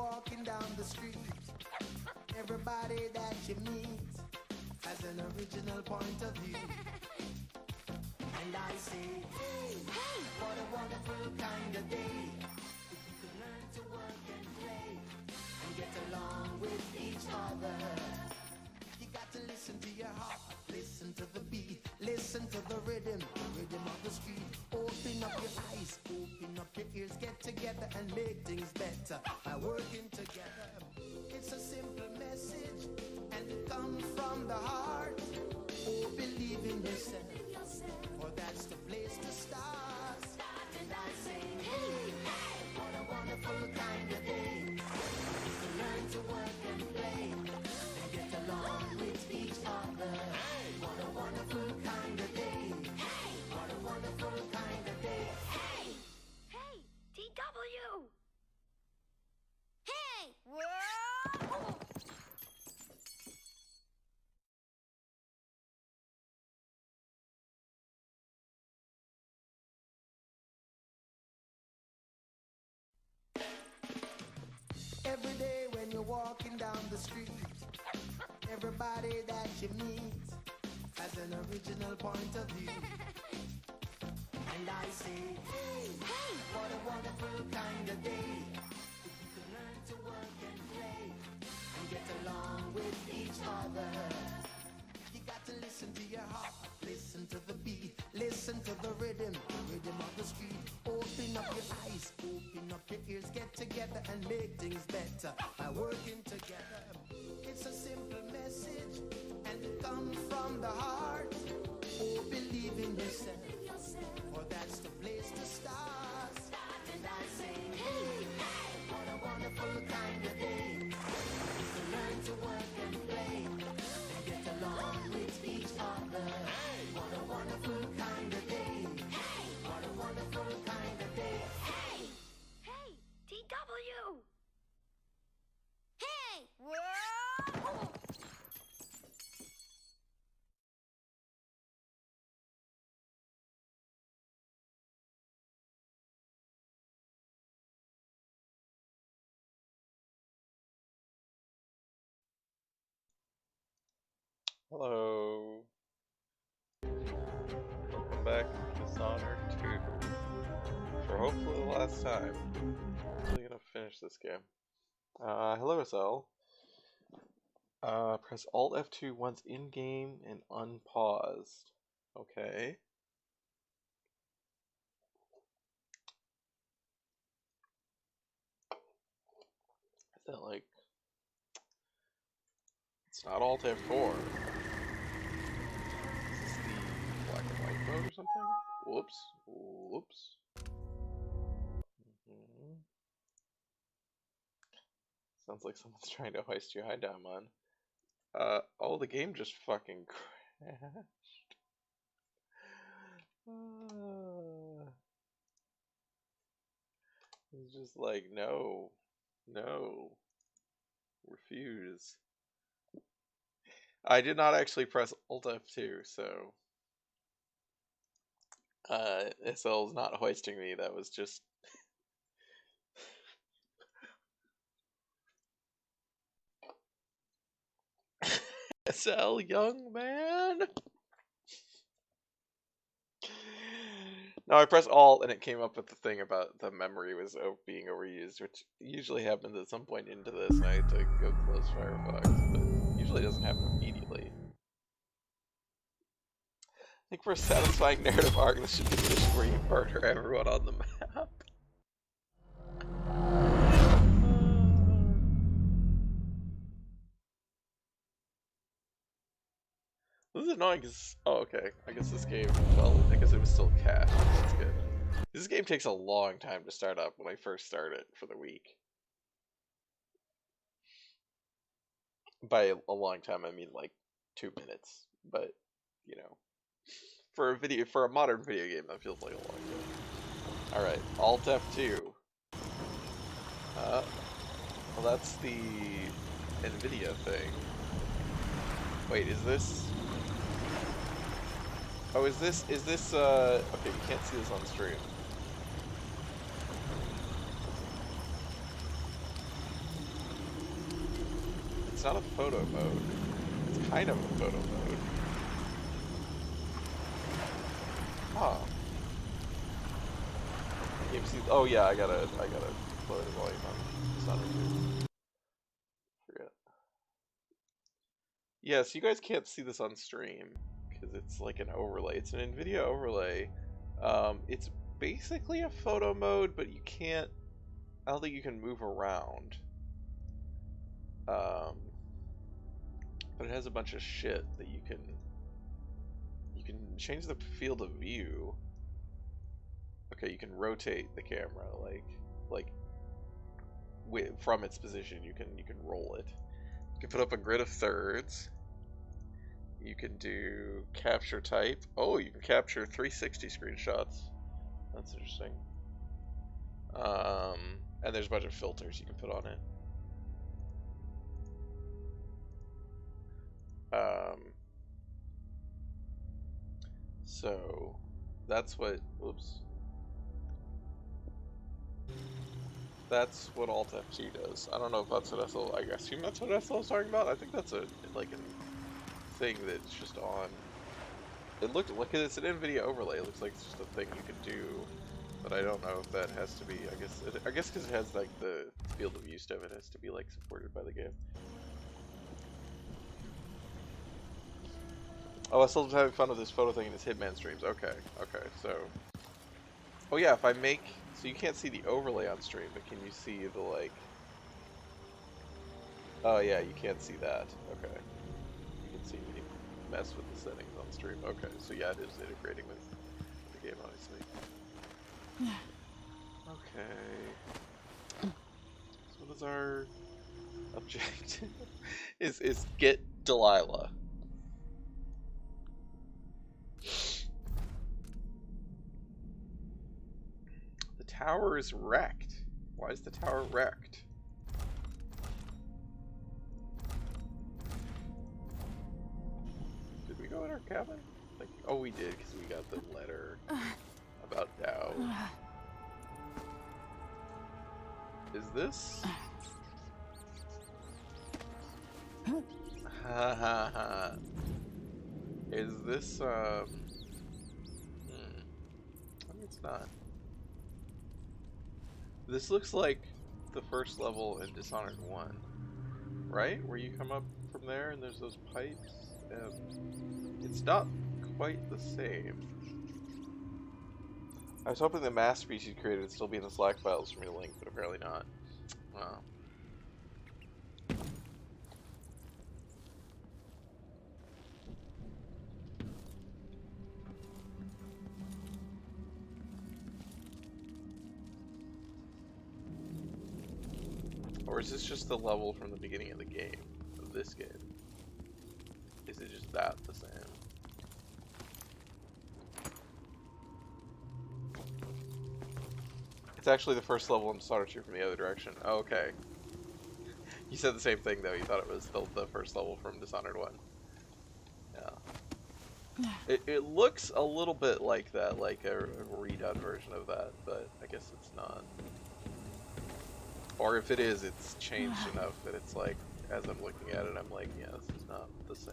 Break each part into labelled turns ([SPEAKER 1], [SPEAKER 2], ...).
[SPEAKER 1] walking down the street, everybody that you meet has an original point of view. And I say, hey, what a wonderful kind of day. If you could learn to work and play and get along with each other. You got to listen to your heart, listen to the beat, listen to the rhythm of the street. Open up your eyes, open up your ears, get together and make things better by working together. It's a simple message and it comes from the heart. Oh, believe in yourself, for that's the place to start. And I say, hey, what a wonderful kind of day. To learn to work and play and get along with each other. What a wonderful kind of day. What a wonderful kind of day.
[SPEAKER 2] Hey, DW. Hey, whoa.
[SPEAKER 1] Every day when you're walking down the street, everybody that you meet has an original point of view. And I say, hey, what a wonderful kind of day. If you could learn to work and play and get along with each other. You got to listen to your heart, listen to the beat, listen to the rhythm of the street. Open up your eyes, open up your ears, get together and make things better by working together. It's a simple message and it comes from the heart. Oh, believe in yourself, for that's the place to start. And I say, hey, what a wonderful kind of day. To learn to work and play and get along with each other. What a wonderful kind of day. What a wonderful kind of day.
[SPEAKER 2] Hey, DW. Hey, whoa.
[SPEAKER 3] Hello. Welcome back to Dishonored 2. For hopefully the last time. I'm really gonna finish this game. Hello SL. Press Alt F2 once in-game and unpaused. Okay. Is that like... It's not Alt F4. Is this the black and white mode or something? Whoops. Whoops. Sounds like someone's trying to hoist your high down, man. Oh, the game just fucking crashed. It's just like, no. Refuse. I did not actually press Alt F2, so SL is not hoisting me. That was just SL, young man. No, I pressed Alt and it came up with the thing about the memory was being overused, which usually happens at some point into this, and I had to go close Firefox, but usually doesn't happen immediately. I think for a satisfying narrative arc, this should be the mission where you murder everyone on the map. This is annoying because, oh okay, I guess this game, well, I guess it was still cached, which is good. This game takes a long time to start up when I first start it for the week. By a long time, I mean like 2 minutes, but, you know, for a modern video game, that feels like a long time. Alright, Alt F2. Well that's the NVIDIA thing. Wait, is this... Oh, is this, okay, you can't see this on stream. it's not a photo mode. It's kind of a photo mode. Huh. Game sees. Oh yeah, I gotta lower the volume on Dishonored 2. Forget. Yeah, so you guys can't see this on stream because it's like an overlay. It's an NVIDIA overlay. It's basically a photo mode, but you can't. I don't think you can move around. But it has a bunch of shit that you can change the field of view. Okay, you can rotate the camera like from its position. You can roll it. You can put up a grid of thirds. You can do capture type. Oh, you can capture 360 screenshots. That's interesting. And there's a bunch of filters you can put on it. So that's what. Oops. That's what Alt FG does. I don't know if that's what SL. I assume that's what SL is talking about. I think that's a thing that's just on. It looked like it's an NVIDIA overlay. It looks like it's just a thing you can do, but I don't know if that has to be. I guess because it has like the field of view stuff, it has to be like supported by the game. Oh, SL's having fun with this photo thing in his Hitman streams. Okay, so. Oh yeah, if I make. So you can't see the overlay on stream, but can you see the like... Oh yeah, you can't see that. Okay. You can see me mess with the settings on stream. Okay, so yeah, it is integrating with the game, obviously. Okay. So what is our objective? is get Delilah. The tower is wrecked. Why is the tower wrecked? Did we go in our cabin? Like, oh, we did because we got the letter about Dow. Is this? Ha ha ha. Is this, I mean, it's not. This looks like the first level in Dishonored 1, right? Where you come up from there and there's those pipes, and it's not quite the same. I was hoping the masterpiece you created would still be in the Slack files for me to link, but apparently not. Wow. Or is this just the level from the beginning of the game, of this game? Is it just that the same? It's actually the first level in Dishonored 2 from the other direction. Oh, okay. You said the same thing though, you thought it was the first level from Dishonored 1. Yeah. It looks a little bit like that, like a redone version of that, but I guess it's not. Or if it is, it's changed enough that it's like, as I'm looking at it, I'm like, yeah, this is not the same.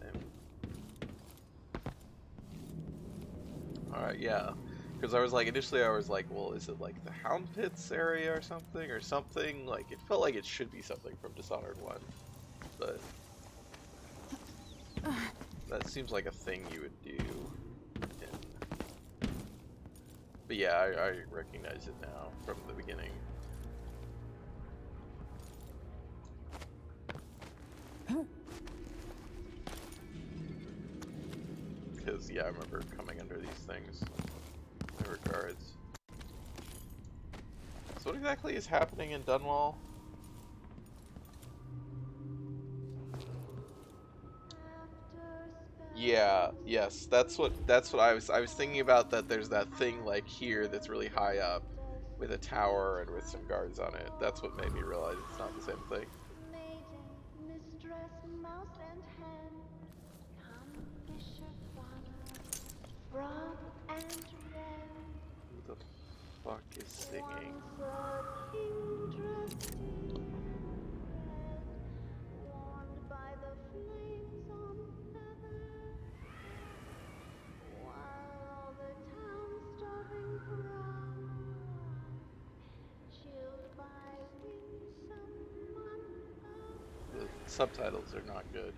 [SPEAKER 3] Alright, yeah. Because I was like, initially I was like, well, is it like the Hound Pits area or something? Like, it felt like it should be something from Dishonored 1. But that seems like a thing you would do. But yeah, I recognize it now from the beginning. Because, yeah, I remember coming under these things. In regards. So what exactly is happening in Dunwall? Yeah, yes, that's what I was thinking about, that there's that thing like here that's really high up with a tower and with some guards on it. That's what made me realize it's not the same thing. Who the fuck is singing? Subtitles are not good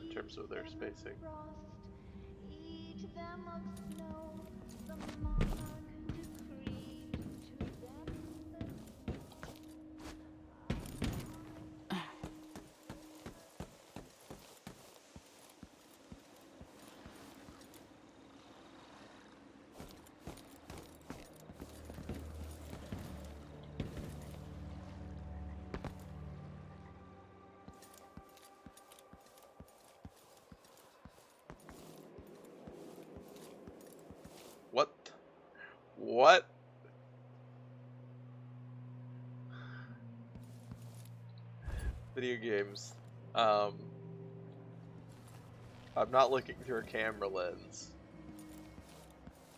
[SPEAKER 3] in terms of their spacing.
[SPEAKER 2] Each them of snow, the monarch decreed to them.
[SPEAKER 3] What? What? Video games. I'm not looking through a camera lens.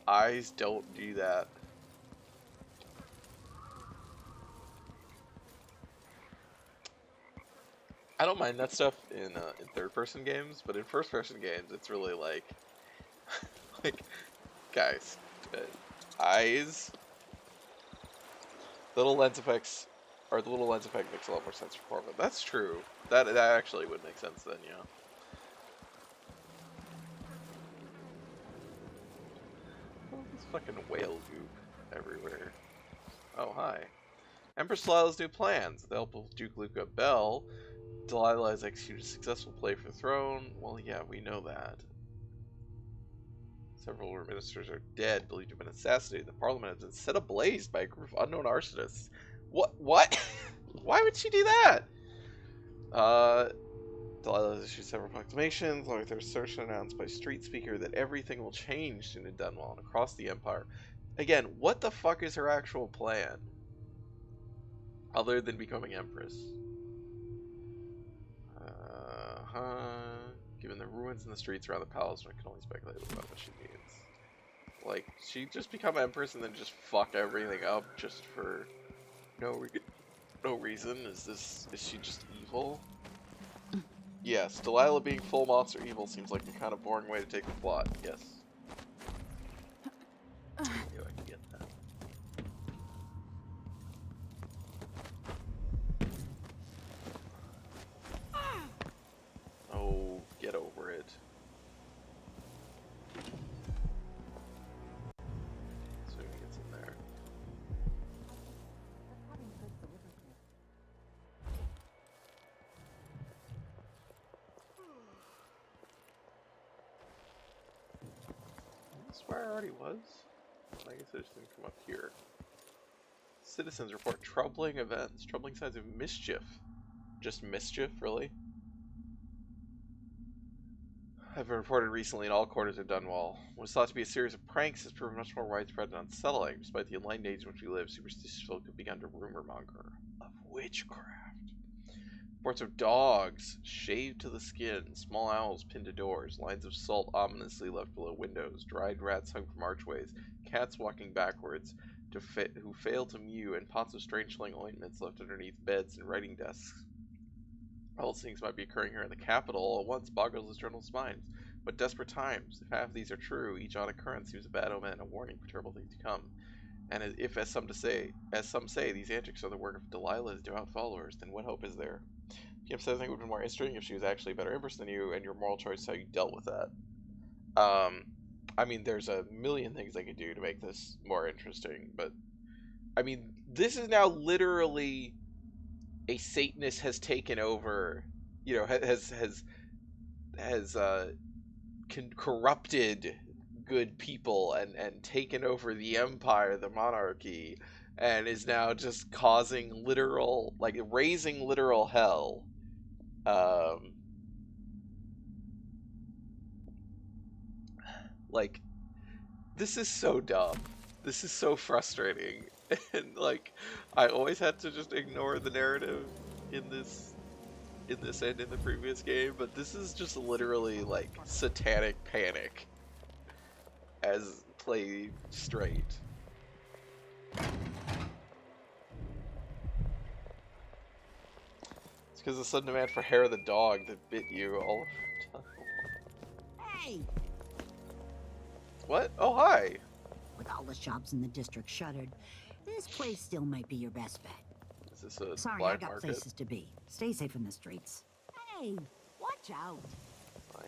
[SPEAKER 3] Eyes don't do that. I don't mind that stuff in third-person games, but in first-person games, it's really like, like, guys, eyes. Little lens effects, or the little lens effect makes a lot more sense for Corvin. That's true. That actually would make sense then, yeah. Oh, this fucking whale goop everywhere. Oh, hi. Empress Delilah's new plans. With the help of Duke Luca Bell, Delilah has executed a successful play for the throne. Well, yeah, we know that. Several of her ministers are dead, believed to have been assassinated. The parliament has been set ablaze by a group of unknown arsonists. What? Why would she do that? Delilah has issued several proclamations, along with her assertion announced by street speaker that everything will change in Dunwall and across the Empire. Again, what the fuck is her actual plan? Other than becoming Empress. Given the ruins in the streets around the palace, one can only speculate about what she means. Like, she just become Empress and then just fuck everything up just for no reason? Is she just evil? Yes, Delilah being full monster evil seems like a kind of boring way to take the plot. Yes. Yeah, I can get that. Oh, get over it. So he gets in there. This is where I already was. I guess I just didn't come up here. Citizens report troubling events, troubling signs of mischief. Just mischief, really? Have been reported recently in all quarters of Dunwall. What was thought to be a series of pranks has proven much more widespread and unsettling. Despite the enlightened age in which we live, superstitious folk have begun to rumor monger of witchcraft. Reports of dogs shaved to the skin, small owls pinned to doors, lines of salt ominously left below windows, dried rats hung from archways, cats walking backwards who fail to mew, and pots of strange-smelling ointments left underneath beds and writing desks. All these things might be occurring here in the capital all at once boggles his journalist's mind. But desperate times. If half of these are true, each odd occurrence seems a bad omen and a warning for terrible things to come. And if, as some say, these antics are the work of Delilah's devout followers, then what hope is there? PM says I think it would be more interesting if she was actually a better empress than you, and your moral choice how you dealt with that. I mean, there's a million things I could do to make this more interesting, but I mean, this is now literally a Satanist has taken over, you know, has corrupted good people and taken over the empire, the monarchy, and is now just causing literal, like, raising literal hell. Like, this is so dumb. This is so frustrating. And, like, I always had to just ignore the narrative in this and in the previous game, but this is just literally, like, satanic panic as played straight. It's because of the sudden demand for hair of the dog that bit you all over time.
[SPEAKER 4] Hey!
[SPEAKER 3] What? Oh, hi!
[SPEAKER 4] With all the shops in the district shuttered, this place still might be your best bet.
[SPEAKER 3] Is this a
[SPEAKER 4] Sorry, I
[SPEAKER 3] black
[SPEAKER 4] got
[SPEAKER 3] market?
[SPEAKER 4] places to be. Stay safe in the streets. Hey, watch out.
[SPEAKER 3] Fine.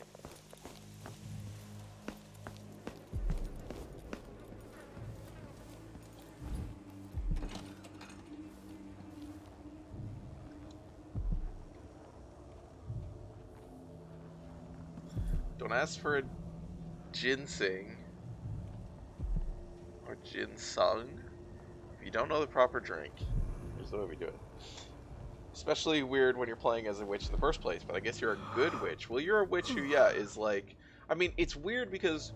[SPEAKER 3] Don't ask for a ginseng or ginseng if you don't know the proper drink. Here's the way we do it. Especially weird when you're playing as a witch in the first place, but I guess you're a good witch. Well, you're a witch who, yeah, is like... I mean, it's weird because,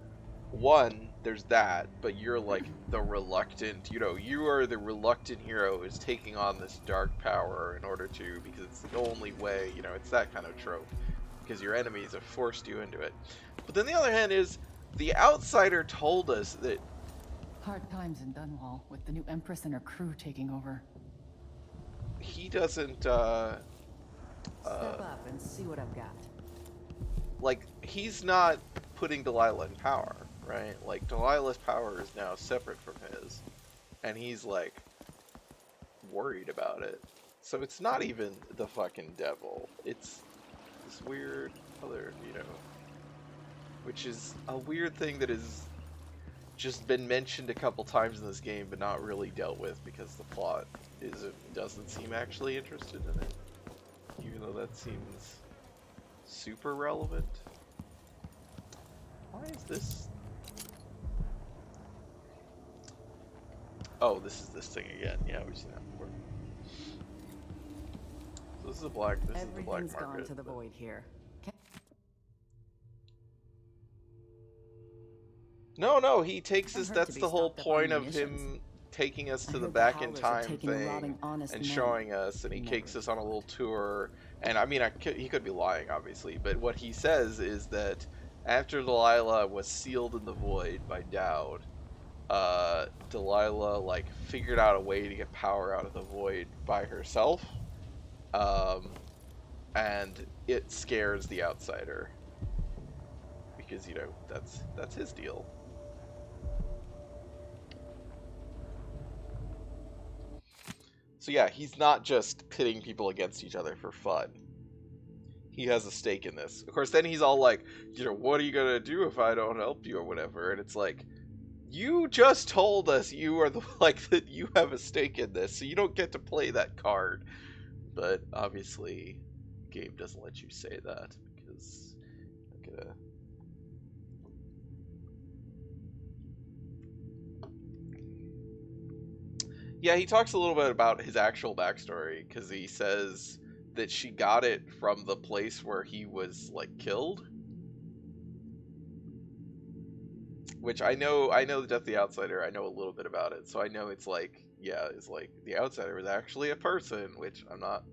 [SPEAKER 3] one, there's that, but you're like the reluctant... You know, you are the reluctant hero who's taking on this dark power in order to... Because it's the only way, you know, it's that kind of trope. Because your enemies have forced you into it. But then the other hand is, the outsider told us that...
[SPEAKER 5] Hard times in Dunwall, with the new Empress and her crew taking over.
[SPEAKER 3] He doesn't,
[SPEAKER 4] Step up and see what I've got.
[SPEAKER 3] like, he's not putting Delilah in power, right? Like, Delilah's power is now separate from his. And he's, like, worried about it. So it's not even the fucking devil. It's this weird other, you know... Which is a weird thing that has just been mentioned a couple times in this game, but not really dealt with because the plot doesn't seem actually interested in it. Even though that seems super relevant. Why is this? Oh, this is this thing again. Yeah, we've seen that before. So this is a black. This is the black
[SPEAKER 4] Everything's
[SPEAKER 3] market.
[SPEAKER 4] gone to the void here.
[SPEAKER 3] No, he takes us.
[SPEAKER 4] Hurt
[SPEAKER 3] That's
[SPEAKER 4] to be
[SPEAKER 3] the whole
[SPEAKER 4] stocked up on
[SPEAKER 3] point of
[SPEAKER 4] munitions.
[SPEAKER 3] him taking us
[SPEAKER 4] I
[SPEAKER 3] to the
[SPEAKER 4] heard
[SPEAKER 3] back in
[SPEAKER 4] Howlers are
[SPEAKER 3] time
[SPEAKER 4] taking and robbing
[SPEAKER 3] thing
[SPEAKER 4] honest
[SPEAKER 3] and
[SPEAKER 4] men.
[SPEAKER 3] showing us, and he
[SPEAKER 4] Never
[SPEAKER 3] takes us on a little
[SPEAKER 4] expect.
[SPEAKER 3] tour. And I mean, he could be lying, obviously, but what he says is that after Delilah was sealed in the void by Dowd, Delilah like figured out a way to get power out of the void by herself, and it scares the outsider because, you know, that's his deal. So yeah, he's not just pitting people against each other for fun. He has a stake in this. Of course, then he's all like, you know, what are you gonna do if I don't help you or whatever? And it's like, you just told us you are the like that you have a stake in this, so you don't get to play that card. But obviously, the game doesn't let you say that because I'm gonna. Yeah, he talks a little bit about his actual backstory because he says that she got it from the place where he was like killed. Which I know the Death of the Outsider. I know a little bit about it, so I know it's like, yeah, it's like the Outsider was actually a person, which I'm not.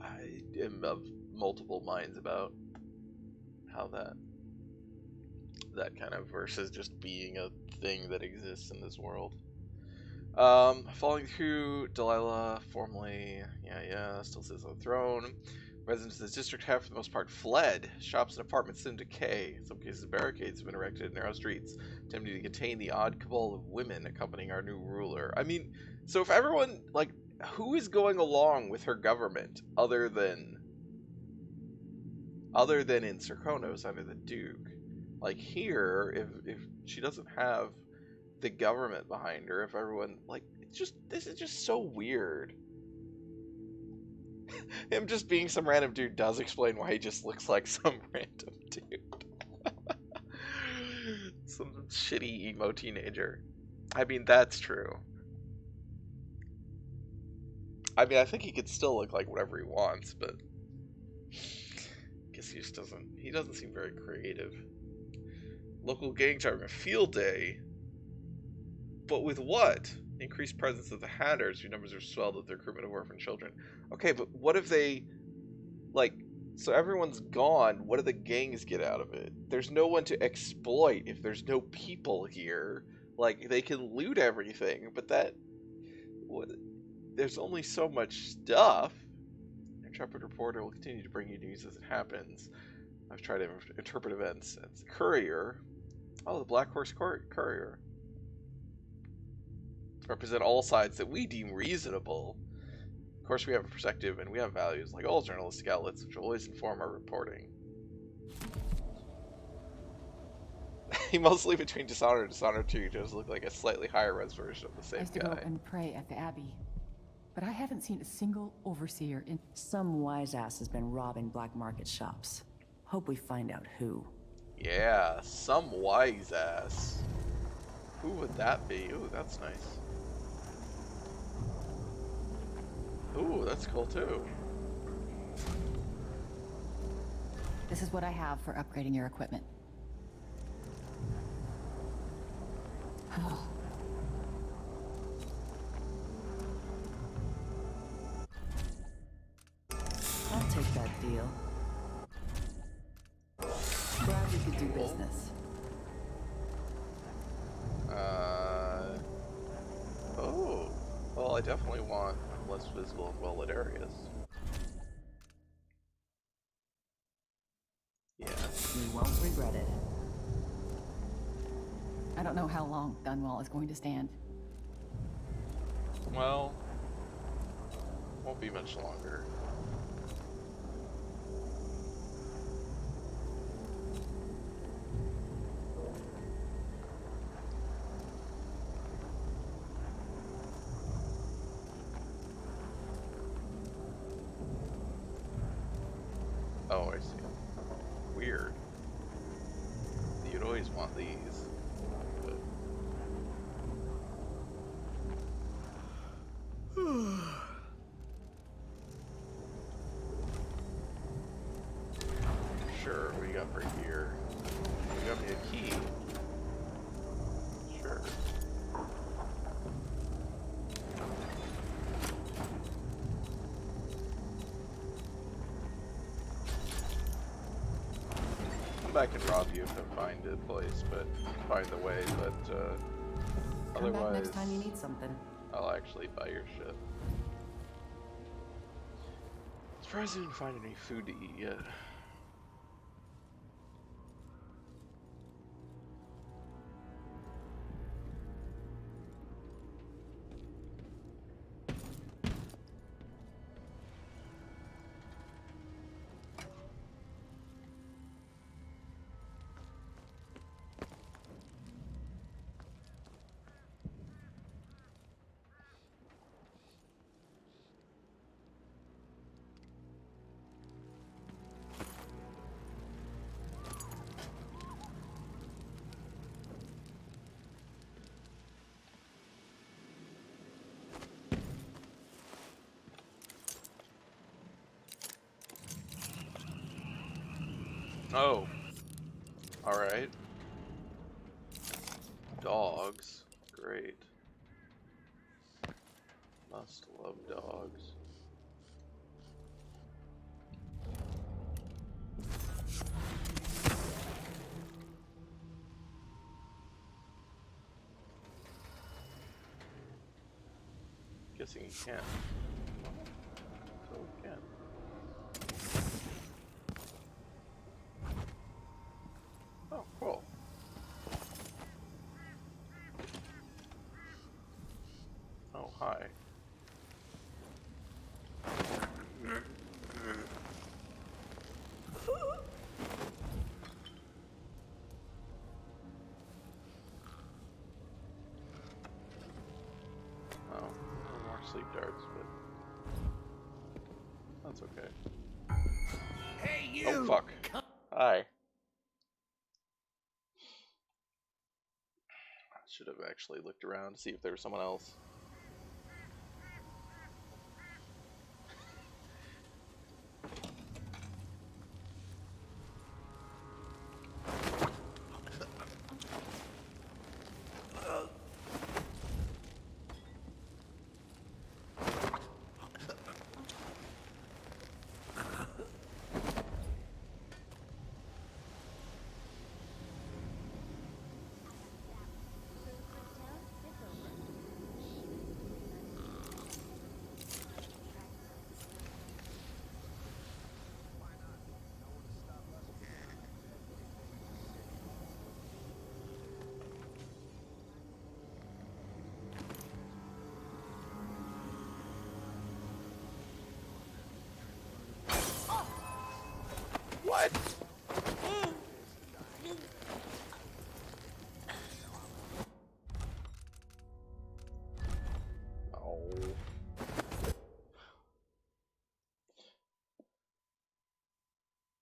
[SPEAKER 3] I am of multiple minds about how that kind of versus just being a thing that exists in this world. Following through, Delilah formally, still sits on the throne. Residents of this district have, for the most part, fled. Shops and apartments sit in decay. In some cases, barricades have been erected in narrow streets, attempting to contain the odd cabal of women accompanying our new ruler. I mean, so if everyone, like, who is going along with her government other than in Serkonos under the Duke? Like, here, if she doesn't have the government behind her, if everyone, like, this is just so weird. Him just being some random dude does explain why he just looks like some random dude. Some shitty emo teenager. I mean, that's true. I mean, I think he could still look like whatever he wants, but I guess he just doesn't seem very creative. Local gangs are having a field day. But with what? Increased presence of the Hatters, whose numbers are swelled with the recruitment of orphan children. Okay, but what if they, like, so everyone's gone, what do the gangs get out of it? There's no one to exploit if there's no people here. Like, they can loot everything, but there's only so much stuff. Intrepid reporter will continue to bring you news as it happens. I've tried to interpret events as the courier. Oh, the Black Horse Courier. represent all sides that we deem reasonable. Of course, we have a perspective and we have values, like all journalistic outlets, which will always inform our reporting. Mostly between Dishonored and Dishonored 2 does look like a slightly higher res version of the
[SPEAKER 5] I
[SPEAKER 3] same
[SPEAKER 5] used to go
[SPEAKER 3] guy.
[SPEAKER 5] and pray at the Abbey, but I haven't seen a single overseer in.
[SPEAKER 4] Some wise ass has been robbing black market shops. Hope we find out who.
[SPEAKER 3] Yeah, some wise ass. Who would that be? Ooh, that's nice. Ooh, that's cool too.
[SPEAKER 5] This is what I have for upgrading your equipment.
[SPEAKER 4] I'll take that deal. Glad we could do business.
[SPEAKER 3] Oh. Well, I definitely want less visible and well-lit areas. Yeah.
[SPEAKER 4] You won't regret it.
[SPEAKER 5] I don't know how long Dunwall is going to stand.
[SPEAKER 3] Well, won't be much longer. Oh, I see. Weird. You'd always want these. But... Sure, what do you got for here? You got me a key. Sure. I can rob you if I find a place, but find the way, but
[SPEAKER 4] Come back
[SPEAKER 3] otherwise
[SPEAKER 4] next time you need something.
[SPEAKER 3] I'll actually buy your shit. Surprised I didn't find any food to eat yet. Oh. Alright. Dogs. Great. Must love dogs. Guessing you can. So we can. Oh, cool. Oh, hi. Oh, no more sleep darts, but that's okay.
[SPEAKER 1] Hey, you!
[SPEAKER 3] Oh, fuck. Hi. Should have actually looked around to see if there was someone else.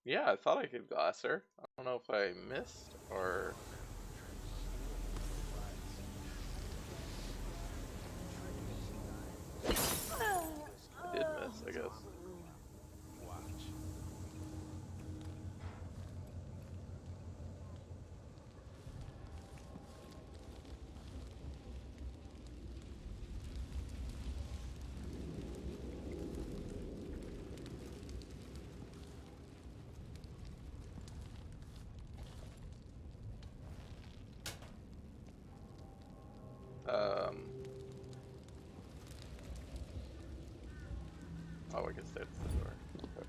[SPEAKER 3] Yeah, I thought I could glass her. I don't know if I missed or... I did miss, I guess. Oh, I guess that's the door. Okay.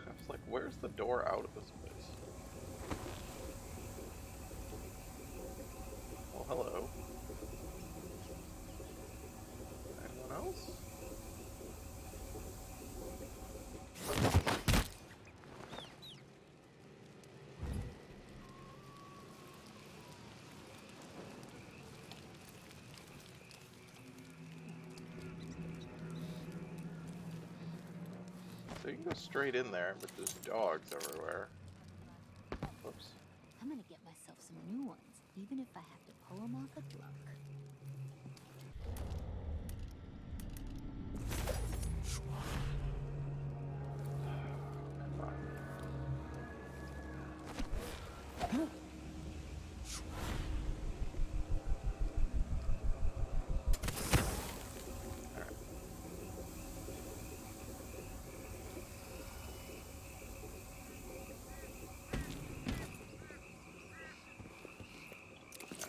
[SPEAKER 3] I was like, where's the door out of this place? Well, hello. Anyone else? So you can go straight in there, but there's dogs everywhere. Whoops.
[SPEAKER 2] I'm gonna get myself some new ones, even if I have to pull them off a drunk.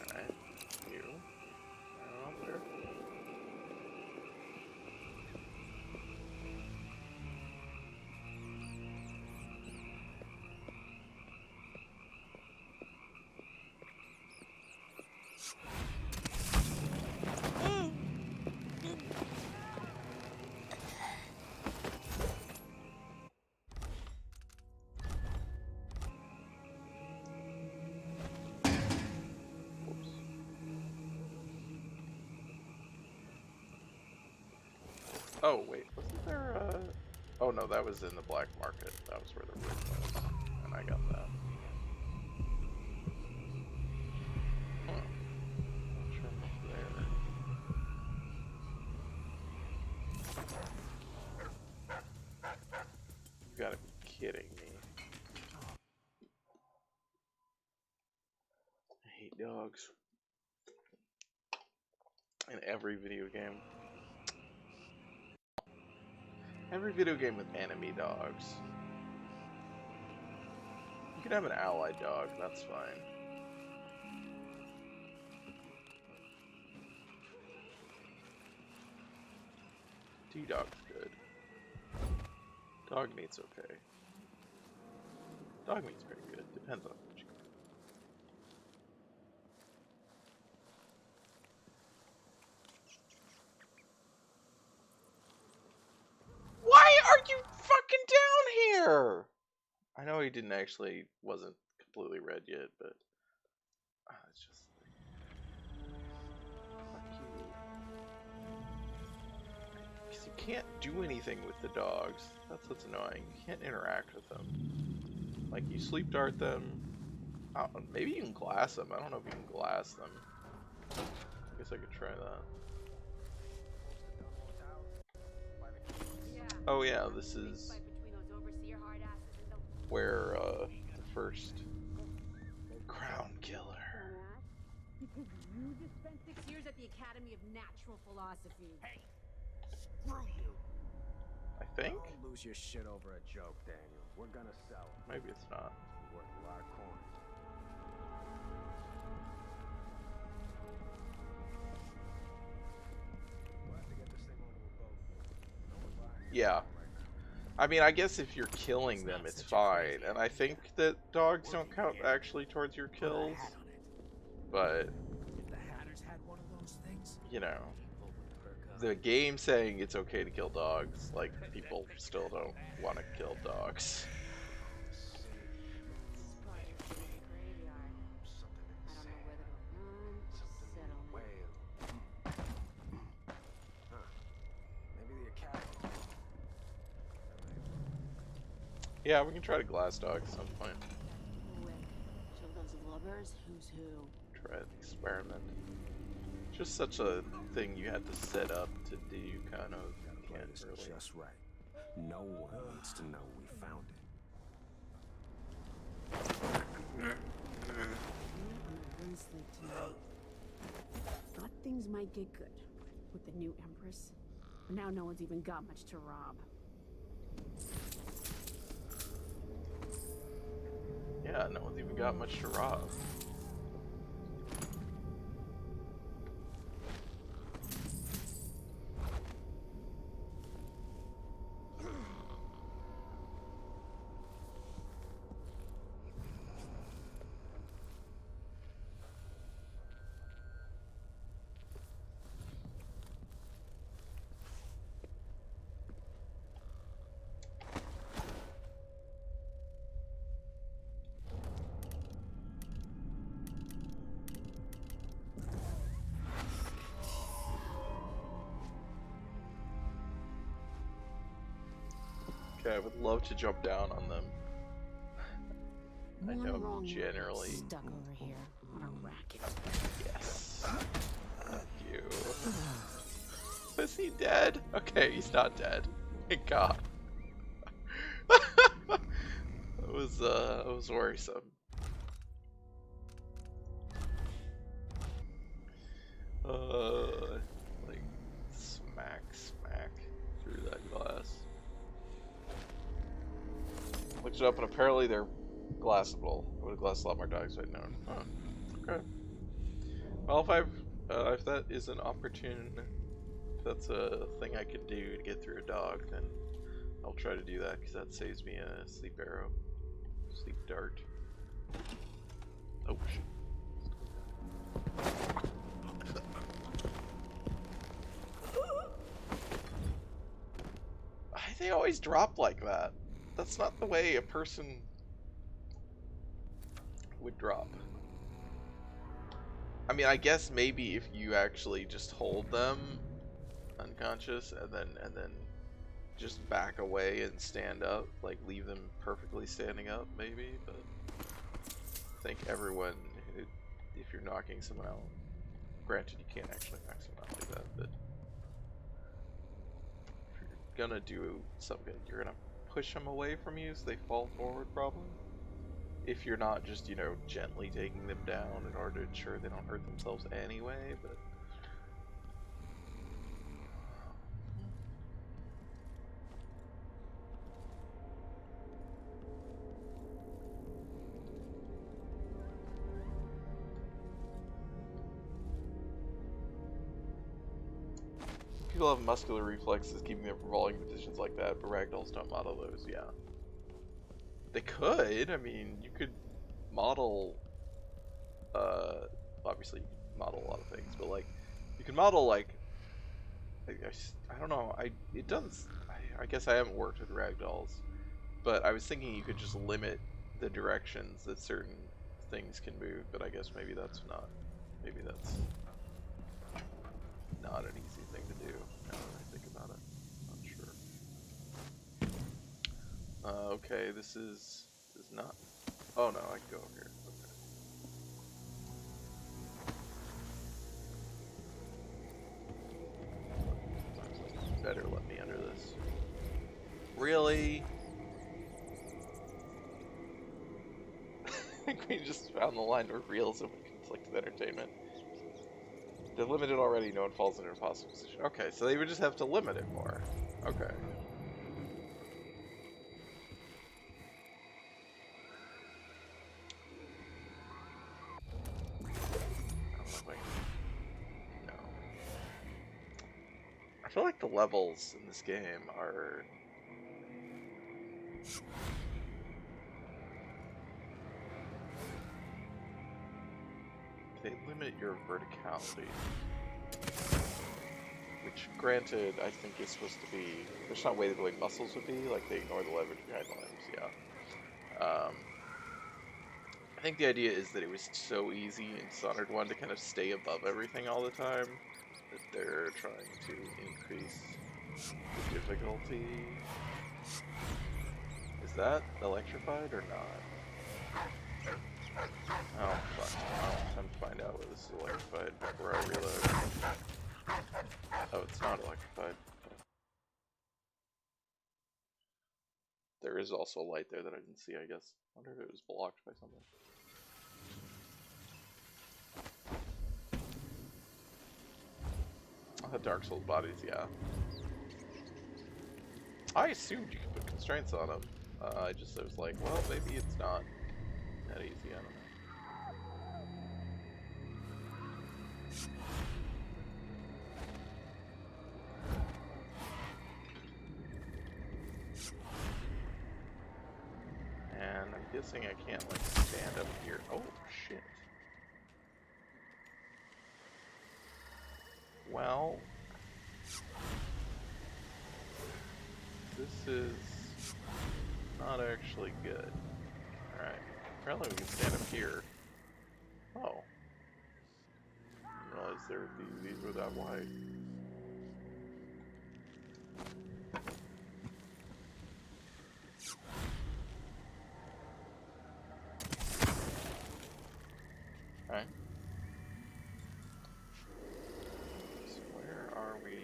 [SPEAKER 3] Alright. You. Up there. Whoops. Oh, wait, wasn't there Oh no, that was in the black market. That was where the room was. And I got that. Huh. Not sure what's there. You gotta be kidding me. I hate dogs. In every video game. Every video game with enemy dogs. You can have an allied dog, that's fine. T-Dog's good. Dog meat's okay. Dog meat's pretty good. Depends on which. Why are you fucking down here? I know he didn't actually, wasn't completely red yet, but it's just like, fuck you. Because you can't do anything with the dogs. That's what's annoying. You can't interact with them. Like, you sleep dart them. Maybe you can glass them. I don't know if you can glass them. I guess I could try that. Oh yeah, this is where the first crown killer.
[SPEAKER 6] Because you just spent 6 years at the Academy of Natural Philosophy. Hey, screw you.
[SPEAKER 3] I think?
[SPEAKER 7] Don't lose your shit over a joke, Daniel. We're gonna sell it.
[SPEAKER 3] Maybe it's not.
[SPEAKER 7] It's worth a lot of coins. We'll have to get this thing onto a boat. No one buying it
[SPEAKER 3] Yeah.
[SPEAKER 7] right now.
[SPEAKER 3] I mean, I guess if you're killing them, it's fine. And I think that dogs don't count actually towards your kills. But,
[SPEAKER 7] If the Hatters had one of those things,
[SPEAKER 3] you know,
[SPEAKER 7] people would perk up.
[SPEAKER 3] the game saying it's okay to kill dogs, like, people still don't want to kill dogs. Yeah, we can try to glass dog at some point.
[SPEAKER 6] Quick. Show those lubbers who's who.
[SPEAKER 3] Try an experiment. Just such a thing you had to set up to do, kind of. You
[SPEAKER 7] Play
[SPEAKER 3] can't
[SPEAKER 7] this
[SPEAKER 3] really.
[SPEAKER 7] just right. No one needs to know we found it.
[SPEAKER 6] Sleep tonight. Thought things might get good with the new Empress, but now no one's even got much to rob.
[SPEAKER 3] Yeah, no one's even got much to rob. Okay, I would love to jump down on them. I
[SPEAKER 6] One
[SPEAKER 3] know
[SPEAKER 6] wrong move,
[SPEAKER 3] generally.
[SPEAKER 6] stuck over here on a racket.
[SPEAKER 3] Yes. Thank you. Is he dead? Okay, he's not dead. Thank God. It was worrisome. Like smack through that glass. Looked it up, and apparently they're glassable. I would have glassed a lot more dogs if I'd known. Huh. Okay. Well, if that is an opportune, if that's a thing I can do to get through a dog, then I'll try to do that because that saves me a sleep arrow, sleep dart. Oh shit. They always drop like that. That's not the way a person would drop. I mean, I guess maybe if you actually just hold them unconscious and then just back away and stand up, like leave them perfectly standing up, maybe. But I think everyone, if you're knocking someone out, granted you can't actually knock someone out like that, but if you're gonna do something, you're gonna push them away from you so they fall forward, probably. If you're not just, you know, gently taking them down in order to ensure they don't hurt themselves anyway, but... People have muscular reflexes keeping them from falling in positions like that, but ragdolls don't model those, yeah. They could, I mean, you could model, obviously you can model a lot of things, but like, you can model like, I don't know, it doesn't, I guess I haven't worked with ragdolls, but I was thinking you could just limit the directions that certain things can move, but I guess maybe that's not an easy thing to do, now that I think about it. Not sure. Okay, this is not, oh no, I can go over here. Okay. Better let me under this. Really? I think we just found the line where reels of conflicted entertainment. They're limited already, no one falls into an impossible position. Okay, so they would just have to limit it more. Okay. No. I feel like the levels in this game are... They limit your verticality. Which, granted, I think is supposed to be... There's not weighted the way muscles would be, like they ignore the leverage behind the limbs, yeah. I think the idea is that it was so easy in Dishonored 1 to kind of stay above everything all the time that they're trying to increase the difficulty. Is that electrified or not? Oh, fuck. I don't have time to find out whether this is electrified before I reload. Oh, it's not electrified. There is also a light there that I didn't see, I guess. I wonder if it was blocked by something. The Dark Souls bodies, yeah. I assumed you could put constraints on them. I was like, well, maybe it's not that easy, I don't know. And I'm guessing I can't, like, stand up here. Oh, shit. Well, this is not actually good. Alright, apparently we can stand up here. Oh. I didn't realize these were that wide. Alright. So where are we?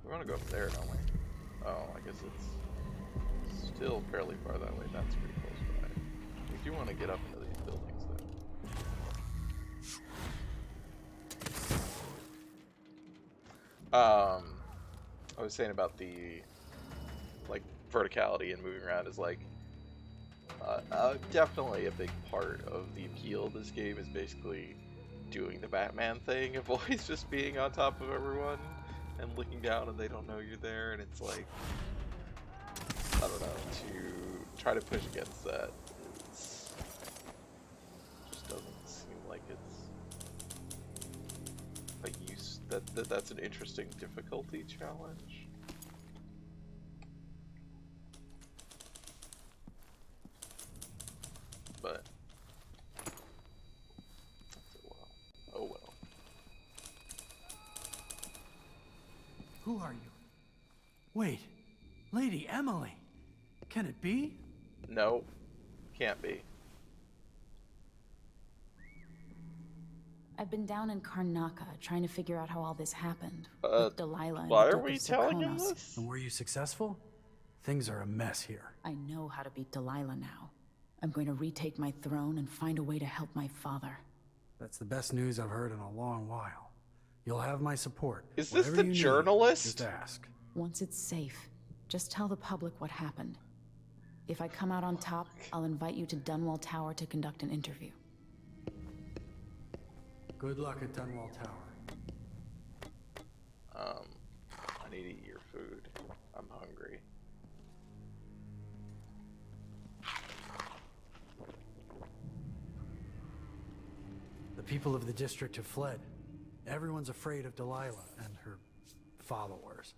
[SPEAKER 3] We want to go up there, don't we? Oh, I guess it's still fairly far that way. That's pretty close by. We do want to get up into these buildings, though. I was saying about the, like, verticality and moving around is, like, definitely a big part of the appeal of this game is basically doing the Batman thing of always just being on top of everyone and looking down and they don't know you're there, and it's like, I don't know, to try to push against that just doesn't seem like it's a use, that's an interesting difficulty challenge. But oh well.
[SPEAKER 8] Who are you? Wait, Lady Emily. Can it be?
[SPEAKER 3] No, can't be.
[SPEAKER 9] I've been down in Karnaka trying to figure out how all this happened. With Delilah and
[SPEAKER 3] Why
[SPEAKER 9] the
[SPEAKER 3] are
[SPEAKER 9] Duke
[SPEAKER 3] we
[SPEAKER 9] of
[SPEAKER 3] telling him
[SPEAKER 9] Serkonos.
[SPEAKER 3] this?
[SPEAKER 8] And were you successful? Things are a mess here.
[SPEAKER 9] I know how to beat Delilah now. I'm going to retake my throne and find a way to help my father.
[SPEAKER 8] That's the best news I've heard in a long while. You'll have my support.
[SPEAKER 3] Is this
[SPEAKER 8] Whatever
[SPEAKER 3] the
[SPEAKER 8] you need,
[SPEAKER 3] journalist?
[SPEAKER 8] just ask.
[SPEAKER 9] Once it's safe, just tell the public what happened. If I come out on top, I'll invite you to Dunwall Tower to conduct an interview.
[SPEAKER 8] Good luck at Dunwall Tower.
[SPEAKER 3] I need to eat your food. I'm hungry.
[SPEAKER 8] The people of the district have fled. Everyone's afraid of Delilah and her followers.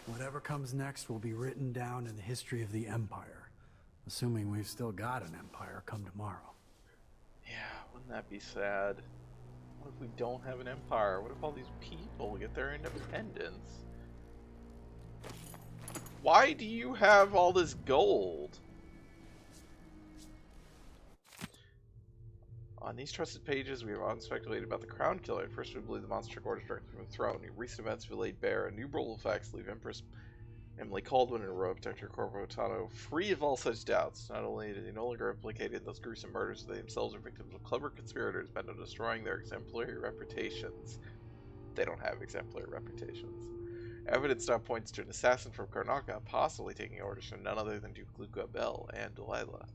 [SPEAKER 8] Whatever comes next will be written down in the history of the Empire, assuming we've still got an empire come tomorrow.
[SPEAKER 3] Yeah, wouldn't that be sad? What if we don't have an empire? What if all these people get their independence? Why do you have all this gold? On these trusted pages, we have often speculated about the Crown Killer. At first, we believe the monster took orders directly from the throne. Recent events have laid bare innumerable facts leave Empress Emily Caldwin and Royal Protector Corvo Tano free of all such doubts. Not only are they no longer implicated in those gruesome murders, they themselves are victims of clever conspirators bent on destroying their exemplary reputations. They don't have exemplary reputations. Evidence now points to an assassin from Karnaka, possibly taking orders from none other than Duke Luca Bell and Delilah.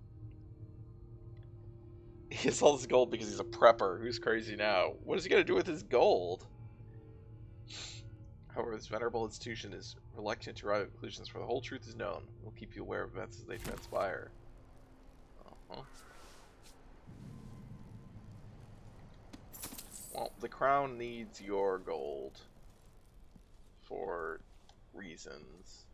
[SPEAKER 3] He has all this gold because he's a prepper. Who's crazy now? What is he going to do with his gold? However, this venerable institution is reluctant to arrive at conclusions, for the whole truth is known. We'll keep you aware of events as they transpire. Well, the crown needs your gold for reasons.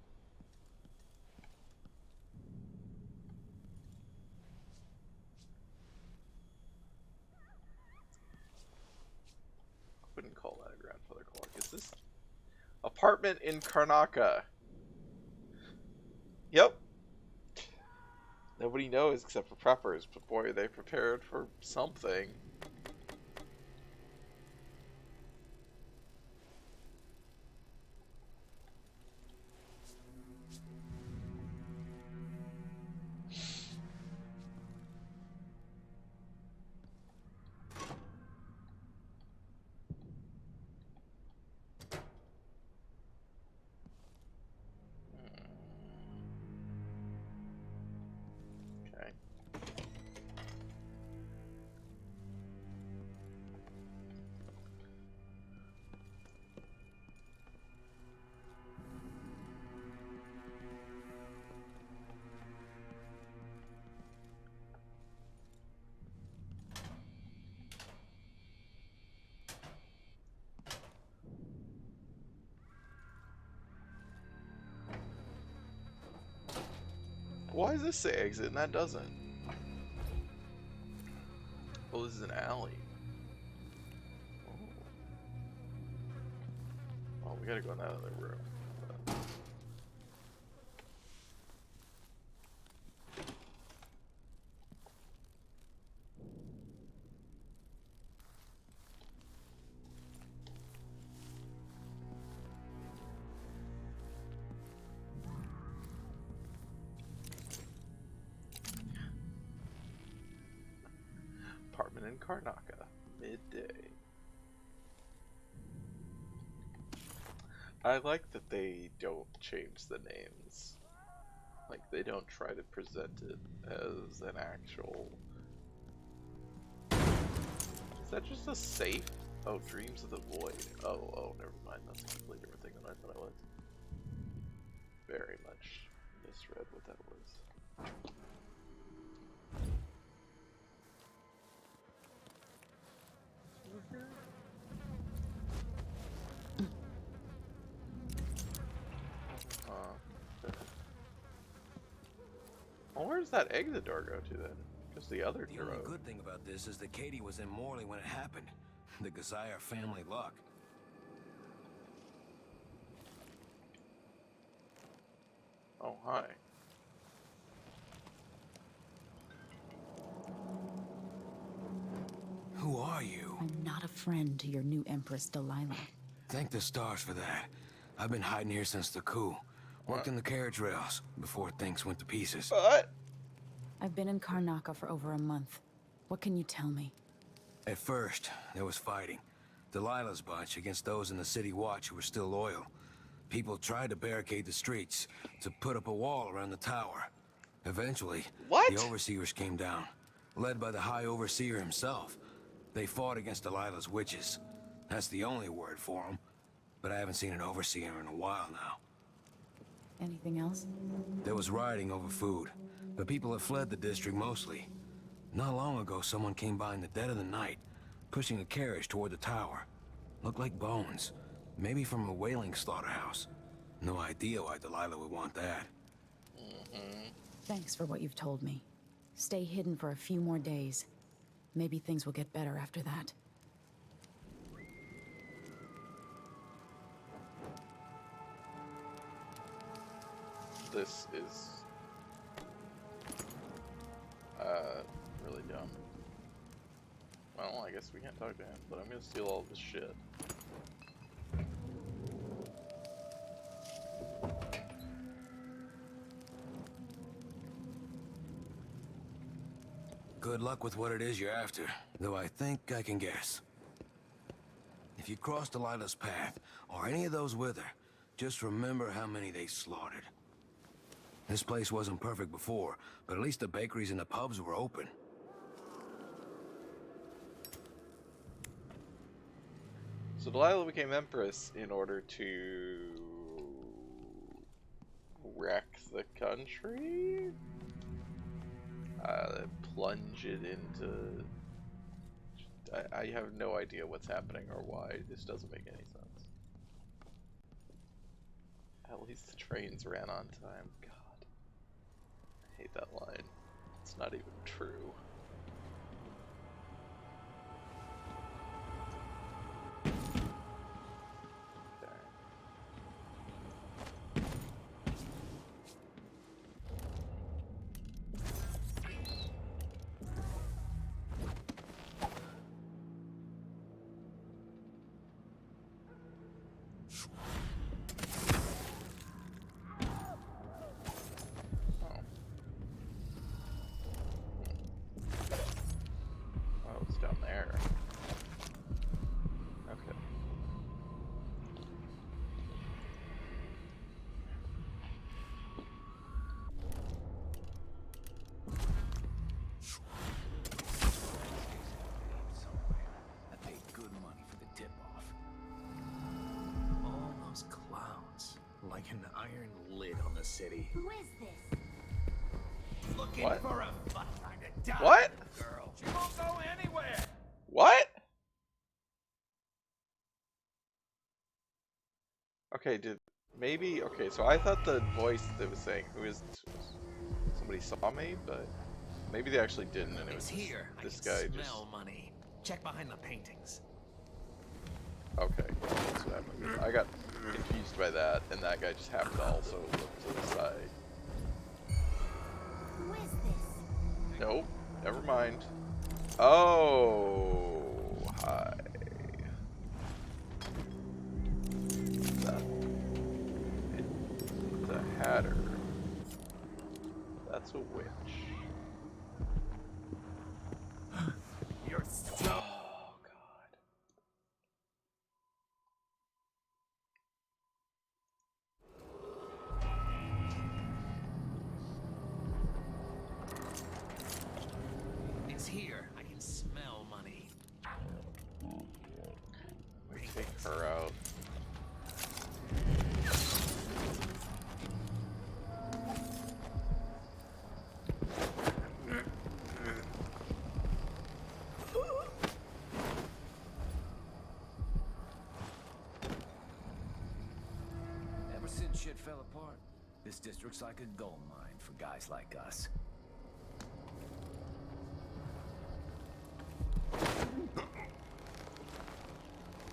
[SPEAKER 3] I wouldn't call that a grandfather clock. Is this apartment in Karnaka? Yep. Nobody knows except for preppers, but boy, they prepared for something. Okay. Why does this say exit and that doesn't? Oh, this is an alley. Oh, we gotta go in that other room. Apartment in Karnaka, midday. I like that they don't change the names. Like, they don't try to present it as an actual... Is that just a safe? Oh, Dreams of the Void. Oh, never mind. That's a completely different thing than I thought it was. Very much misread what that was. Well, where does that exit door go to then? Just the other
[SPEAKER 10] The only
[SPEAKER 3] road.
[SPEAKER 10] good thing about this is that Katie was in Morley when it happened. The Gazire family luck.
[SPEAKER 3] Oh, hi.
[SPEAKER 10] Who are you?
[SPEAKER 9] I'm not a friend to your new Empress Delilah.
[SPEAKER 10] Thank the stars for that. I've been hiding here since the coup. Worked in the carriage rails before things went to pieces.
[SPEAKER 3] What?
[SPEAKER 9] I've been in Karnaka for over a month. What can you tell me?
[SPEAKER 10] At first, there was fighting. Delilah's bunch against those in the city watch who were still loyal. People tried to barricade the streets, to put up a wall around the tower. Eventually,
[SPEAKER 3] What?
[SPEAKER 10] the overseers came down, led by the High Overseer himself. They fought against Delilah's witches. That's the only word for them. But I haven't seen an overseer in a while now.
[SPEAKER 9] Anything else?
[SPEAKER 10] There was rioting over food, but people have fled the district mostly. Not long ago, someone came by in the dead of the night, pushing a carriage toward the tower. Looked like bones, maybe from a whaling slaughterhouse. No idea why Delilah would want that.
[SPEAKER 9] Thanks for what you've told me. Stay hidden for a few more days. Maybe things will get better after that.
[SPEAKER 3] This is really dumb. Well, I guess we can't talk to him, but I'm gonna steal all this shit.
[SPEAKER 10] Good luck with what it is you're after, though I think I can guess. If you cross Delilah's path, or any of those with her, just remember how many they slaughtered. This place wasn't perfect before, but at least the bakeries and the pubs were open.
[SPEAKER 3] So Delilah became Empress in order to wreck the country? Plunge it into... I have no idea what's happening or why. This doesn't make any sense. At least the trains ran on time. God. I hate that line. It's not even true. Oh, it's down there. Okay.
[SPEAKER 10] I paid good money for the tip-off. All those clowns, like an iron lid on the city.
[SPEAKER 2] Who is this?
[SPEAKER 10] Looking
[SPEAKER 3] What?
[SPEAKER 10] for a fight. Time to die,
[SPEAKER 3] What?
[SPEAKER 10] girl. She won't go anywhere.
[SPEAKER 3] What? Okay, okay, so I thought the voice that was saying who is somebody saw me, but maybe they actually didn't, and it was
[SPEAKER 10] Here.
[SPEAKER 3] this
[SPEAKER 10] I
[SPEAKER 3] guy
[SPEAKER 10] can
[SPEAKER 3] just
[SPEAKER 10] smell money. Check behind the paintings.
[SPEAKER 3] okay. That's what happened. I got confused by that, and that guy just happened to also look to the side.
[SPEAKER 2] Who is this?
[SPEAKER 3] Nope, never mind. Oh, hi. It's a hatter. That's a witch.
[SPEAKER 10] You're so...
[SPEAKER 3] Oh, God.
[SPEAKER 10] It's here. I can smell money.
[SPEAKER 3] We take her out.
[SPEAKER 10] Ever since shit fell apart, this district's like a gold mine for guys like us.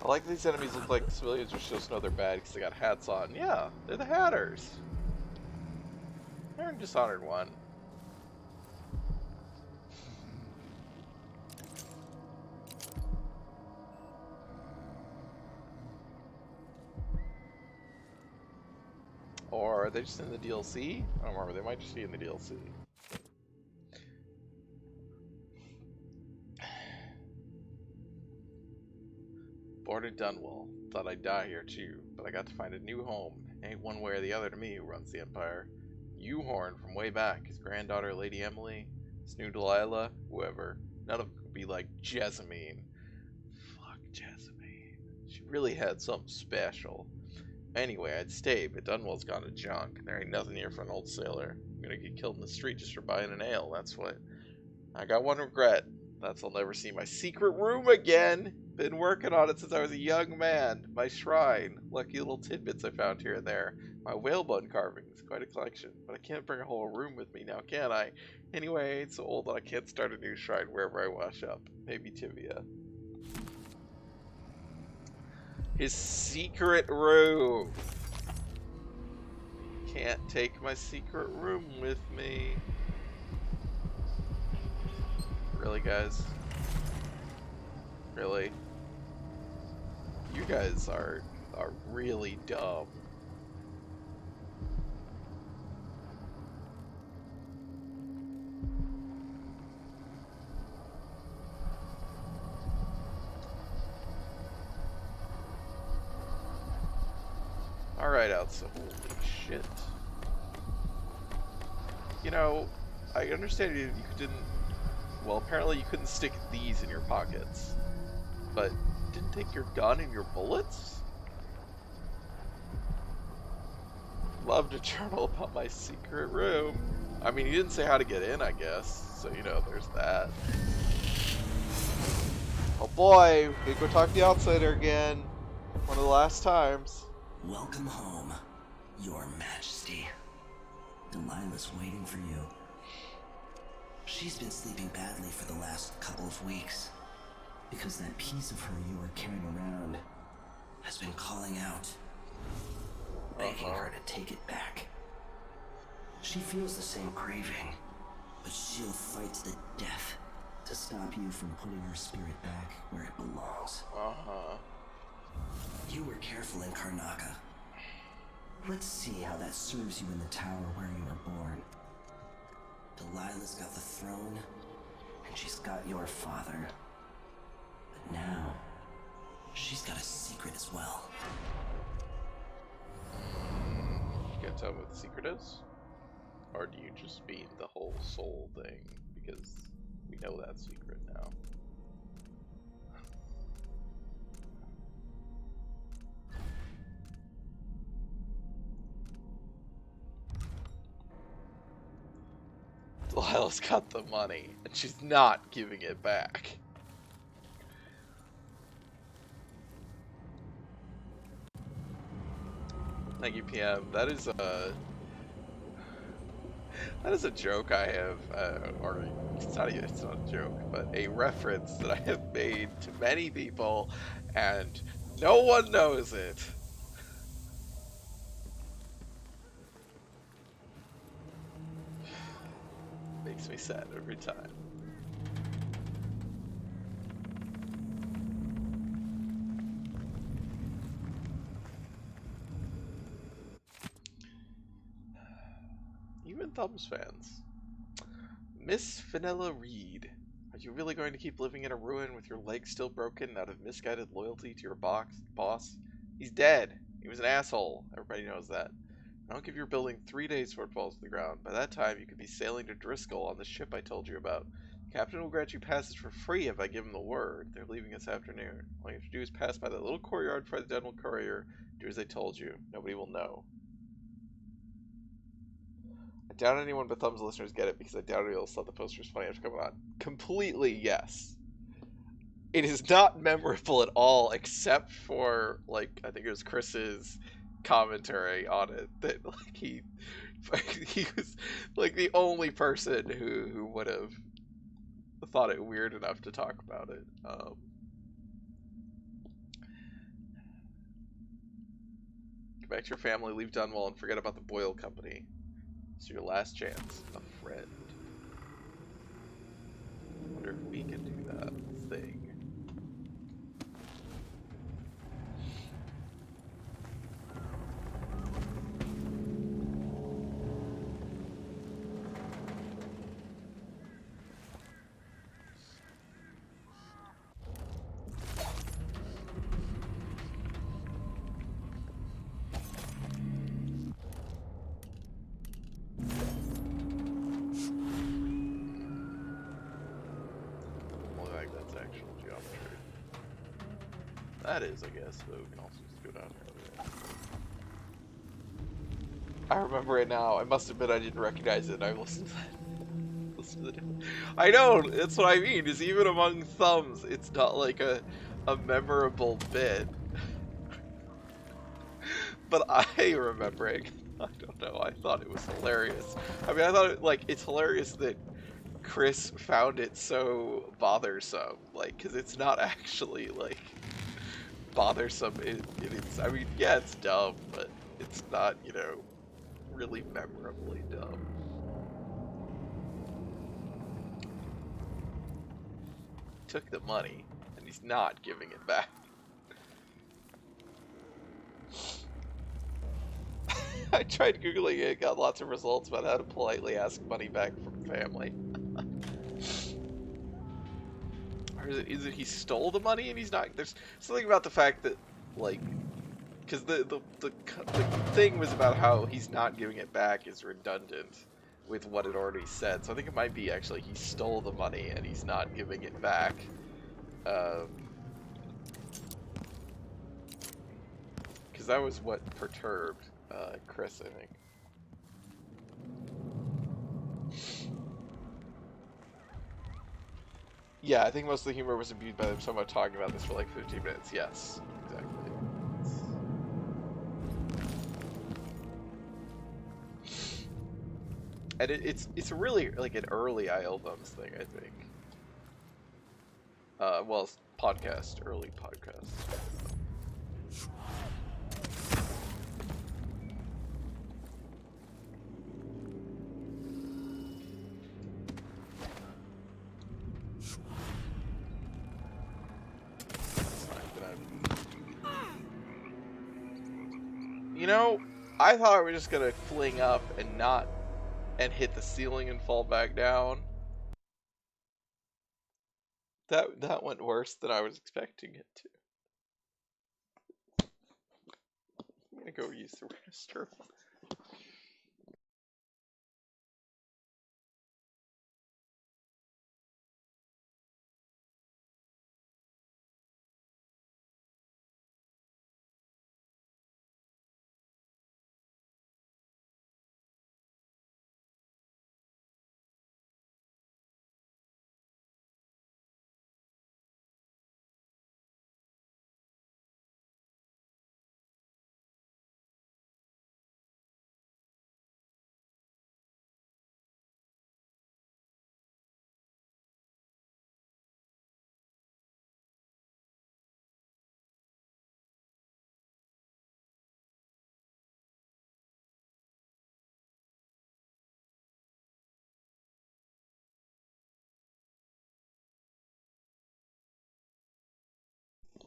[SPEAKER 3] I like these enemies look like civilians are supposed to know they're bad because they got hats on. Yeah, they're the Hatters. They're in Dishonored 1. Or are they just in the DLC? I don't remember. They might just be in the DLC. Born in Dunwall. Thought I'd die here too, but I got to find a new home. Ain't one way or the other to me who runs the Empire. Horn from way back, his granddaughter Lady Emily, his new Delilah, whoever. None of them could be like Jessamine. Fuck Jessamine. She really had something special. Anyway, I'd stay, but Dunwall's gone to junk. There ain't nothing here for an old sailor. I'm gonna get killed in the street just for buying an ale, that's what. I got one regret. That's I'll never see my secret room again. Been working on it since I was a young man. My shrine. Lucky little tidbits I found here and there. My whalebone carvings. Quite a collection. But I can't bring a whole room with me now, can I? Anyway, I ain't so old that I can't start a new shrine wherever I wash up. Maybe Tibia. His secret room. Can't take my secret room with me. Really, guys? Really? You guys are really dumb. Alright, Elsa. Holy shit. You know, I understand you didn't... Well, apparently you couldn't stick these in your pockets. But didn't take your gun and your bullets? Love to journal about my secret room. I mean, he didn't say how to get in, I guess. So, you know, there's that. Oh boy, we go talk to the outsider again. One of the last times.
[SPEAKER 11] Welcome home, Your Majesty. Delilah's waiting for you. She's been sleeping badly for the last couple of weeks, because that piece of her you were carrying around has been calling out, begging her to take it back. She feels the same craving, but she'll fight to the death to stop you from putting her spirit back where it belongs. You were careful in Karnaca. Let's see how that serves you in the tower where you were born. Delilah's got the throne, and she's got your father. But now, she's got a secret as well.
[SPEAKER 3] You can't tell me what the secret is? Or do you just mean the whole soul thing? Because we know that secret now. Delilah's got the money, and she's not giving it back. Thank you, PM. That is a joke I have, or it's not a joke, but a reference that I have made to many people, and no one knows it. Makes me sad every time. Even Thumbs fans. Miss Vanilla Reed, are you really going to keep living in a ruin with your leg still broken out of misguided loyalty to your boss? He's dead. He was an asshole. Everybody knows that. I don't give your building 3 days before it falls to the ground. By that time, you could be sailing to Driscoll on the ship I told you about. The captain will grant you passage for free if I give him the word. They're leaving this afternoon. All you have to do is pass by that little courtyard for the Dental Courier. Do as I told you. Nobody will know. I doubt anyone but Thumbs listeners get it because I doubt anyone else thought the poster was funny after coming on. Completely, yes. It is not memorable at all, except for, like, I think it was Chris's commentary on it, that, like, he was, like, the only person who would have thought it weird enough to talk about it. Get back to your family, leave Dunwall, and forget about the Boyle Company. It's your last chance, a friend. I wonder if we can do that thing. That is, I guess, but we can also just go down here. I remember it now. I must admit I didn't recognize it, and I listened to that. Listened to it. I know, that's what I mean, is even among Thumbs, it's not like a memorable bit. But I remembering, I don't know, I thought it was hilarious. I mean, I thought it, like, it's hilarious that Chris found it so bothersome, like, because it's not actually, like, bothersome in its, I mean, yeah, it's dumb, but it's not, you know, really memorably dumb. He took the money, and he's not giving it back. I tried Googling it, got lots of results about how to politely ask money back from family. Or is it he stole the money and he's not? There's something about the fact that, like, because the thing was about how he's not giving it back is redundant with what it already said. So I think it might be actually he stole the money and he's not giving it back. Because that was what perturbed Chris, I think. Yeah, I think most of the humor was imbued by them somehow talking about this for like 15 minutes. Yes, exactly. And it's really like an early IL Thumbs thing, I think. Well, podcast, early podcast. You know, I thought we were just gonna fling up and not and hit the ceiling and fall back down. That went worse than I was expecting it to. I'm gonna go use the restroom.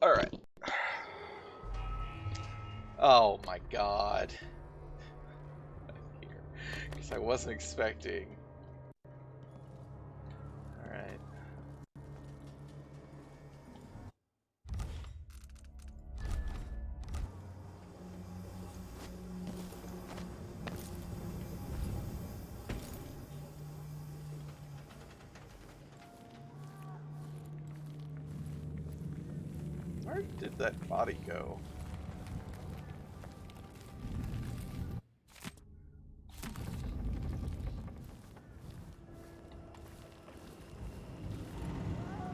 [SPEAKER 3] Alright. Oh my god. Here. Because I wasn't expecting. Alright. Where did that body go?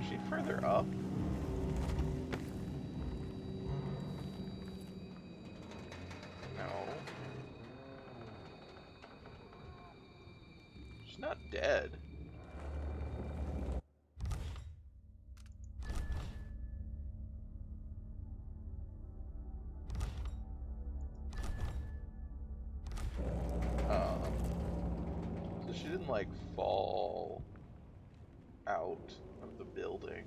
[SPEAKER 3] Is she further up? No. She's not dead. So she didn't like fall out of the building.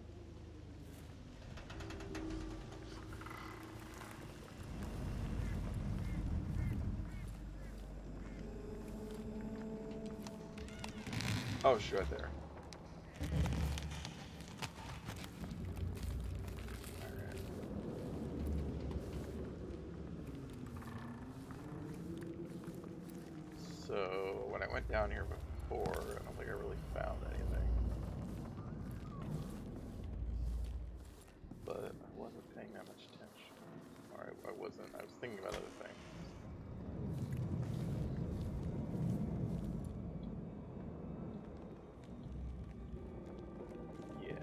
[SPEAKER 3] Oh, she's right there. Alright. So, when I went down here before, I don't think I really found anything. But I wasn't paying that much attention. Or I wasn't. I was thinking about other things. Yeah.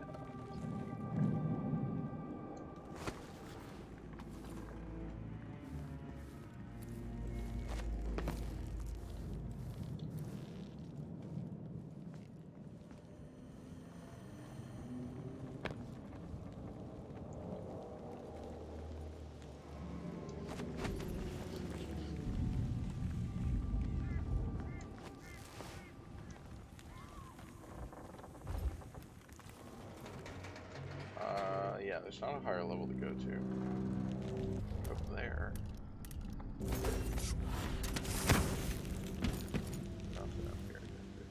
[SPEAKER 3] Yeah, there's not a higher level to go to. Up there. Nothing up here to go to.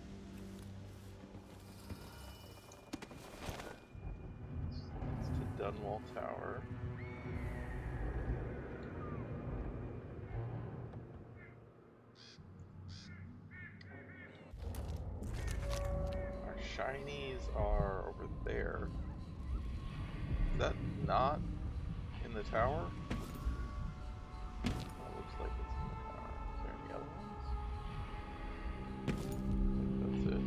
[SPEAKER 3] It's to Dunwall Tower. Our shinies are over there. Is that not in the tower? It looks like it's in the tower. Is there any other ones? That's it.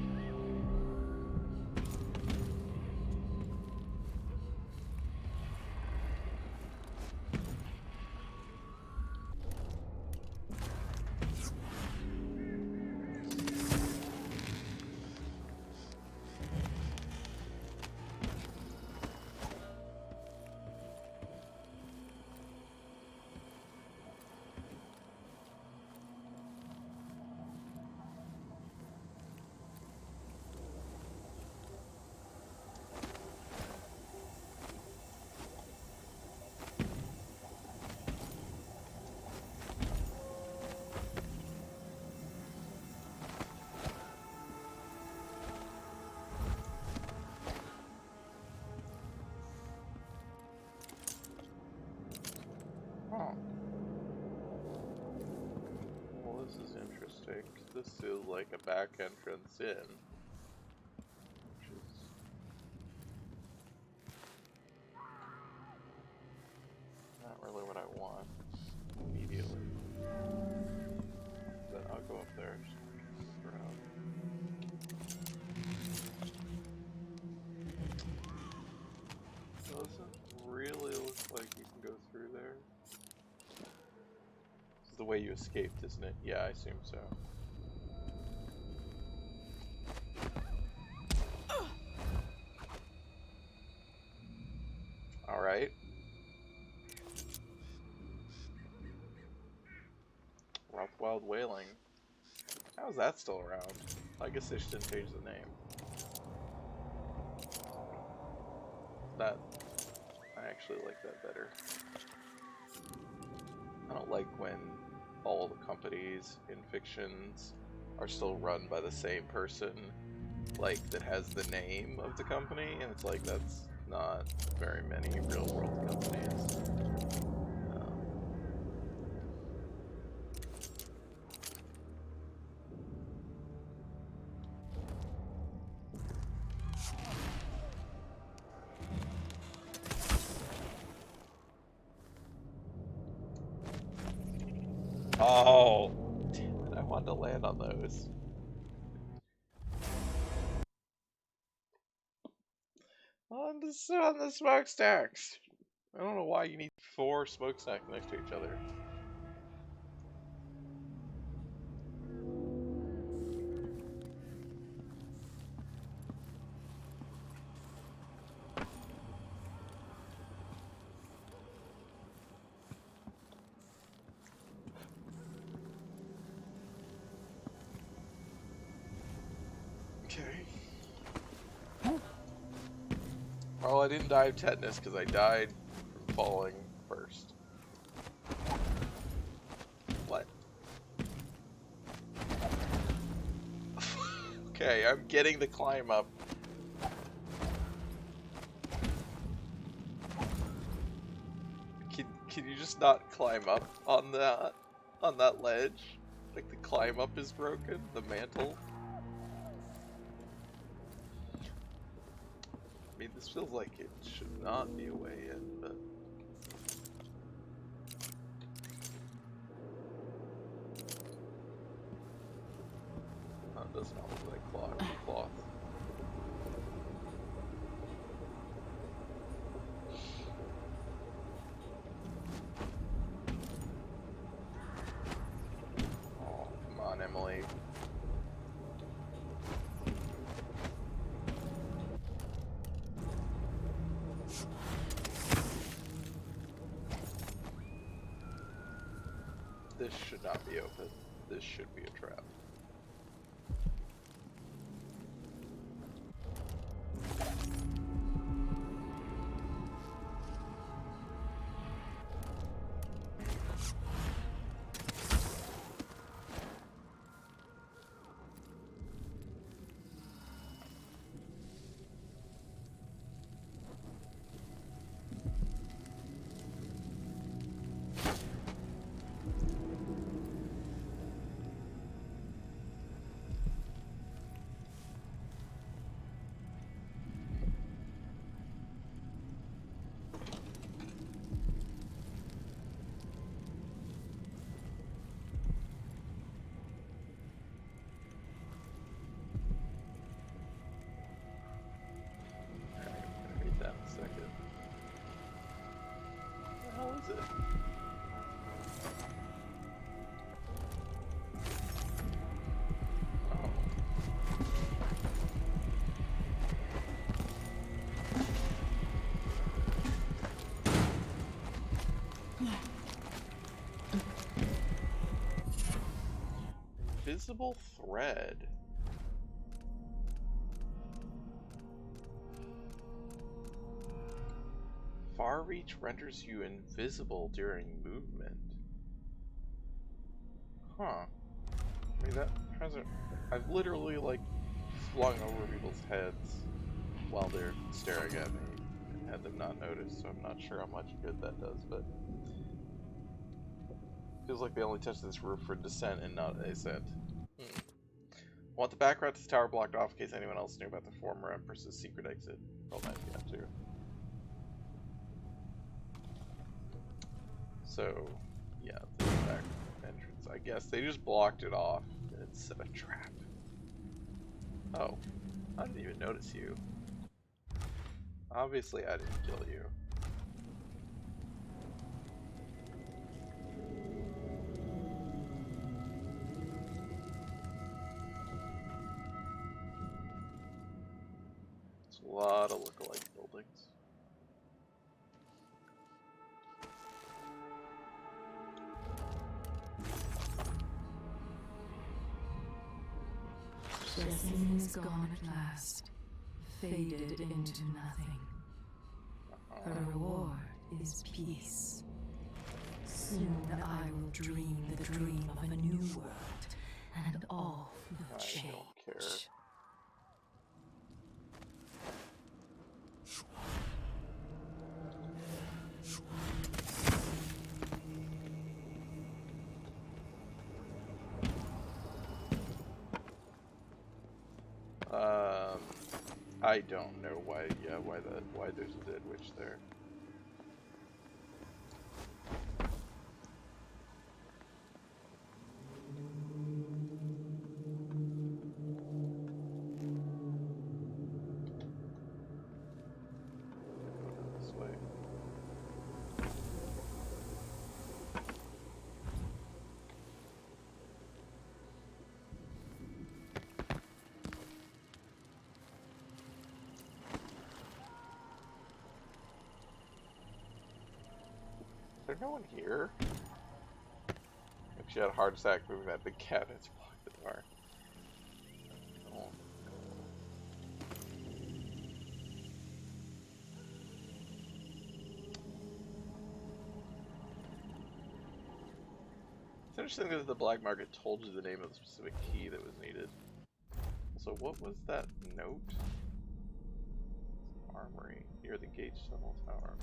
[SPEAKER 3] Huh. Well, this is interesting. This feels like a back entrance in. Which is... not really what I want immediately. But I'll go up there. Just look around. Doesn't really look like you can go through there. This is the way you escaped, isn't it? Yeah, I assume so. Alright. Rothwild Wailing. How is that still around? I guess they just didn't change the name. That... I actually like that better. I don't like when all the companies in fictions are still run by the same person, like, that has the name of the company, and it's like, that's not very many real-world companies. Oh, damn it, I wanted to land on those. On the smokestacks. I don't know why you need 4 smokestacks next to each other. Okay. Oh, I didn't die of tetanus because I died from falling first. What? Okay, I'm getting the climb up. Can you just not climb up on that ledge? Like the climb up is broken, the mantle. I mean, this feels like it should not be a way in, but... Oh, it does not look like cloth. Oh, come on, Emily. This should not be open. This should be a trap. Invisible thread. Far reach renders you invisible during movement. Huh. I mean, that hasn't... I've literally, like, flung over people's heads while they're staring at me and had them not notice, so I'm not sure how much good that does, but... Feels like they only touched this roof for descent and not ascent. Hmm. I want the back route to the tower blocked off in case anyone else knew about the former Empress's secret exit. Oh, that yeah, too. So, yeah, the back entrance. I guess they just blocked it off and set a trap. Oh, I didn't even notice you. Obviously, I didn't kill you. It's a lot of lookalike buildings.
[SPEAKER 12] Blessing is gone at last, faded into nothing. Her reward is peace. Soon I will dream the dream of a new world, and all will change.
[SPEAKER 3] I don't care. I don't know why there's a dead witch there. This way. Is there no one here? If she had a heart attack moving that big cabinet to block the door. Oh. It's interesting that the black market told you the name of the specific key that was needed. So what was that note? Armory near the Gates Tunnel Tower.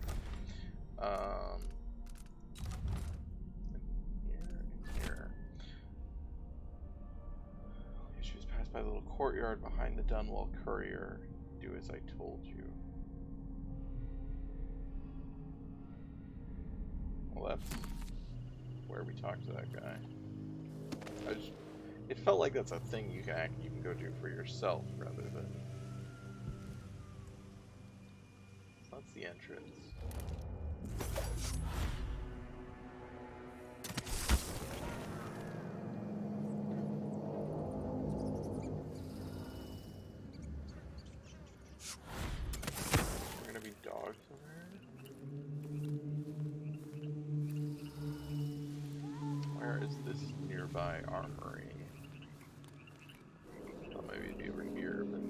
[SPEAKER 3] Here. She was passed by the little courtyard behind the Dunwall Courier. Do as I told you. Well, that's where we talked to that guy. It felt like that's a thing you can go do for yourself rather than. So that's the entrance. Are gonna be dogs somewhere? Where is this nearby armory? Well, maybe it'd be over here, but.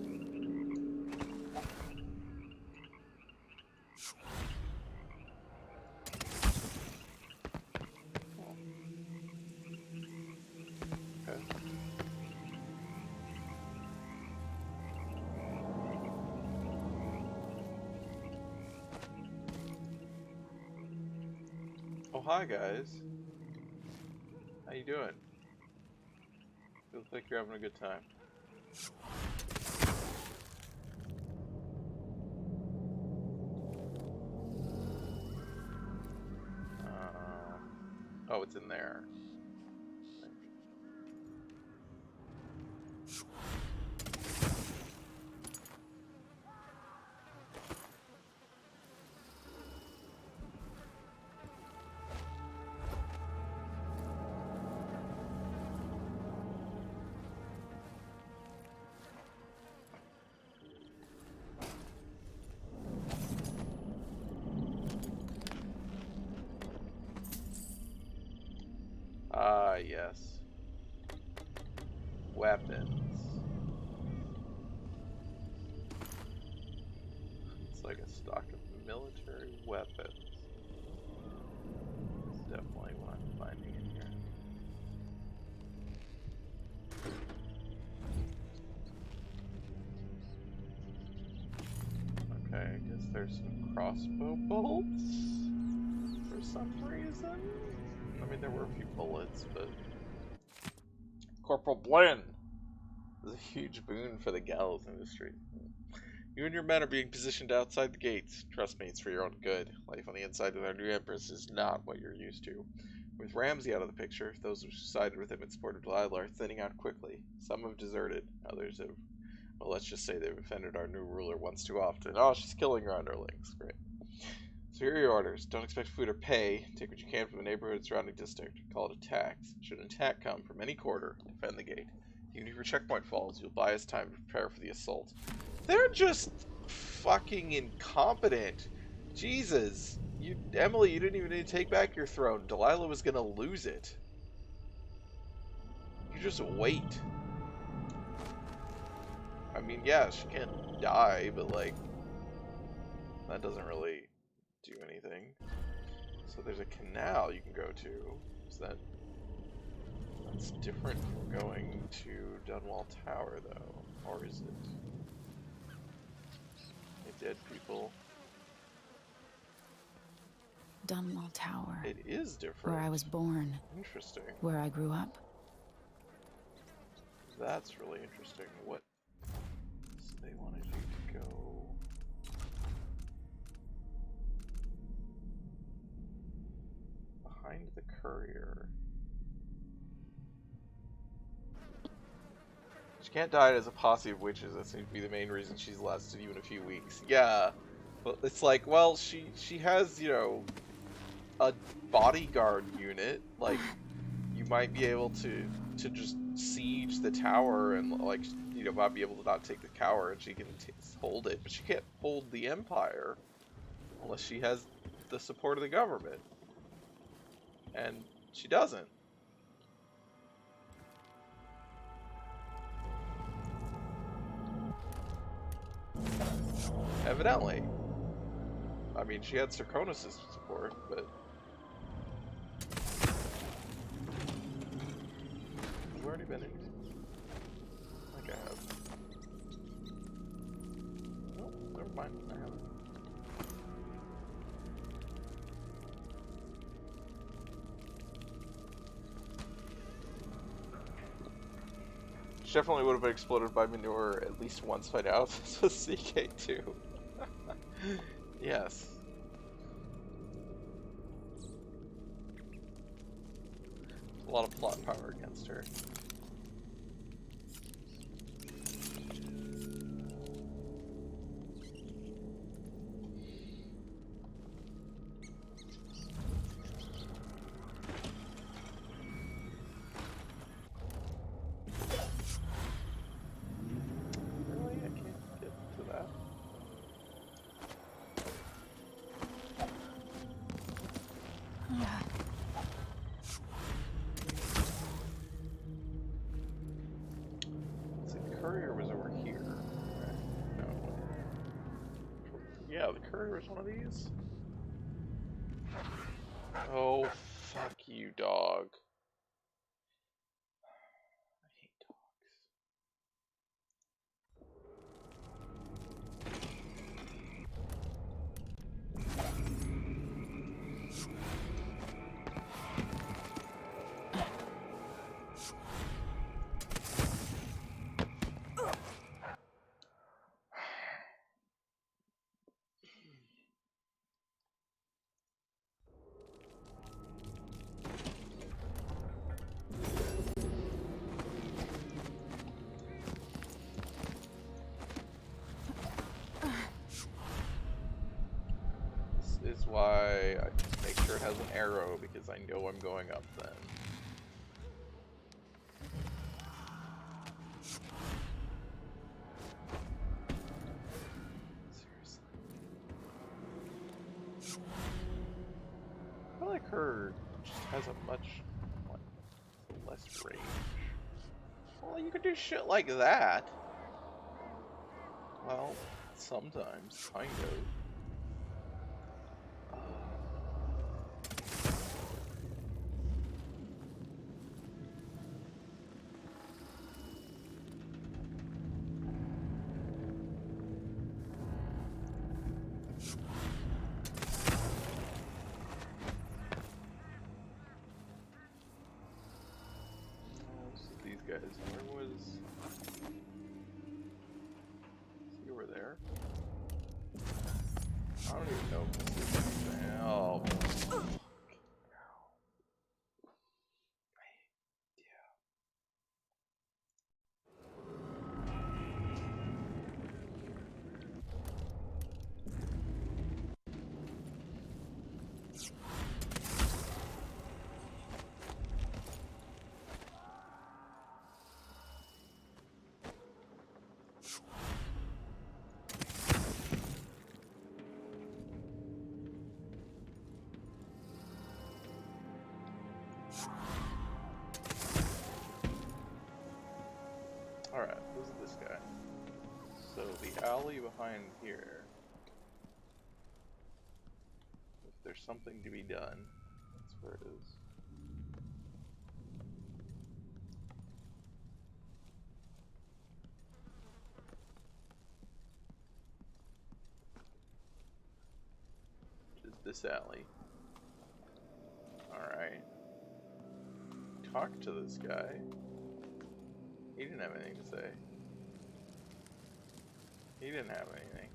[SPEAKER 3] Oh, hi guys. How you doing? Feels like you're having a good time. Oh, it's in there. Ah, yes. Weapons. It's like a stock of military weapons. It's definitely what I'm finding in here. Okay, I guess there's some crossbow bolts for some reason. I mean, there were a few bullets, but Corporal Blinn is a huge boon for the gallows industry. You and your men are being positioned outside the gates. Trust me, it's for your own good. Life on the inside with our new Empress is not what you're used to. With Ramsey out of the picture, those who sided with him in support of Delilah are thinning out quickly. Some have deserted, others have, well, let's just say they've offended our new ruler once too often. Oh, she's killing her underlings. Great. So here are your orders. Don't expect food or pay. Take what you can from the neighborhood and surrounding district. Call it a tax. Should an attack come from any quarter, defend the gate. Even if your checkpoint falls, you'll buy us time to prepare for the assault. They're just fucking incompetent. Jesus. Emily, you didn't even need to take back your throne. Delilah was gonna lose it. You just wait. I mean, yeah, she can't die, but like, that doesn't really do anything. So there's a canal you can go to. Is that's different from going to Dunwall Tower, though, or is it? Dead people.
[SPEAKER 9] Dunwall Tower.
[SPEAKER 3] It is different.
[SPEAKER 9] Where I was born.
[SPEAKER 3] Interesting.
[SPEAKER 9] Where I grew up.
[SPEAKER 3] That's really interesting. What? So they wanted you to go behind the courier. She can't die as a posse of witches. That seems to be the main reason she's lasted even a few weeks. Yeah. But it's like, well, she has, you know, a bodyguard unit. Like, you might be able to just siege the tower and, like, you know, might be able to not take the tower and she can hold it. But she can't hold the Empire unless she has the support of the government. And she doesn't. Evidently. I mean, she had Serconis' support, but... I've already been in. I think I have. Nope, never mind. I haven't. She definitely would have been exploded by manure at least once by now. This was CK2. Yes. A lot of plot power against her. Really? I can't get to that. The courier was over here. No. Yeah, the courier was one of these. Oh, fuck you, dog. I hate dogs. This is why I just make sure it has an arrow, because I know I'm going up then. Seriously. I feel like her just has a much less range. Well, you could do shit like that. Well, sometimes, kind of. guys? Where was... Is he over there? I don't even know if this is anything. Oh. Alright, who's this guy? So the alley behind here. If there's something to be done, that's where it is. Which is this alley. Alright. Talk to this guy. He didn't have anything to say. He didn't have anything.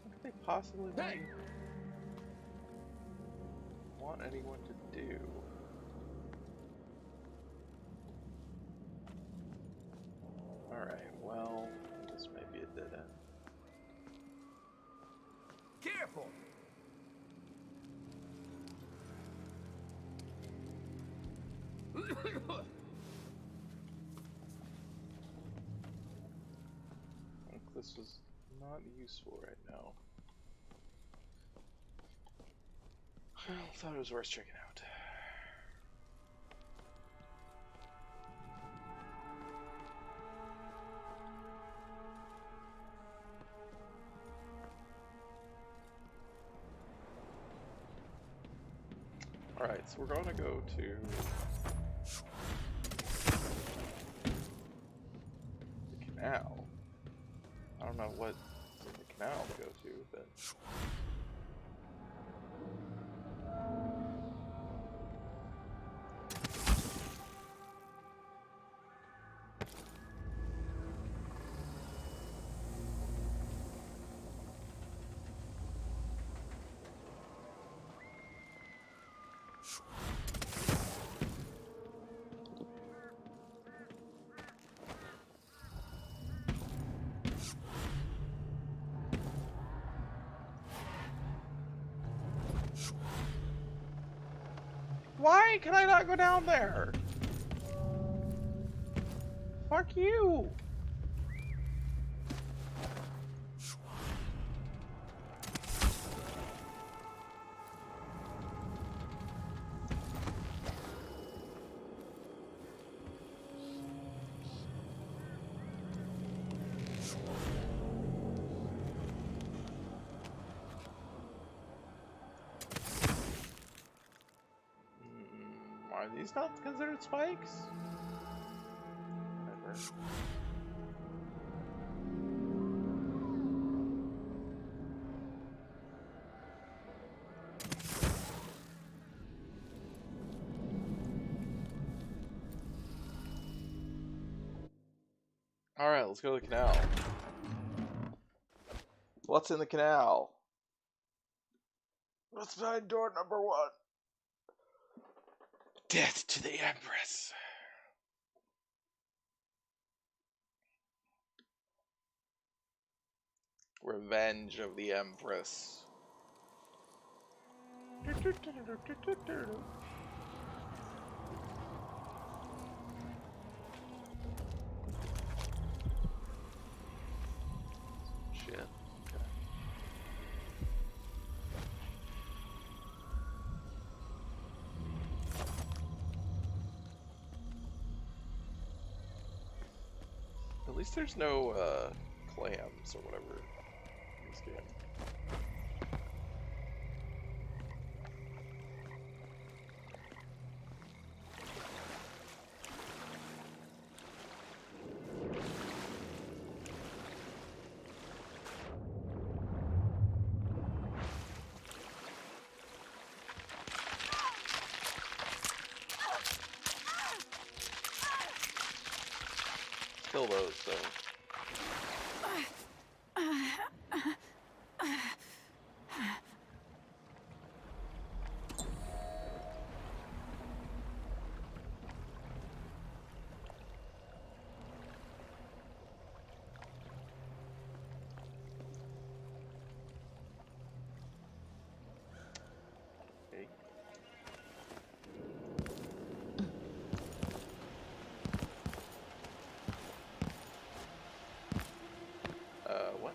[SPEAKER 3] What could they possibly want anyone to do? Alright, well, this may be a dead end.
[SPEAKER 13] Careful!
[SPEAKER 3] This is not useful right now. I thought it was worth checking out. Alright, so we're going to go to the canal. I don't know what in the canal to go to, but... Why can I not go down there? Fuck you! Are these not considered spikes? Whatever. Alright, let's go to the canal. What's in the canal? Let's find door number 1. Death to the Empress. Revenge of the Empress. Shit. Okay. At least there's no clams or whatever in this game. kill those, so. Okay. What?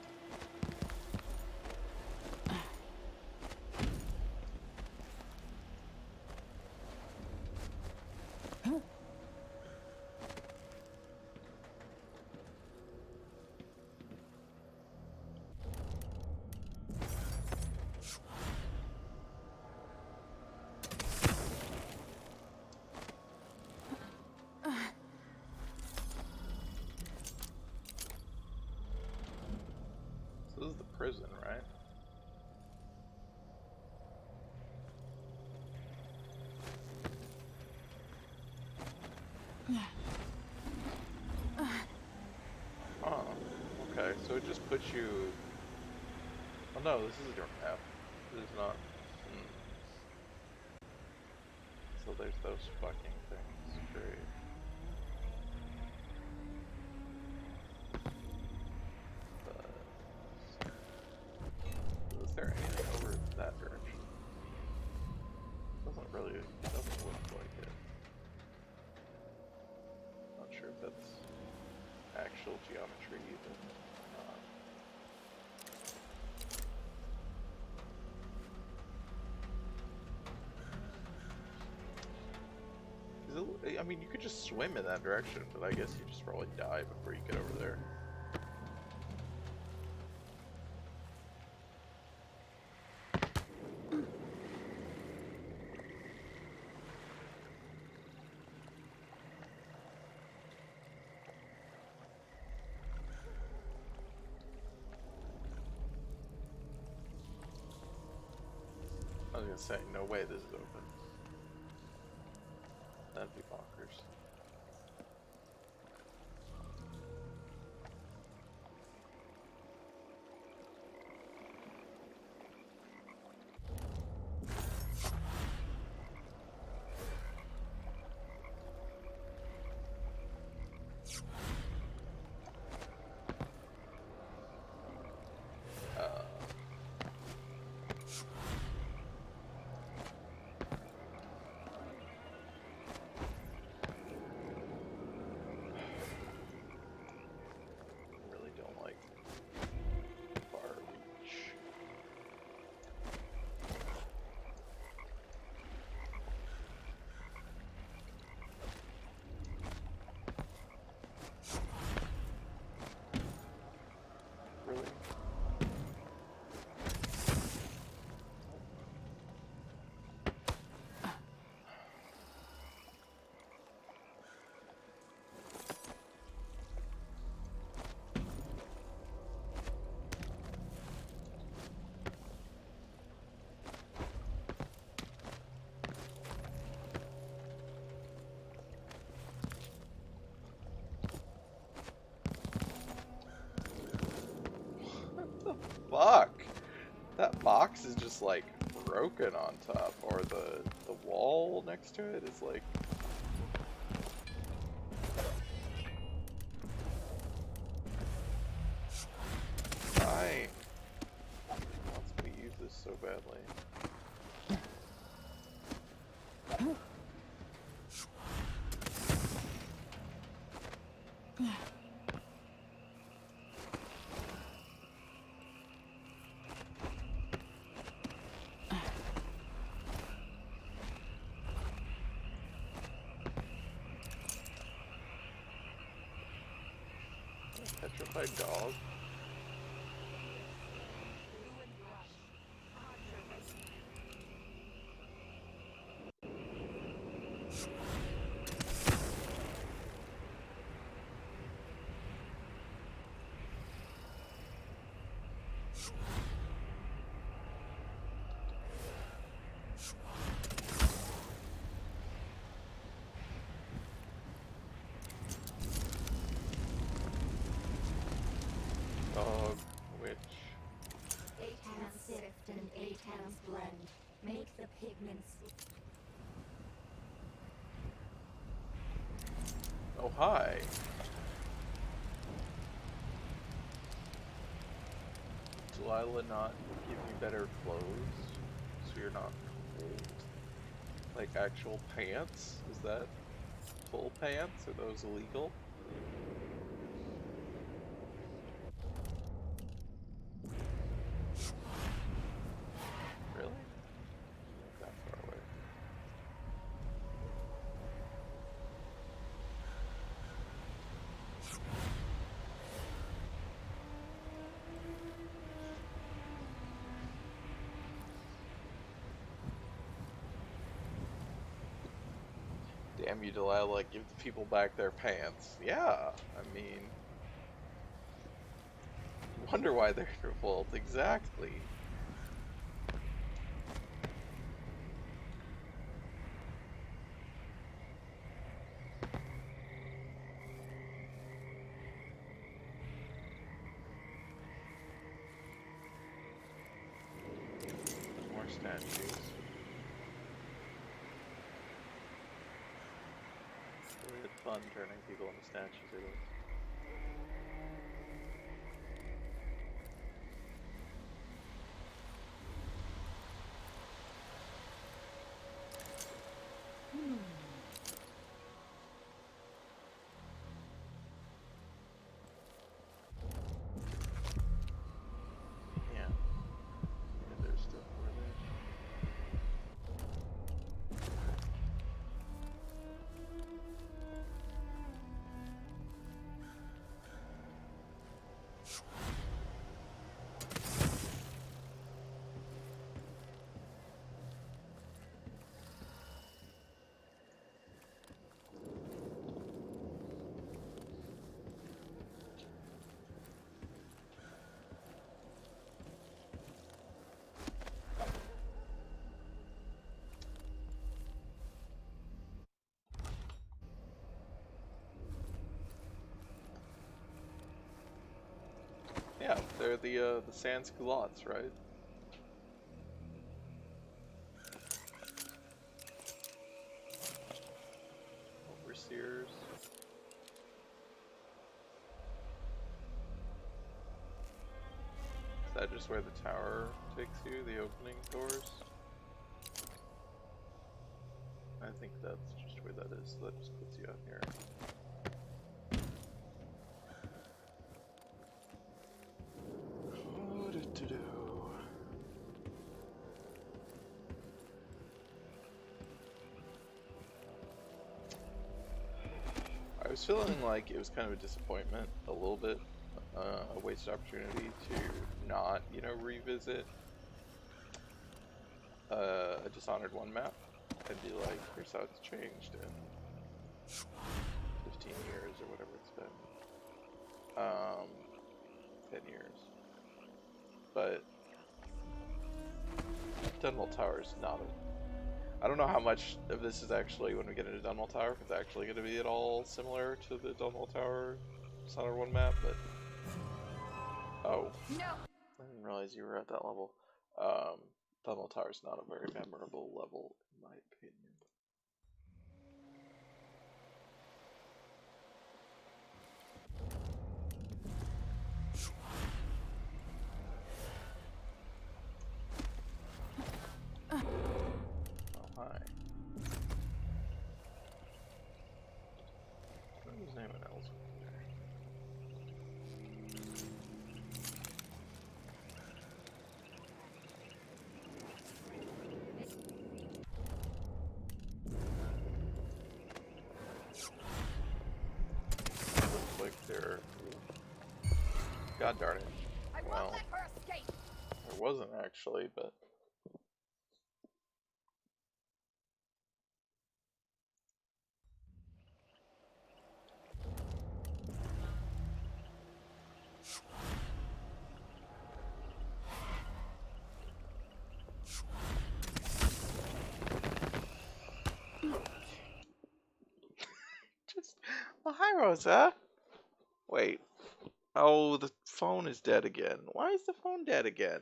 [SPEAKER 3] So this is the prison, right? Oh, okay. So it just puts you. Oh no, this is a different map. This is not. So there's those fucking things. Great. Is there anything over that direction? Doesn't look like it. Not sure if that's actual geometry even. I mean, you could just swim in that direction, but I guess you just probably die before you get over there. I was gonna say, no way this is open. That'd be bonkers. Really don't like far reach. Really? Fuck! That box is just like broken on top, or the wall next to it is like. Fine. Wants me to use this so badly. Petrified dog.
[SPEAKER 2] sift and Atan's blend. Make the pigments.
[SPEAKER 3] Oh, hi. Delilah not give you better clothes so you're not cold? Like actual pants? Is that full pants? Are those illegal? Really? That far away. Damn you, Delilah, give the people back their pants. Yeah, I mean... Wonder why they're in revolt, exactly. More statues. Really had fun turning people into statues, it is. Yeah. Yeah, there's still more there. Yeah, they're the sans culottes, right? Overseers. Is that just where the tower takes you, the opening doors? I think that's just where that is, so that just puts you out here. I was feeling like it was kind of a disappointment, a little bit, a wasted opportunity to not, you know, revisit a Dishonored 1 map and be like, here's how it's changed in 15 years or whatever it's been. 10 years. But Dunwall Tower is not a... I don't know how much of this is actually, when we get into Dunwall Tower, if it's actually going to be at all similar to the Dunwall Tower Dishonored 1 map, but... Oh. No! I didn't realize you were at that level. Dunwall Tower is not a very memorable level, in my opinion. Oh, hi. Who's name an else there? Looks like they're... God darn it. Well, there wasn't actually, but... Just... Oh, hi, Rosa. Wait. Oh, the phone is dead again. Why is the phone dead again?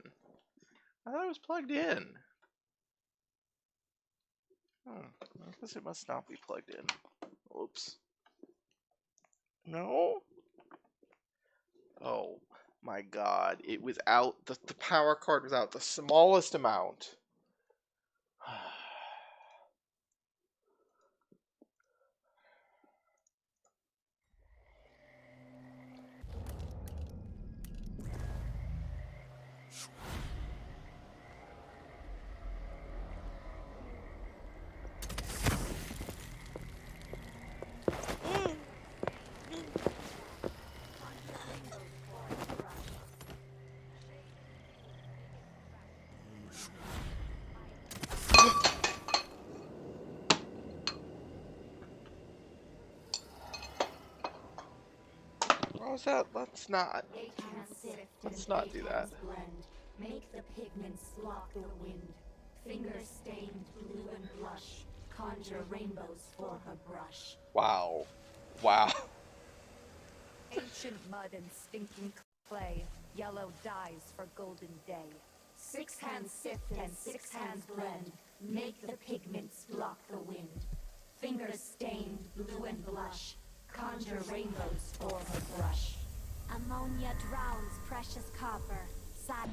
[SPEAKER 3] I thought it was plugged in. I guess it must not be plugged in. Oops. No? Oh my god. It was out. The power cord was out the smallest amount. What was that? Let's not do that.
[SPEAKER 13] Blend. Make the pigments block the wind. Fingers stained blue and blush. Conjure rainbows for her brush.
[SPEAKER 3] Wow. Wow.
[SPEAKER 13] Ancient mud and stinking clay. Yellow dyes for golden day. 6 hands sift and 6 hands blend. Make the pigments block the wind. Fingers stained blue and blush. Conjure rainbows for her brush.
[SPEAKER 14] Ammonia drowns precious copper. Sad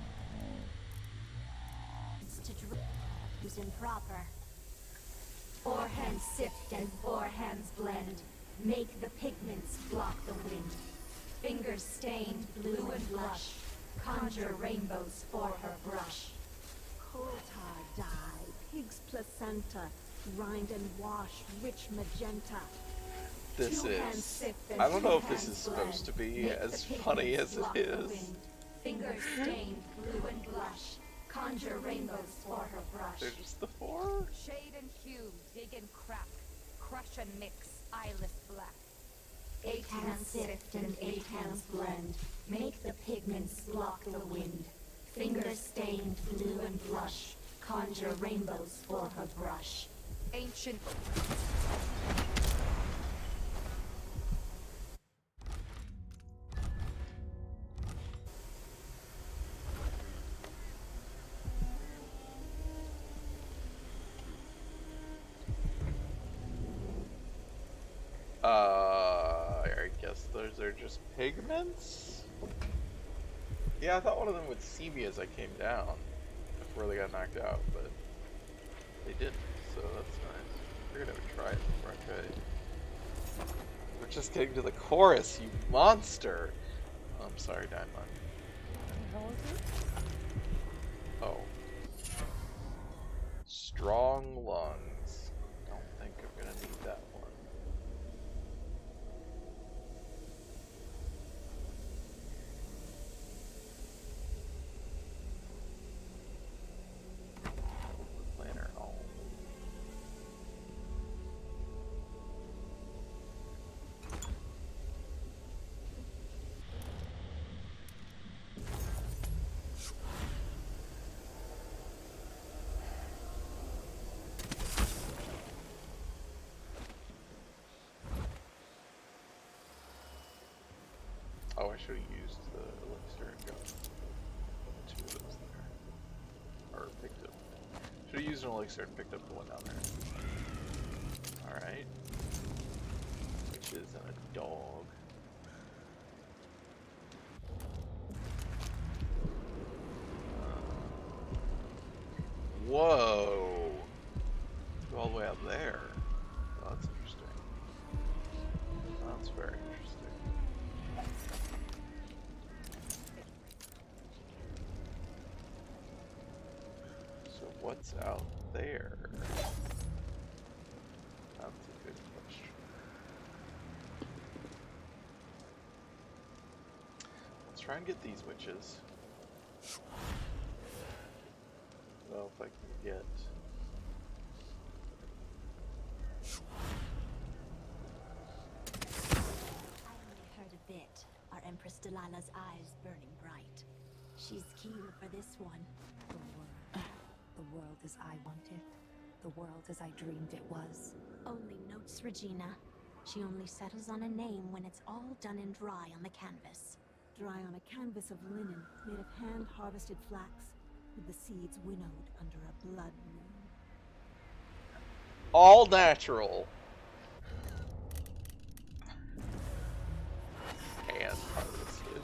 [SPEAKER 14] to use improper.
[SPEAKER 13] 4 hands sift and 4 hands blend. Make the pigments block the wind. Fingers stained blue and blush. Conjure rainbows for her brush.
[SPEAKER 6] Coal tar dye, pig's placenta, grind and wash, rich magenta.
[SPEAKER 3] This is... I don't know if this is supposed to be as funny as it is.
[SPEAKER 13] Fingers stained blue and blush. Conjure rainbows for her brush.
[SPEAKER 3] There's just the 4?
[SPEAKER 13] Shade and hue, dig and crack. Crush and mix, eyeless black. 8 hands sift and 8 hands blend. Make the pigments block the wind. Fingers stained blue and blush. Conjure rainbows for her brush. Ancient...
[SPEAKER 3] I guess those are just pigments? Yeah, I thought one of them would see me as I came down before they got knocked out, but they didn't, so that's nice. I figured I would try it before I could. We're just getting to the chorus, you monster! Oh, I'm sorry, Daimon. Oh. Strong lungs. Don't think I'm gonna need that one. Planner home. Oh, I should have used the elixir and got 2 of those there. Or picked up. Should have used an elixir and picked up the one down there. Alright. Witches and a dog. Whoa! Go all the way out there. Oh, that's interesting. That's very interesting. So what's out there? That's a good question. Let's try and get these witches. Well, if I can get...
[SPEAKER 14] I only heard a bit. Our Empress Delilah's eyes burning bright. She's keen for this one.
[SPEAKER 15] The world. The world as I wanted. The world as I dreamed it was.
[SPEAKER 14] Only notes, Regina. She only settles on a name when it's all done and dry on the canvas.
[SPEAKER 6] Dry on a canvas of linen made of hand-harvested flax.
[SPEAKER 15] with the seeds winnowed under a blood moon.
[SPEAKER 3] All natural. And harvested.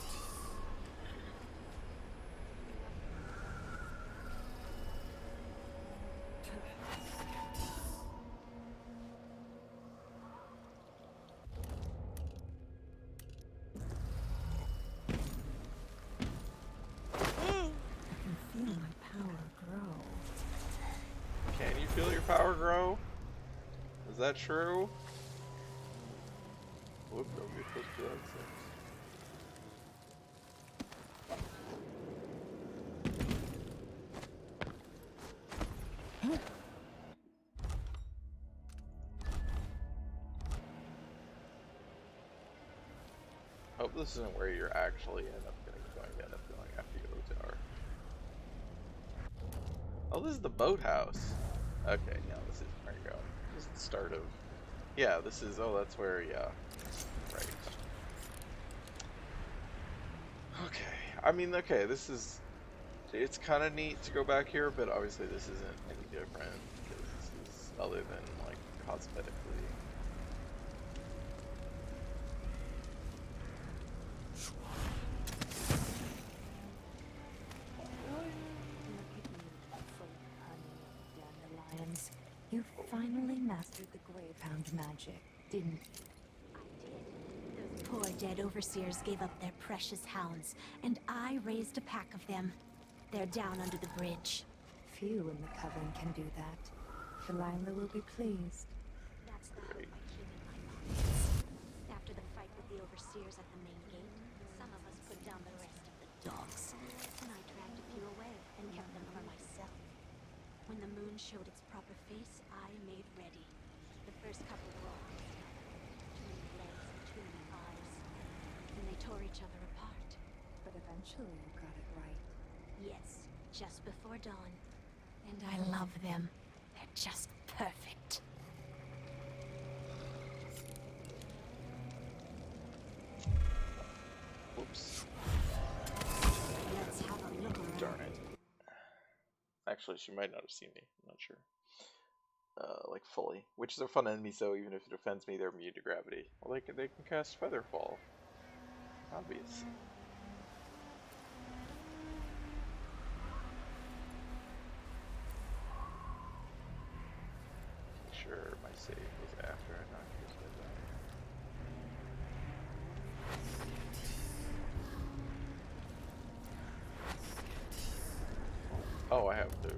[SPEAKER 15] Feel my power grow.
[SPEAKER 3] Can you feel your power grow? Is that true? Whoop, don't get close to that thing. Hope this isn't where you're actually going to end up going after you go to the tower. Oh, this is the boathouse. Okay, yeah, this is where you're going. This is the start of... Yeah, this is... Oh, that's where... Yeah. Right. Okay. I mean, okay, this is... It's kind of neat to go back here, but obviously this isn't any different. Because this is other than, like, cosmetically.
[SPEAKER 15] You finally mastered the Greyhound magic, didn't you?
[SPEAKER 14] Those poor dead overseers gave up their precious hounds, and I raised a pack of them. They're down under the bridge.
[SPEAKER 15] Few in the Coven can do that. Delilah will be pleased.
[SPEAKER 14] That's the hope I keep in my pockets. After the fight with the overseers at the main gate, some of us put down the rest of the dogs. And I dragged a few away and kept them for myself. When the moon showed its proper face, I made ready. The first couple were all too many legs and too many eyes. And they tore each other apart.
[SPEAKER 15] But eventually you got it right.
[SPEAKER 14] Yes, just before dawn. And I love them. They're just perfect.
[SPEAKER 3] Whoops.
[SPEAKER 14] Let's have a look around.
[SPEAKER 3] Darn it. Actually, she might not have seen me. I'm not sure. Like fully. Witches are fun enemies, though. Even if it offends me, they're immune to gravity. Well, they can cast Featherfall. Obvious. Sure, my save was after I knocked this guy down. Oh, I have to.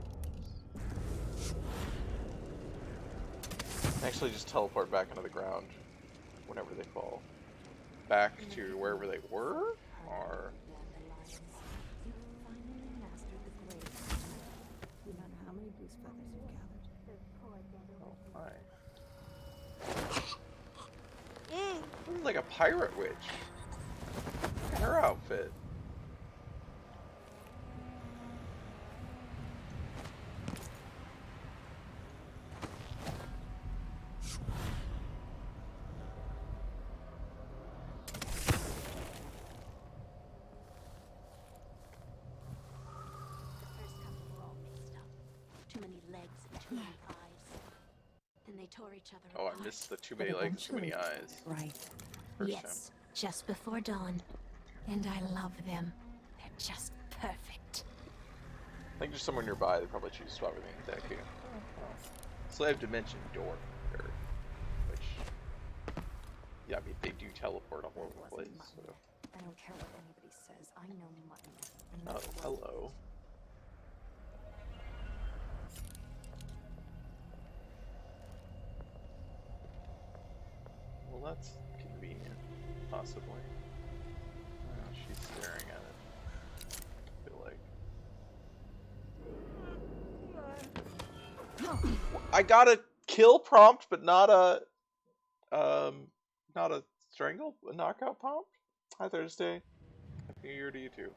[SPEAKER 3] Actually, just teleport back into the ground whenever they fall. Back to wherever they were? Or...
[SPEAKER 6] No matter how many goose feathers you've gathered.
[SPEAKER 3] Oh, hi. This is like a pirate witch. Look at her outfit.
[SPEAKER 14] Tore each other
[SPEAKER 3] Oh,
[SPEAKER 14] apart.
[SPEAKER 3] I missed the too many legs, too many eyes.
[SPEAKER 15] Right.
[SPEAKER 14] Yes, just before dawn. And I love them. They're just perfect.
[SPEAKER 3] I think there's somewhere nearby. They probably choose to swap everything and attack you. Slave Dimension Door. Which, yeah, I mean, they do teleport all over the place. So.
[SPEAKER 15] I don't care what anybody says. I know mutton.
[SPEAKER 3] Oh, hello. Well, that's convenient, possibly. Oh, she's staring at it. I feel like I got a kill prompt, but not a knockout prompt. Hi Thursday. Happy New Year to you too.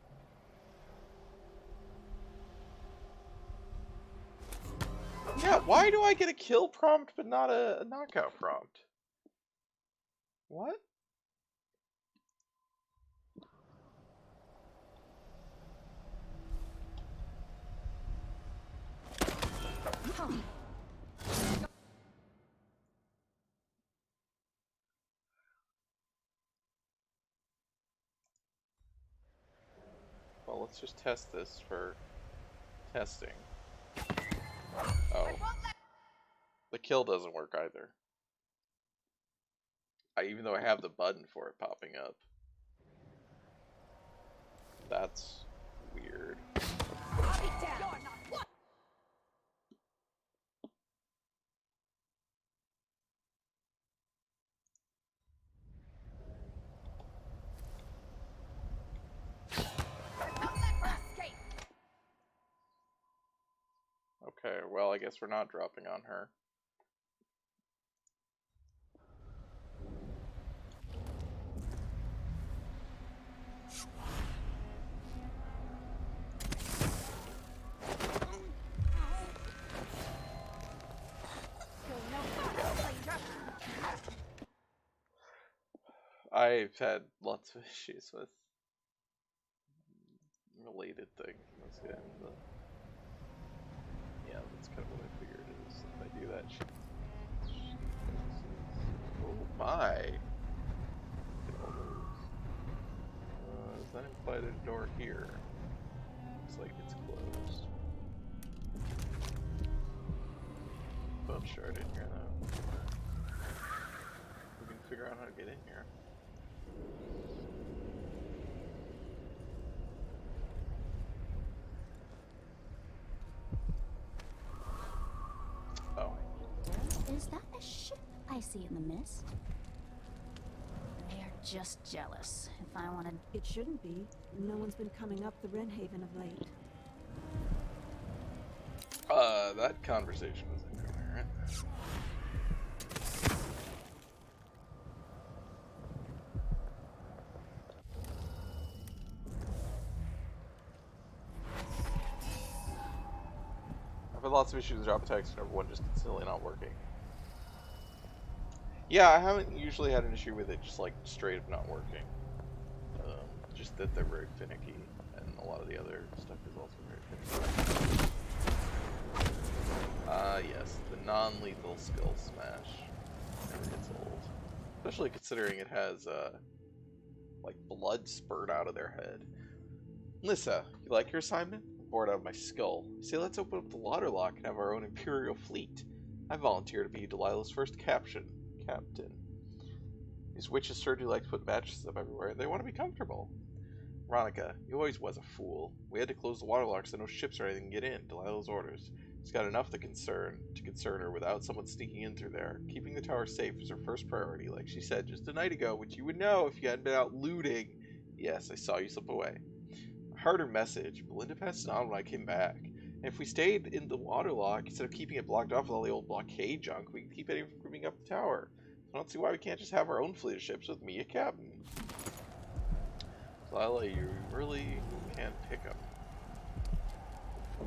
[SPEAKER 3] Yeah, why do I get a kill prompt but not a knockout prompt? What? Well, let's just test this for testing. Oh. The kill doesn't work either. Even though I have the button for it popping up. That's weird. Okay, well, I guess we're not dropping on her. I've had lots of issues with related things in this game, but yeah, that's kind of what I figured is if I do that, oh my! Look at all those. Does that imply there's a door here? Looks like it's closed. Bone shard in here though. We can figure out how to get in here. Oh.
[SPEAKER 2] Is that a ship I see in the mist? They're just jealous. If I wanted...
[SPEAKER 6] It shouldn't be. No one's been coming up the Renhaven of late.
[SPEAKER 3] That conversation was incoherent. I've had lots of issues with drop text and everyone just consistently not working. Yeah, I haven't usually had an issue with it just like straight up not working. Just that they're very finicky, and a lot of the other stuff is also very finicky. Yes, the non-lethal skill smash never gets old. Especially considering it has, like blood spurt out of their head. Lissa, you like your assignment? I'm bored out of my skull. Say let's open up the water lock and have our own Imperial fleet. I volunteer to be Delilah's first captain. These witches certainly like to put mattresses up everywhere. They want to be comfortable. Veronica, you always was a fool. We had to close the water lock so no ships or anything can get in. Delilah's orders. She's got enough to concern her without someone sneaking in through there. Keeping the tower safe is her first priority, like she said just a night ago, which you would know if you hadn't been out looting. Yes, I saw you slip away. I heard her message. Belinda passed it on when I came back. And if we stayed in the water lock, instead of keeping it blocked off with all the old blockade junk, we can keep anyone from creeping up the tower. So I don't see why we can't just have our own fleet of ships with me a captain. Delilah, you really can't pick them. I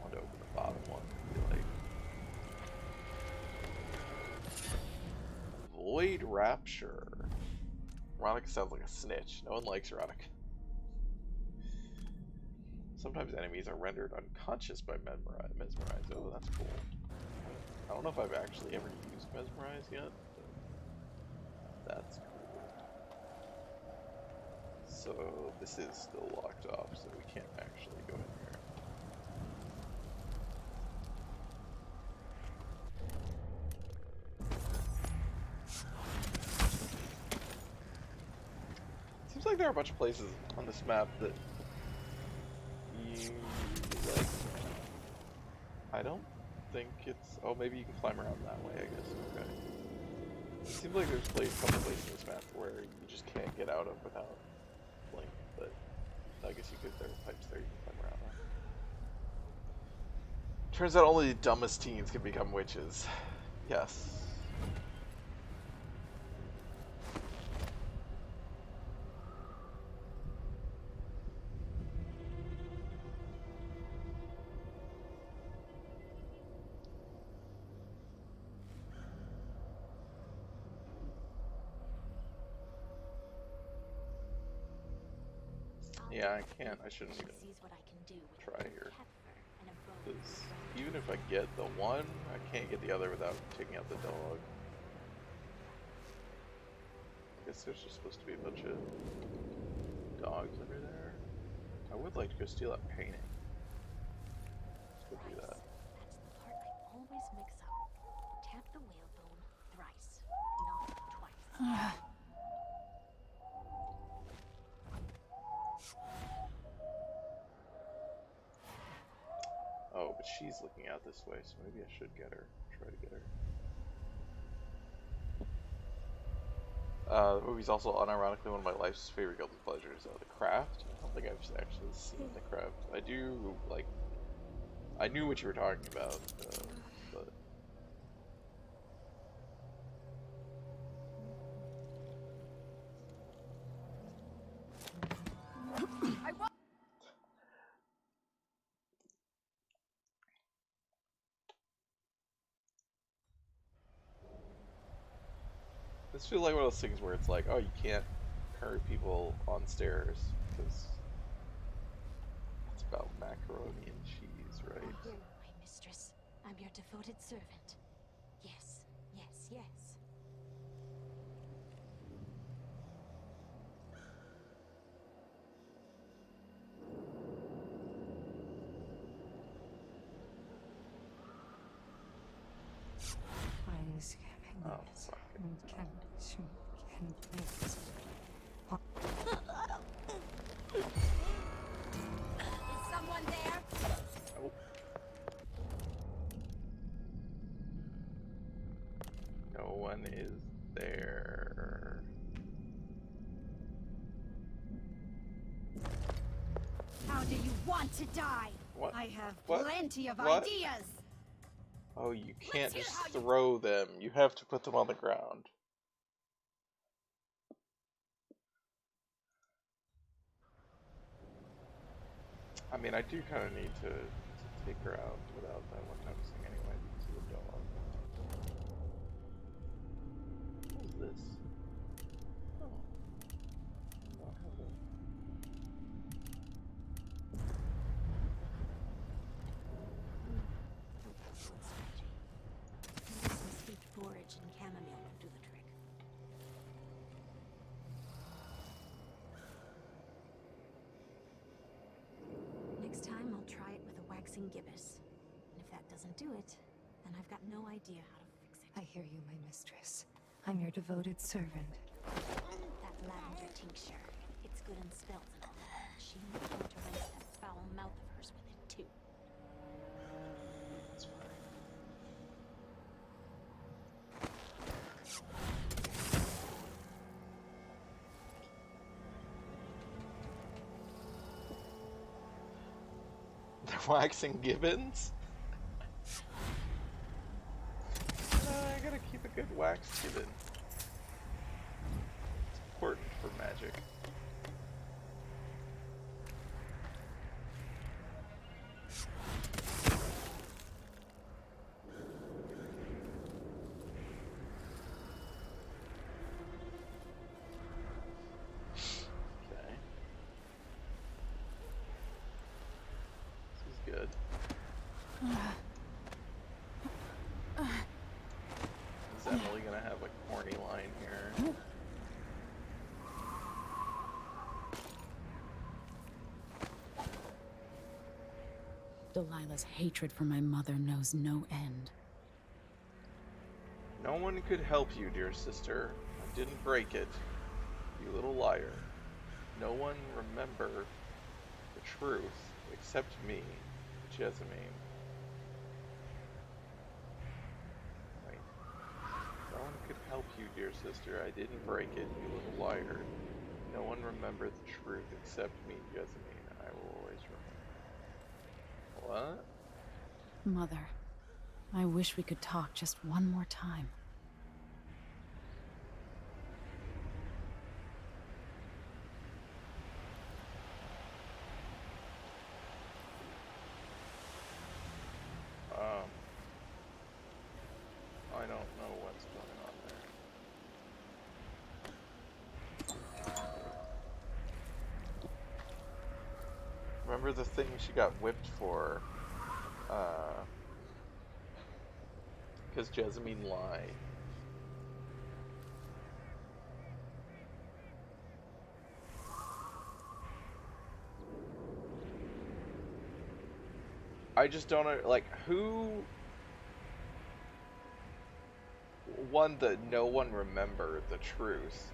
[SPEAKER 3] want to open the bottom one and be like... Void Rapture. Veronica sounds like a snitch. No one likes Veronica. Sometimes enemies are rendered unconscious by Mesmerize. Oh, that's cool. I don't know if I've actually ever used Mesmerize yet, but that's cool. So this is still locked off, so we can't actually go in here. Seems like there are a bunch of places on this map that you like. I don't think it's... Oh, maybe you can climb around that way, I guess. Okay. It seems like there's a couple places in this map where you just can't get out of without Blink, but I guess you could. There are pipes there you can climb around on. Turns out only the dumbest teens can become witches. Yes. Yeah, I can't. I shouldn't even try here. Because even if I get the one, I can't get the other without taking out the dog. I guess there's just supposed to be a bunch of dogs over there. I would like to go steal that painting. Let's go do that.
[SPEAKER 14] That's the part I always mix up. Tap the whalebone thrice, not twice.
[SPEAKER 3] Oh, but she's looking out this way, so maybe I should get her. Try to get her. The movie's also unironically one of my life's favorite guilty pleasures. The Craft. I don't think I've actually seen The Craft. I do, like... I knew what you were talking about, but... This feels like one of those things where it's like, oh, you can't hurt people on stairs, because it's about macaroni and cheese, right?
[SPEAKER 14] My mistress, I'm your devoted servant. Yes, yes, yes.
[SPEAKER 3] Oh, fuck it.
[SPEAKER 14] Is someone there?
[SPEAKER 3] Nope. No one is there.
[SPEAKER 13] How do you want to die?
[SPEAKER 3] What?
[SPEAKER 13] I have
[SPEAKER 3] What?
[SPEAKER 13] plenty of
[SPEAKER 3] What?
[SPEAKER 13] ideas.
[SPEAKER 3] Oh, you can't just throw them. You have to put them on the ground. I mean, I do kind of need to take her out without that one noticing anyway, because of the dog. What is this? Oh. Not have a...
[SPEAKER 14] Some steeped borage and chamomile will do the trick. Next time I'll try it with a waxing gibbous. And if that doesn't do it, then I've got no idea how to fix it.
[SPEAKER 15] I hear you, my mistress. I'm your devoted servant.
[SPEAKER 14] That lavender tincture. It's good in spells and all that. She might want to rinse that foul mouth of hers with it too.
[SPEAKER 3] That's fine. They're waxing gibbons? I gotta keep a good wax gibbon. It's important for magic. Okay. This is good. Is Emily gonna have a corny line here?
[SPEAKER 9] Delilah's hatred for my mother knows no end.
[SPEAKER 3] No one could help you, dear sister. I didn't break it. You little liar. No one remember the truth except me, Jessamine. Wait. No one could help you, dear sister. I didn't break it, you little liar. No one remember the truth except me, Jessamine. I will always remember. What?
[SPEAKER 9] Mother, I wish we could talk just one more time.
[SPEAKER 3] I don't know what's going on there. Remember the thing she got whipped for? Because Jessamine lied. I just don't know, like, who won the no one remember the truth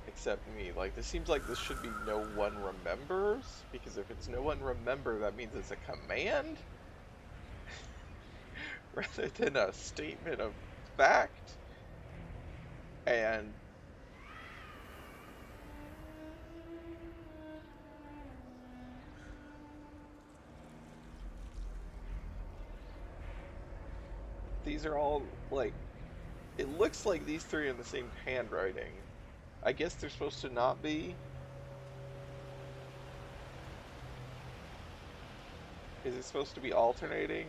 [SPEAKER 3] except me? Like, this seems like this should be no one remembers, because if it's no one remember, that means it's a command rather than a statement of fact. And these are all, like, it looks like these three are in the same handwriting. I guess they're supposed to not be. Is it supposed to be alternating?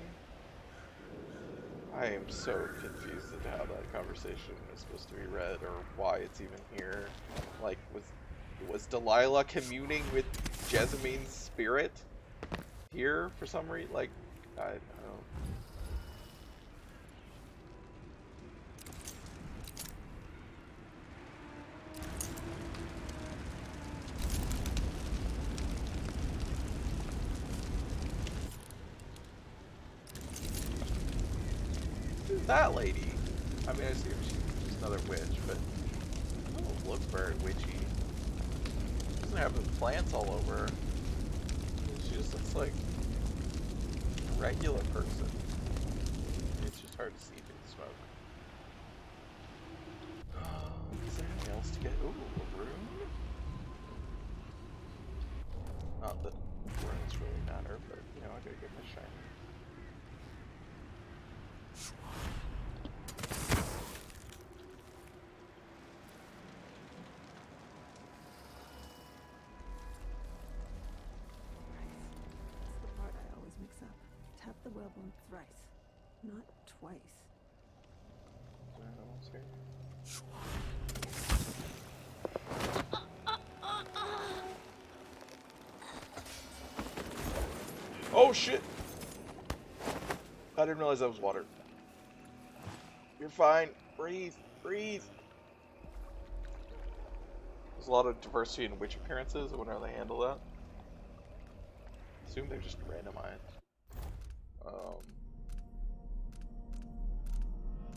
[SPEAKER 3] I am so confused at how that conversation is supposed to be read, or why it's even here. Like, was Delilah communing with Jessamine's spirit here for some reason? Like, I don't know. Who's that lady? I mean, I see she's another witch, but she doesn't look very witchy. She doesn't have the plants all over her. She just looks like a regular person. It's just hard to see through the smoke. Is there anything else to get? Ooh, a room? Not that rooms really matter, but, you know, I gotta get my shine.
[SPEAKER 6] That's the part I always mix up. Tap the web on thrice, not twice.
[SPEAKER 3] Oh shit! I didn't realize that was water. You're fine. Breathe. Breathe. There's a lot of diversity in witch appearances. I wonder how they handle that. I assume they're just randomized.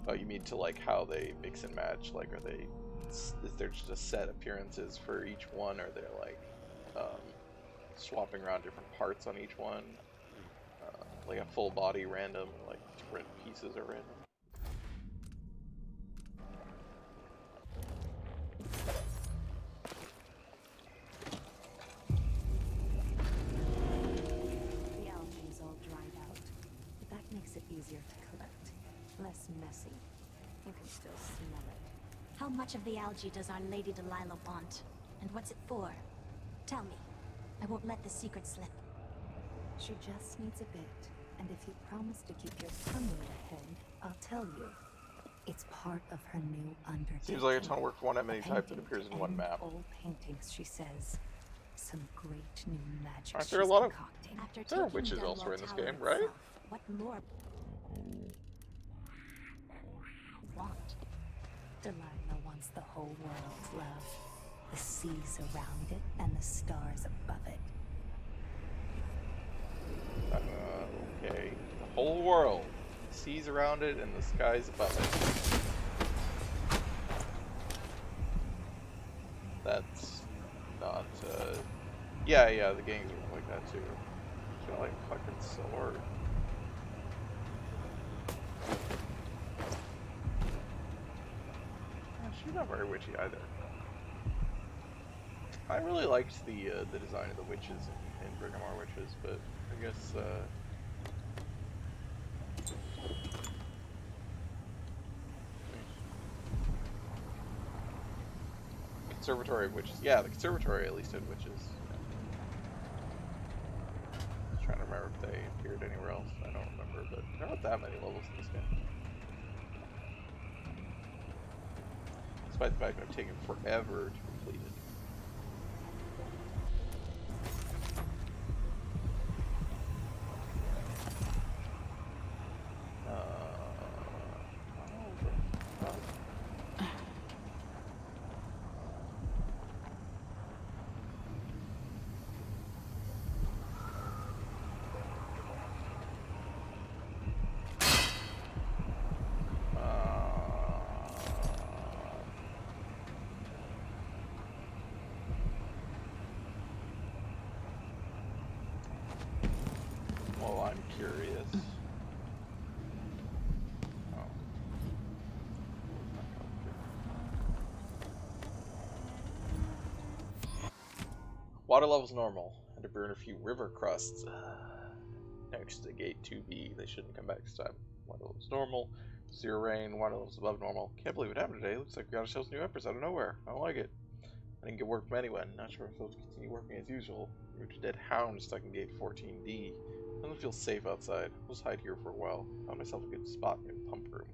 [SPEAKER 3] Oh, you mean to, like, how they mix and match? Like, are they... Is there just a set appearances for each one? Or they're, like, swapping around different parts on each one? Like a full body random, like different pieces are random.
[SPEAKER 15] The algae is all dried out, but that makes it easier to collect. Less messy. You can still smell it.
[SPEAKER 14] How much of the algae does Our Lady Delilah want? And what's it for? Tell me. I won't let the secret slip.
[SPEAKER 15] She just needs a bit, and if you promise to keep your tongue in your head, I'll tell you. It's part of her new undertaking.
[SPEAKER 3] Seems like a ton of work for one enemy type that appears in one map.
[SPEAKER 15] Old paintings, she says. Some great new magic.
[SPEAKER 3] Aren't there a lot of... There are witches elsewhere in this game, right?
[SPEAKER 14] What more want?
[SPEAKER 15] Delilah wants the whole world's love. The seas around it and the stars above it.
[SPEAKER 3] Okay. The whole world. The seas around it and the skies above it. That's not, yeah, the gangs are like that too. She's got like a fucking sword. She's not very witchy either. I really liked the design of the witches in Brigamore Witches, but I guess Conservatory of Witches. Yeah, the Conservatory at least had witches. I was trying to remember if they appeared anywhere else. I don't remember, but there aren't that many levels in this game. Despite the fact that I've taken forever to complete it. Water level's normal. Had to burn a few river crusts. Next to gate 2B. They shouldn't come back this time. Water level's normal. 0 rain. Water level's above normal. Can't believe what happened today. Looks like we got ourselves a new Empress out of nowhere. I don't like it. I didn't get work from anyone. Not sure if they'll continue working as usual. Root a dead hound stuck in gate 14D. Doesn't feel safe outside. I'll just hide here for a while. Found myself a good spot near the pump room.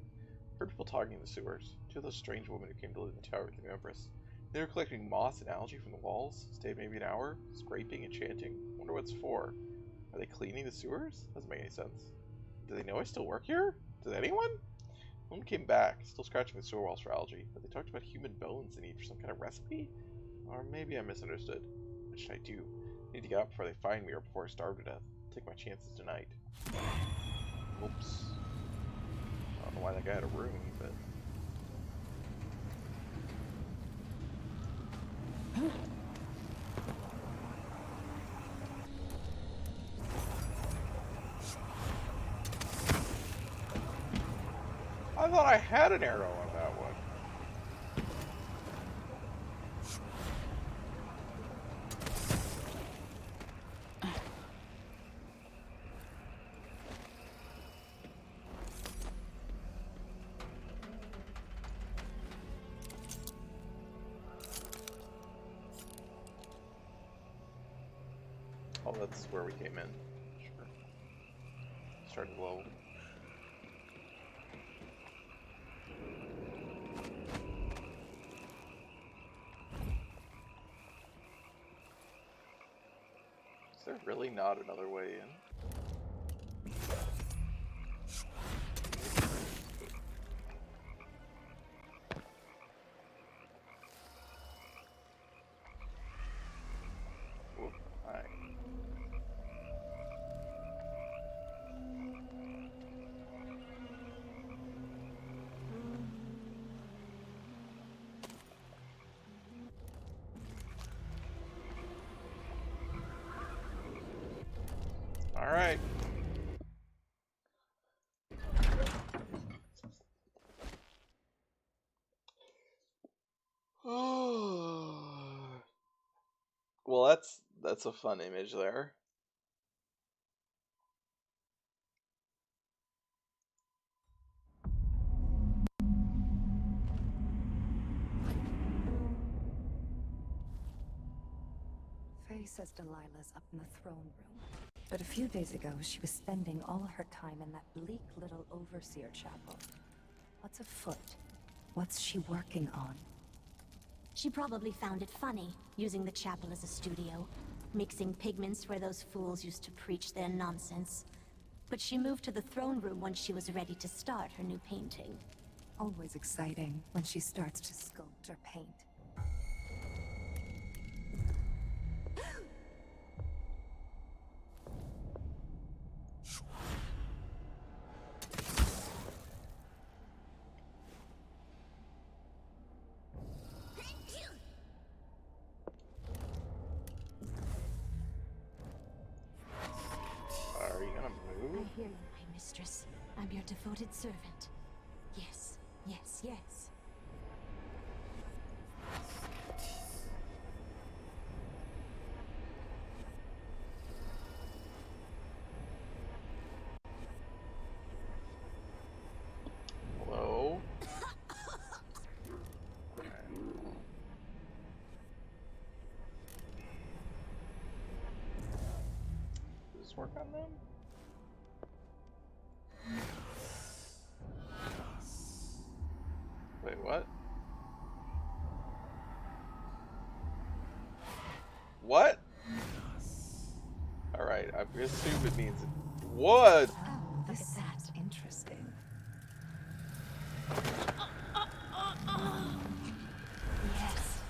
[SPEAKER 3] Heard people talking in the sewers. Two of those strange women who came to live in the tower with the new Empress. They were collecting moss and algae from the walls. Stayed maybe an hour, scraping and chanting. Wonder what it's for. Are they cleaning the sewers? Doesn't make any sense. Do they know I still work here? Does anyone? Woman came back, still scratching the sewer walls for algae, but they talked about human bones they need for some kind of recipe? Or maybe I misunderstood. What should I do? I need to get out before they find me or before I starve to death. Take my chances tonight. Oops. I don't know why that guy had a room, but... I thought I had an arrow on that one. Oh, that's where we came in. Sure. Started low. Is there really not another way in? Whoop, hi. All right. Well, that's a fun image there.
[SPEAKER 15] Faye says Delilah's up in the throne room. But a few days ago, she was spending all her time in that bleak little overseer chapel. What's afoot? What's she working on?
[SPEAKER 14] She probably found it funny, using the chapel as a studio, mixing pigments where those fools used to preach their nonsense. But she moved to the throne room when she was ready to start her new painting.
[SPEAKER 15] Always exciting when she starts to sculpt or paint.
[SPEAKER 3] Are you gonna move?
[SPEAKER 14] I hear you, my mistress. I'm your devoted servant. Yes, yes, yes.
[SPEAKER 3] Hello? Does this work on them? Wait, what? What? Alright, I assume it means it. What?
[SPEAKER 15] Oh, this sounds interesting.
[SPEAKER 14] Yes.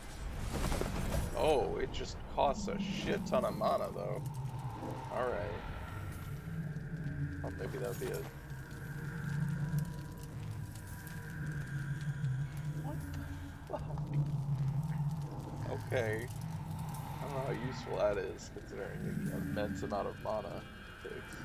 [SPEAKER 3] Oh, it just costs a shit ton of mana, though. Alright. Oh, maybe that would be it. What? Okay. I don't know how useful that is, considering the immense amount of mana it takes.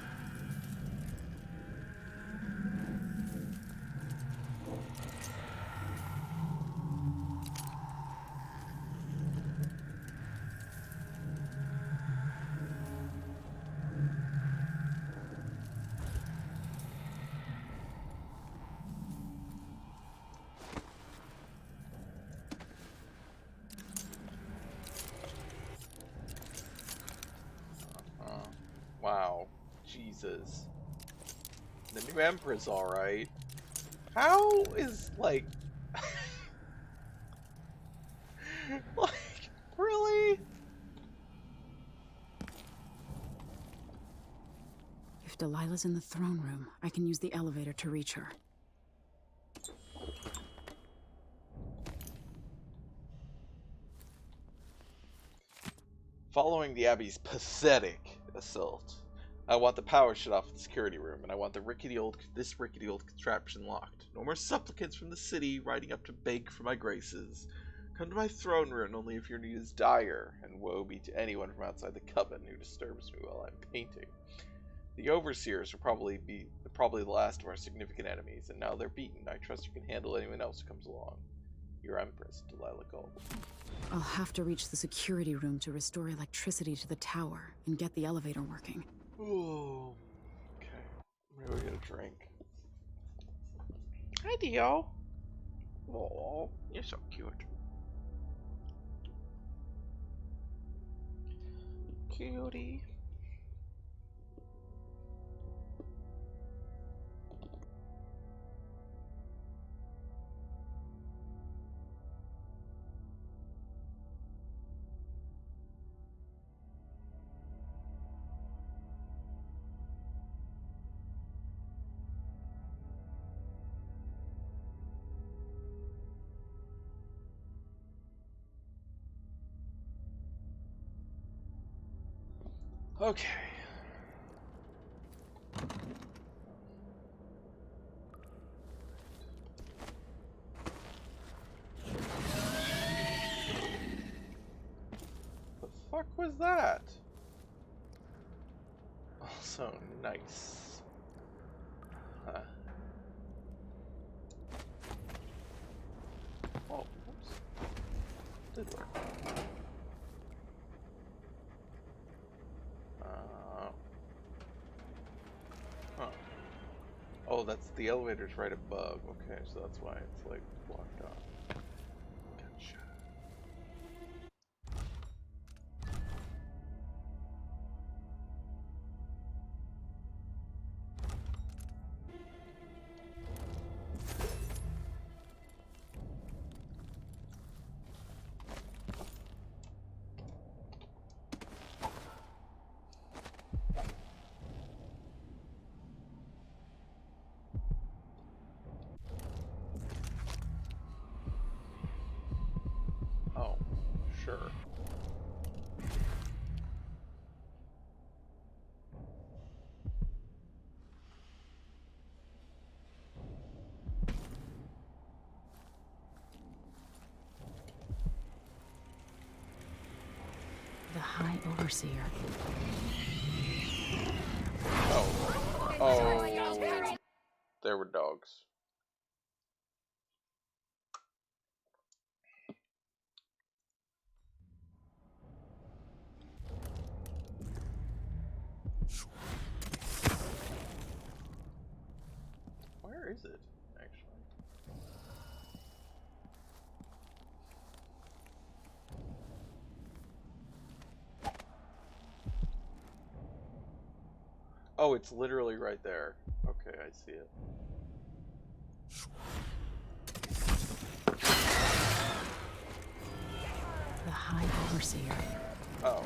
[SPEAKER 3] pieces. The new Empress, alright. How is, like... like, really?
[SPEAKER 6] If Delilah's in the throne room, I can use the elevator to reach her.
[SPEAKER 3] Following the Abbey's pathetic assault, I want the power shut off in the security room, and I want this rickety old contraption locked. No more supplicants from the city riding up to beg for my graces. Come to my throne room only if your need is dire, and woe be to anyone from outside the coven who disturbs me while I'm painting. The overseers will probably the last of our significant enemies, and now they're beaten. I trust you can handle anyone else who comes along. Your Empress, Delilah Gold.
[SPEAKER 6] I'll have to reach the security room to restore electricity to the tower and get the elevator working.
[SPEAKER 3] Oh, okay. Maybe we get a drink. Hi, Dio. Oh, you're so cute. Cutie. Okay. The fuck was that? Also nice. Huh. Oh, oops. Did work. Huh. Oh, that's the elevator's right above. Okay, so that's why it's like blocked off. Gotcha. Oh, sure.
[SPEAKER 6] The High Overseer.
[SPEAKER 3] Oh. Oh. There were dogs. Where is it, actually? Oh, it's literally right there. Okay, I see it.
[SPEAKER 6] The High Overseer.
[SPEAKER 3] Oh.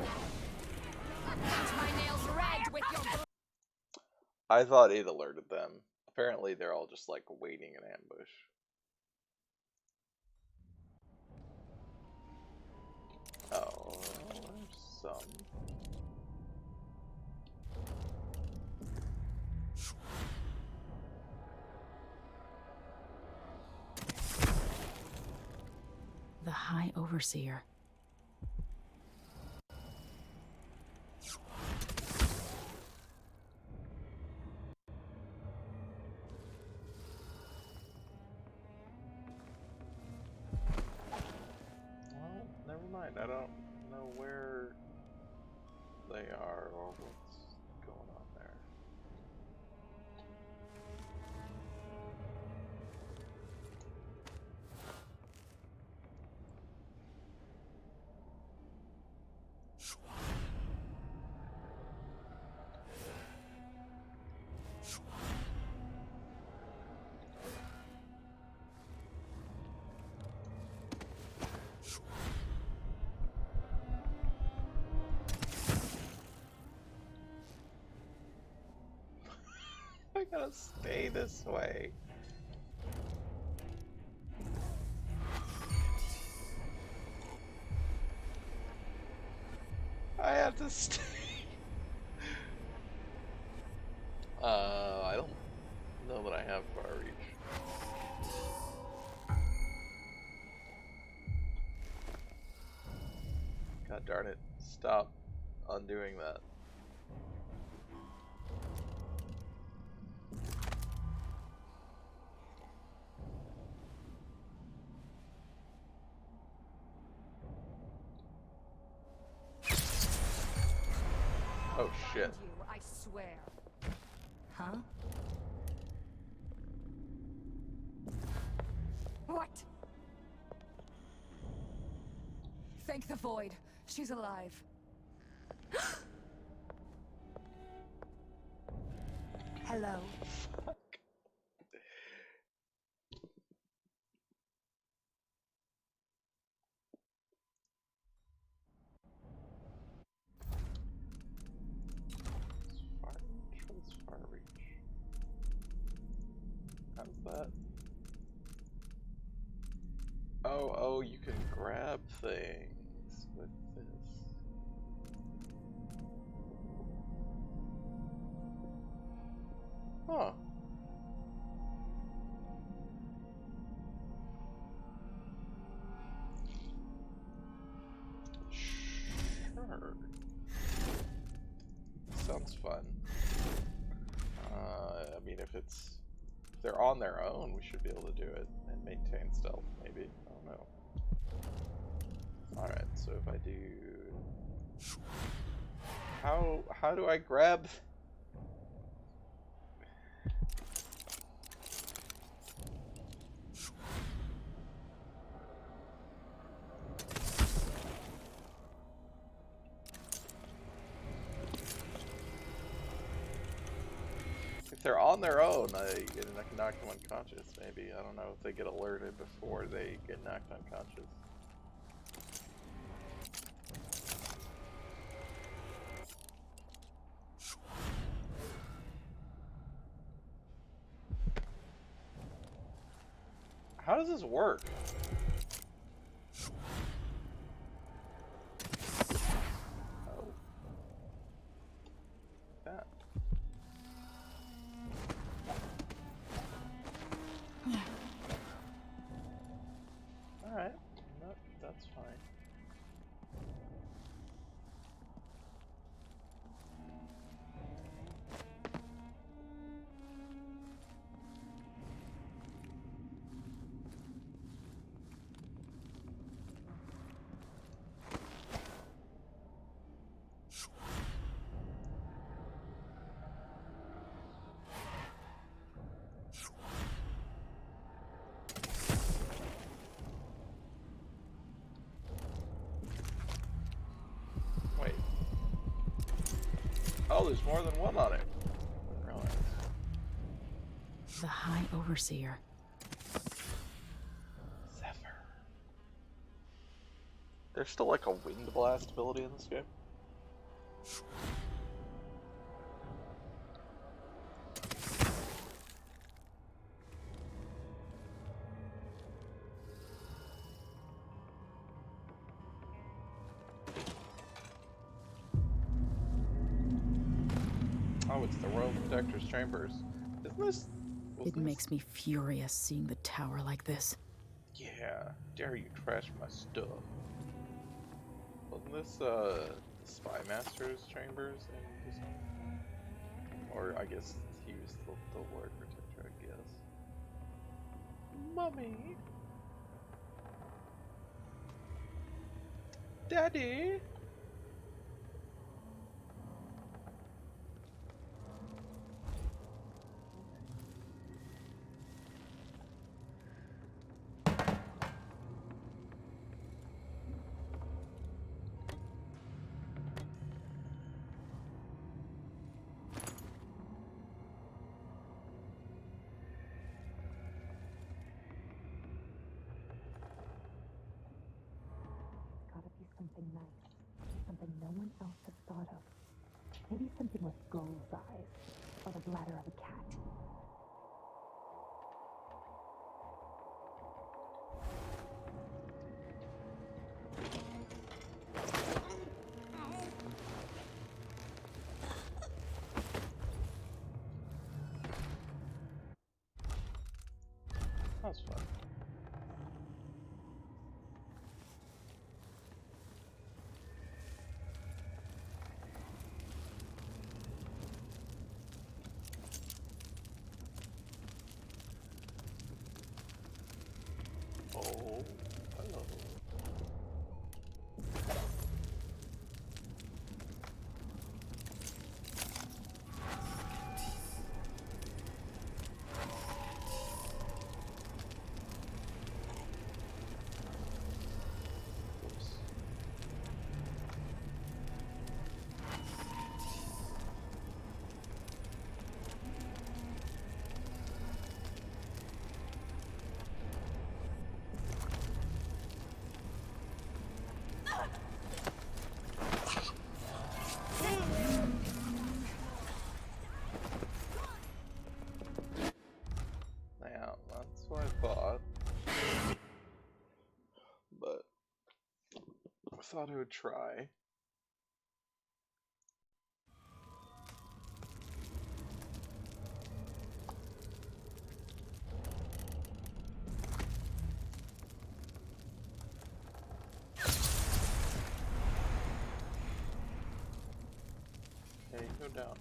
[SPEAKER 3] I thought it alerted them. Apparently they're all just like waiting in ambush. Oh, there's some.
[SPEAKER 6] The High Overseer.
[SPEAKER 3] Well, never mind. I don't know where they are or what's going on there. gotta stay this way? I have to stay. I don't know that I have far reach. God darn it. Stop undoing that. Oh shit.
[SPEAKER 13] You, I swear.
[SPEAKER 15] Huh?
[SPEAKER 5] What? Thank the Void. She's alive.
[SPEAKER 15] Hello.
[SPEAKER 3] Far reach? What is far reach? How's that? Oh, you can grab things with this. Huh. Sure. Sounds fun. I mean, if they're on their own, we should be able to do it and maintain stealth, maybe. I don't know. Alright, so if I do... How do I grab... If they're on their own, I can knock them unconscious, maybe. I don't know if they get alerted before they get knocked unconscious. How does this work? Oh. That. Alright, that's fine. Wait. Oh, there's more than one on it. I didn't realize.
[SPEAKER 9] The High Overseer.
[SPEAKER 3] Zephyr. There's still like a wind blast ability in this game. Oh, it's the Royal Protector's Chambers. Isn't this...
[SPEAKER 9] It makes me furious seeing the tower like this.
[SPEAKER 3] Yeah, dare you trash my stuff. Wasn't this, the Spy Master's Chambers in Dishonored? Or, I guess, he was the Lord Protector, I guess. Mommy? Daddy?
[SPEAKER 15] Gotta be something nice. Something no one else has thought of. Maybe something with gull's eyes, or the bladder of a cat.
[SPEAKER 3] was fun. Oh, hello. Yeah, that's what I thought. But I thought I would try. Okay, go down.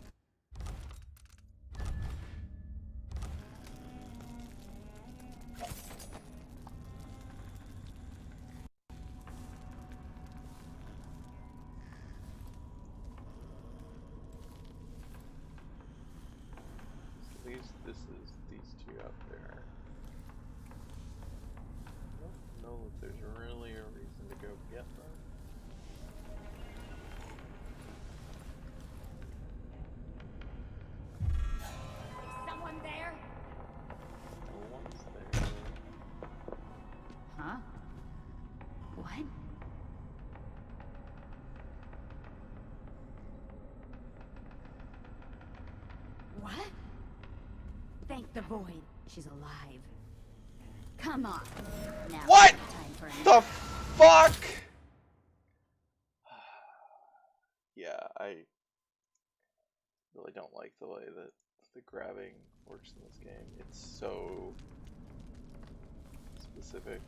[SPEAKER 3] So this is these two out there. I don't know if there's really a reason to go get them.
[SPEAKER 13] Is someone there?
[SPEAKER 3] No one's there.
[SPEAKER 2] Huh? What?
[SPEAKER 13] What? Thank the void. She's alive. Come on. Now
[SPEAKER 3] What
[SPEAKER 13] time for a
[SPEAKER 3] the
[SPEAKER 13] nap.
[SPEAKER 3] fuck? Yeah, I really don't like the way that the grabbing works in this game. It's so specific.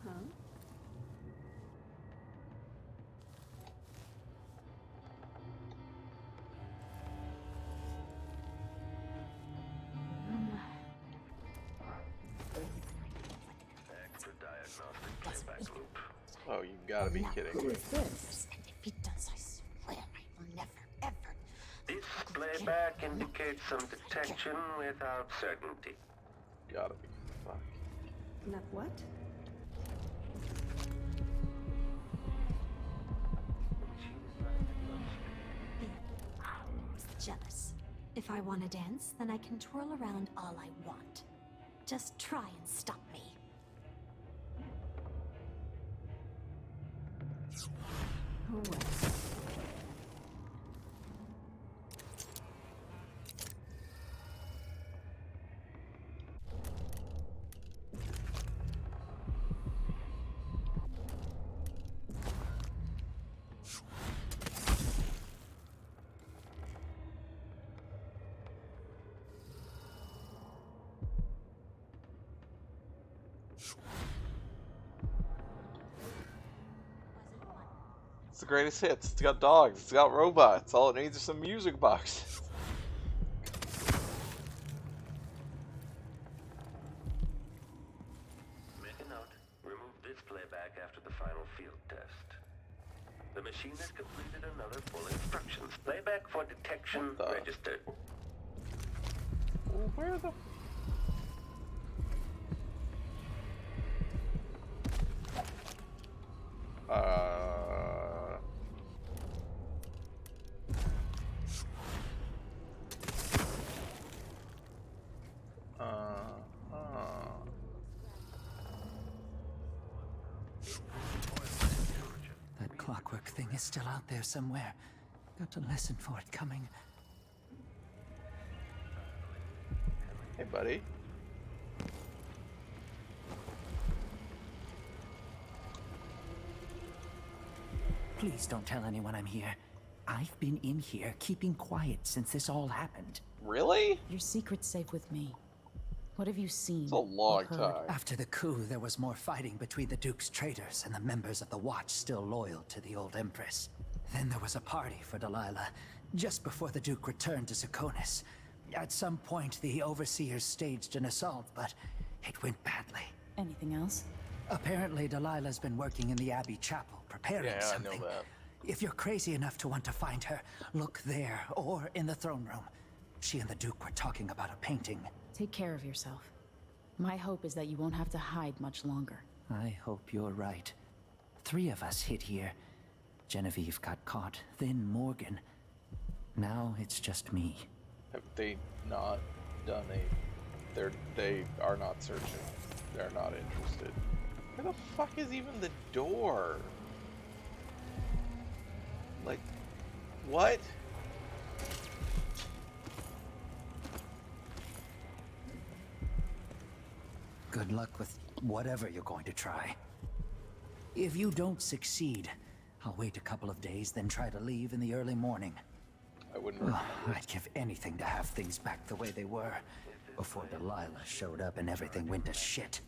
[SPEAKER 6] Huh?
[SPEAKER 3] Oh, you gotta be kidding me.
[SPEAKER 13] this? And if he does, I swear I will never, ever.
[SPEAKER 16] This playback indicates some detection without certainty.
[SPEAKER 3] Gotta be fucking.
[SPEAKER 6] Not what?
[SPEAKER 14] Who's jealous? If I want to dance, then I can twirl around all I want. Just try and stop me.
[SPEAKER 6] Oh, what?
[SPEAKER 3] It's the greatest hits. It's got dogs. It's got robots. All it needs is some music boxes.
[SPEAKER 16] Make a note. Remove this playback after the final field test. The machine has completed another full instructions. Playback for detection registered.
[SPEAKER 3] Where the...
[SPEAKER 11] That clockwork thing is still out there somewhere. Got to listen for it coming.
[SPEAKER 3] Hey, buddy.
[SPEAKER 17] Please don't tell anyone I'm here. I've been in here keeping quiet since this all happened.
[SPEAKER 3] Really?
[SPEAKER 9] Your secret's safe with me. What have you seen?
[SPEAKER 3] It's a long
[SPEAKER 9] or heard?
[SPEAKER 3] time.
[SPEAKER 17] After the coup, there was more fighting between the Duke's traitors and the members of the Watch still loyal to the old Empress. Then there was a party for Delilah, just before the Duke returned to Seconis. At some point, the Overseers staged an assault, but it went badly.
[SPEAKER 9] Anything else?
[SPEAKER 17] Apparently, Delilah's been working in the Abbey Chapel, preparing something.
[SPEAKER 3] I know that.
[SPEAKER 17] If you're crazy enough to want to find her, look there, or in the throne room. She and the Duke were talking about a painting.
[SPEAKER 9] Take care of yourself. My hope is that you won't have to hide much longer.
[SPEAKER 17] I hope you're right. 3 of us hid here. Genevieve got caught, then Morgan. Now it's just me.
[SPEAKER 3] Have they not done they are not searching. They're not interested. Where the fuck is even the door? Like, what?
[SPEAKER 17] Good luck with whatever you're going to try. If you don't succeed, I'll wait a couple of days, then try to leave in the early morning.
[SPEAKER 3] I wouldn't recommend it.
[SPEAKER 17] I'd give anything to have things back the way they were, before Delilah showed up and everything went to shit.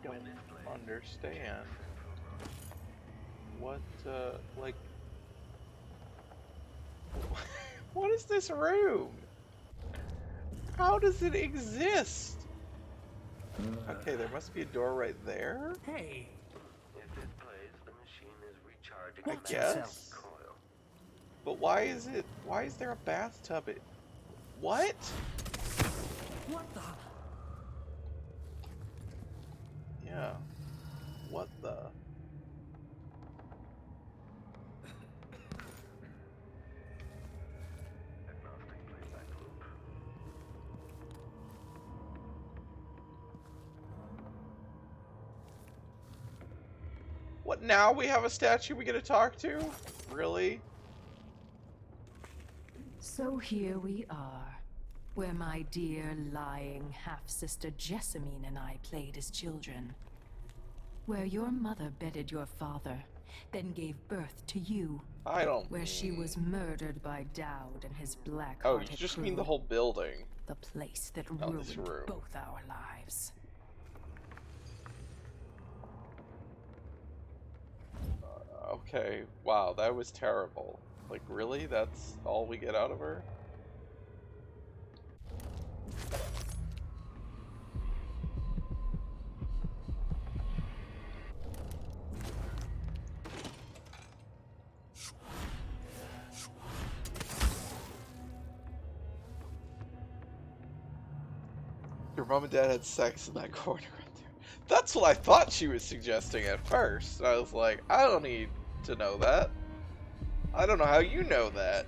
[SPEAKER 3] I don't understand. What, like... What is this room? How does it exist? Okay, there must be a door right there.
[SPEAKER 17] Hey!
[SPEAKER 16] If it plays, the machine is recharging.
[SPEAKER 3] I guess. But why is there a bathtub? What?
[SPEAKER 17] What the?
[SPEAKER 3] Yeah. What the? What, now we have a statue we get to talk to? Really?
[SPEAKER 12] So here we are, where my dear lying half-sister Jessamine and I played as children. Where your mother bedded your father, then gave birth to you. Where she was murdered by Dowd and his black-hearted
[SPEAKER 3] Oh, you just
[SPEAKER 12] crew.
[SPEAKER 3] mean the whole building.
[SPEAKER 12] The place that
[SPEAKER 3] Not
[SPEAKER 12] ruined
[SPEAKER 3] this room.
[SPEAKER 12] both our lives.
[SPEAKER 3] Okay, wow, that was terrible. Like, really? That's all we get out of her? Your mom and dad had sex in that corner right there. That's what I thought she was suggesting at first. I was like, I don't need to know that. I don't know how you know that.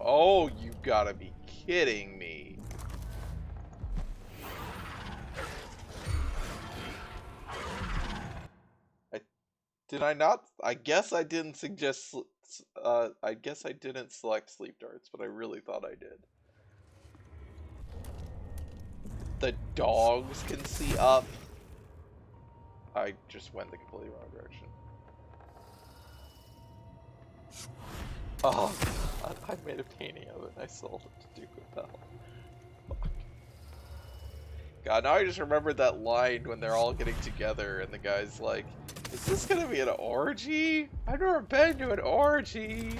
[SPEAKER 3] Oh, you gotta be kidding me. Did I not? I guess I didn't suggest, I guess I didn't select sleep darts, but I really thought I did. The dogs can see up. I just went the completely wrong direction. Oh, God, I made a painting of it and I sold it to Duke of Bell. Fuck. God, now I just remembered that line when they're all getting together and the guy's like, is this gonna be an orgy? I've never been to an orgy.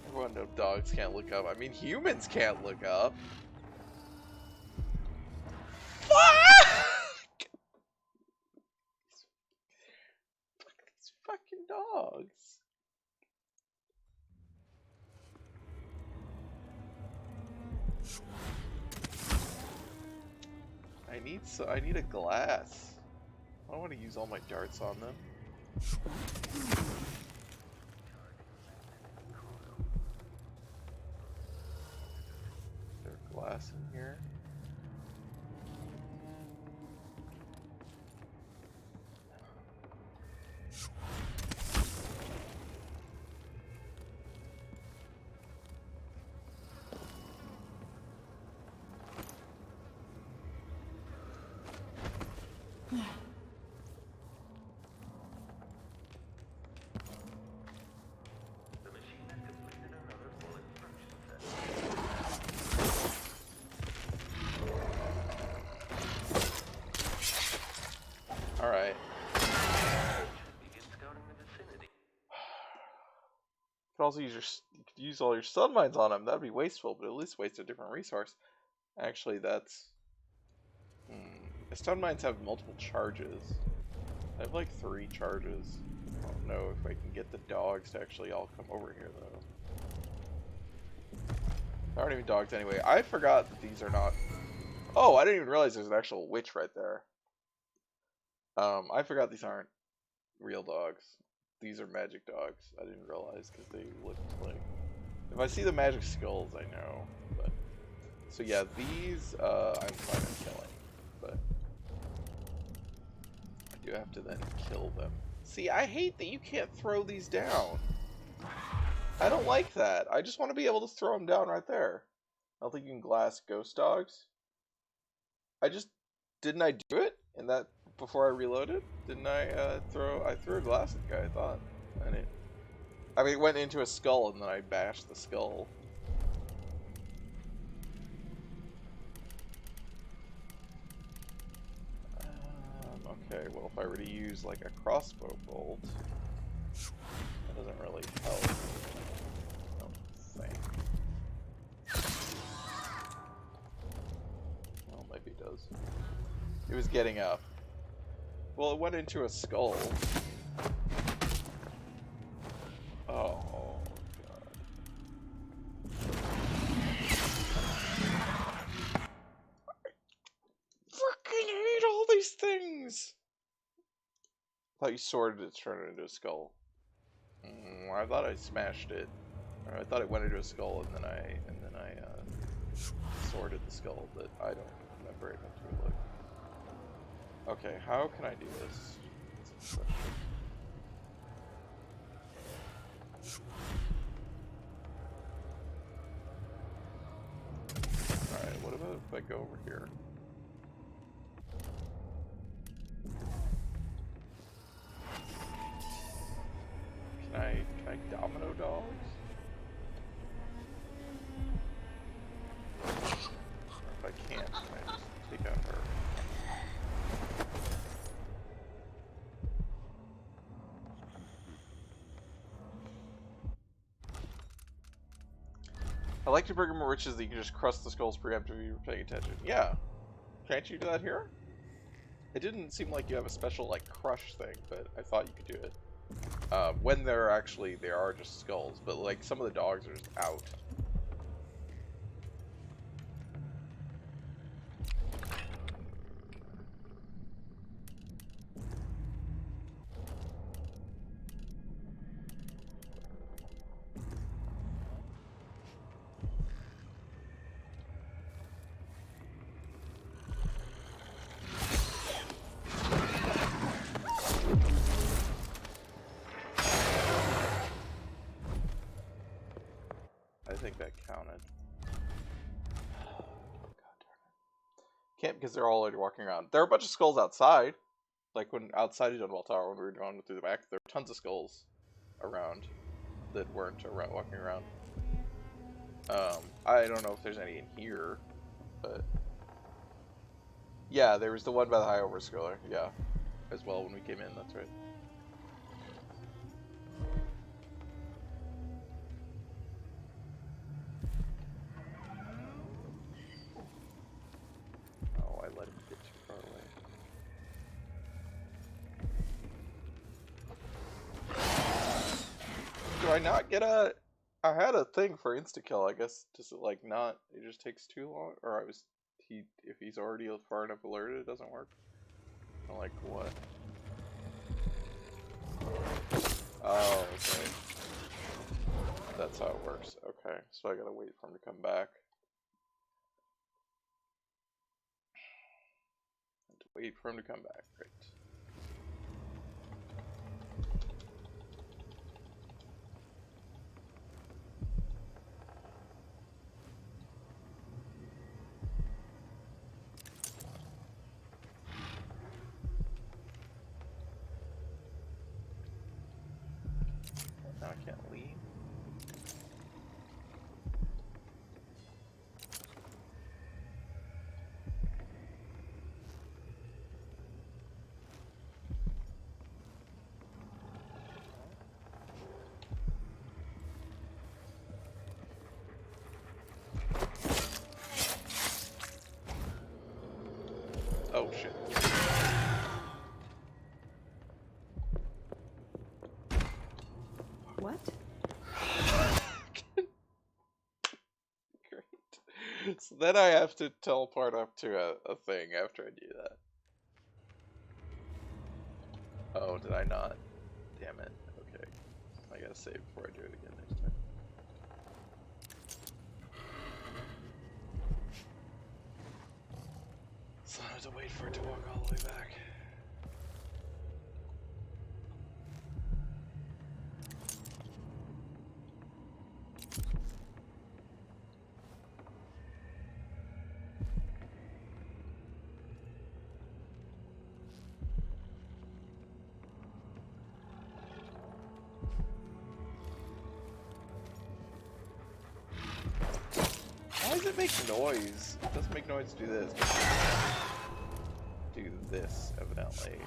[SPEAKER 3] Everyone knows dogs can't look up. I mean, humans can't look up. Fuck! Fuck these fucking dogs. I need a glass. I don't want to use all my darts on them. Is there glass in here? Alright. You could also use you could use all your stun mines on them. That'd be wasteful, but at least waste a different resource. Actually, that's... Stun mines have multiple charges. I have like 3 charges. I don't know if I can get the dogs to actually all come over here, though. They aren't even dogs anyway. I forgot that these are not... Oh, I didn't even realize there's an actual witch right there. I forgot these aren't real dogs. These are magic dogs. I didn't realize because they looked like... If I see the magic skulls, I know. But... So yeah, these I'm fine with killing. But... I do have to then kill them. See, I hate that you can't throw these down. I don't like that. I just want to be able to throw them down right there. I don't think you can glass ghost dogs. Didn't I do it in that before I reloaded? Didn't I threw a glass at the guy, I thought. It went into a skull and then I bashed the skull. Okay, well if I were to use like a crossbow bolt, that doesn't really help. I don't think. Well, maybe it does. It was getting up. Well, it went into a skull. Oh, God. I fucking hate all these things! I thought you sorted it to turn it into a skull. I thought I smashed it. Or I thought it went into a skull and then I sorted the skull, but I don't remember it until we look. Okay, how can I do this? That's a question. Alright, what about if I go over here? Can I domino dogs? If I can't, can I just take out her? I like to bring more riches that you can just crush the skulls preemptively if you're paying attention. Yeah. Can't you do that here? It didn't seem like you have a special, like, crush thing, but I thought you could do it. When they are just skulls, but, like, some of the dogs are just out. I think that counted. God darn it. Can't because they're all already walking around. There are a bunch of skulls outside. Like when outside of Dunwall Tower, when we were going through the back, there were tons of skulls around that weren't walking around. I don't know if there's any in here, but yeah, there was the one by the High Overskuller, yeah, as well when we came in. That's right. Oh, I let him get too far away. Do I not get a... I had a thing for insta-kill, I guess, just like not... It just takes too long? Or I was if he's already far enough alerted, it doesn't work? Or like what? Oh, okay. That's how it works. Okay, so I gotta wait for him to come back. And to wait for him to come back, great. Now I can't leave. Oh shit.
[SPEAKER 6] What?
[SPEAKER 3] Great. So then I have to teleport up to a thing after I do that. Oh, did I not? Damn it. Okay. I gotta save before I do it again next time. So I have to wait for it to walk all the way back. Why does it make noise? It doesn't make noise to do this. Do this, evidently.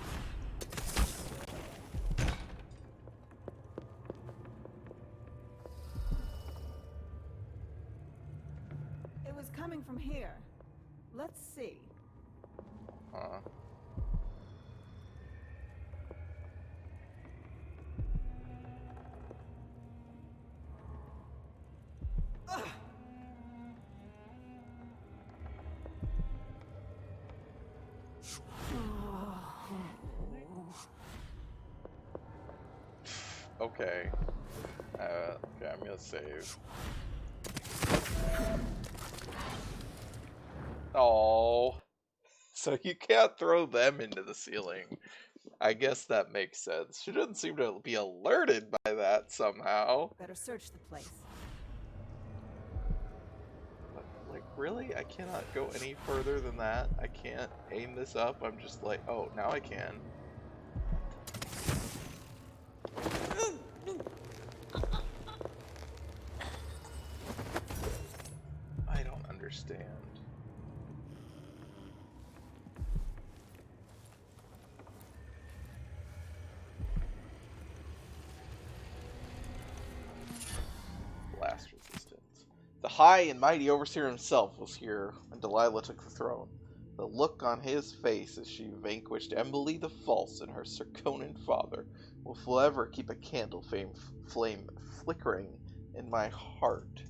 [SPEAKER 6] It was coming from here. Let's see.
[SPEAKER 3] Huh. Okay. Okay, I'm gonna save. Oh, so you can't throw them into the ceiling. I guess that makes sense. She doesn't seem to be alerted by that somehow.
[SPEAKER 6] Better search the place.
[SPEAKER 3] But, like, really? I cannot go any further than that? I can't aim this up? I'm just like, oh, now I can. I don't understand. Blast resistance. The high and mighty overseer himself was here when Delilah took the throne. The look on his face as she vanquished Emily the False and her Serkonan father will forever keep a candle flame flickering in my heart.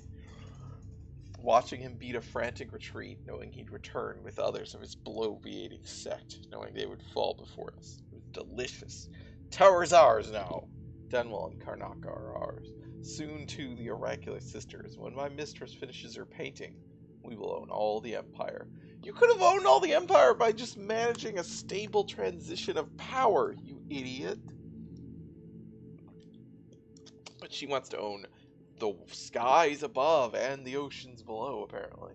[SPEAKER 3] Watching him beat a frantic retreat, knowing he'd return with others of his bloviating sect, knowing they would fall before us. It was delicious. Tower's ours now. Dunwell and Karnak are ours. Soon, too, the oracular sisters. When my mistress finishes her painting, we will own all the Empire. You could have owned all the Empire by just managing a stable transition of power, you idiot. But she wants to own the skies above and the oceans below, apparently.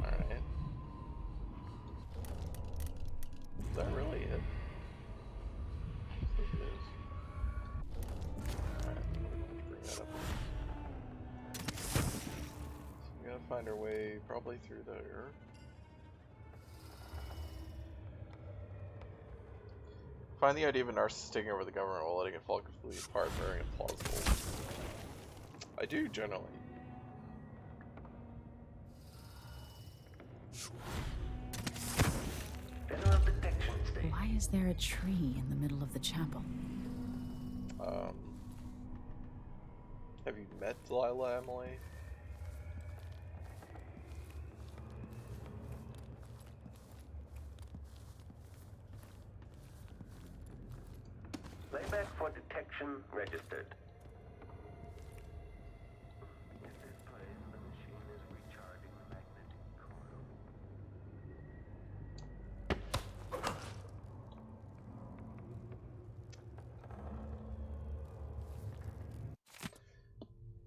[SPEAKER 3] Alright. Is that really it? I think it is. Alright, let's bring that up. So we gotta find our way probably through there. find the idea of a narcissist taking over the government while letting it fall completely apart very implausible. I do, generally.
[SPEAKER 9] Why is there a tree in the middle of the chapel?
[SPEAKER 3] Have you met Delilah, Emily?
[SPEAKER 16] Playback for detection registered. In this place, the machine is recharging the magnetic coil.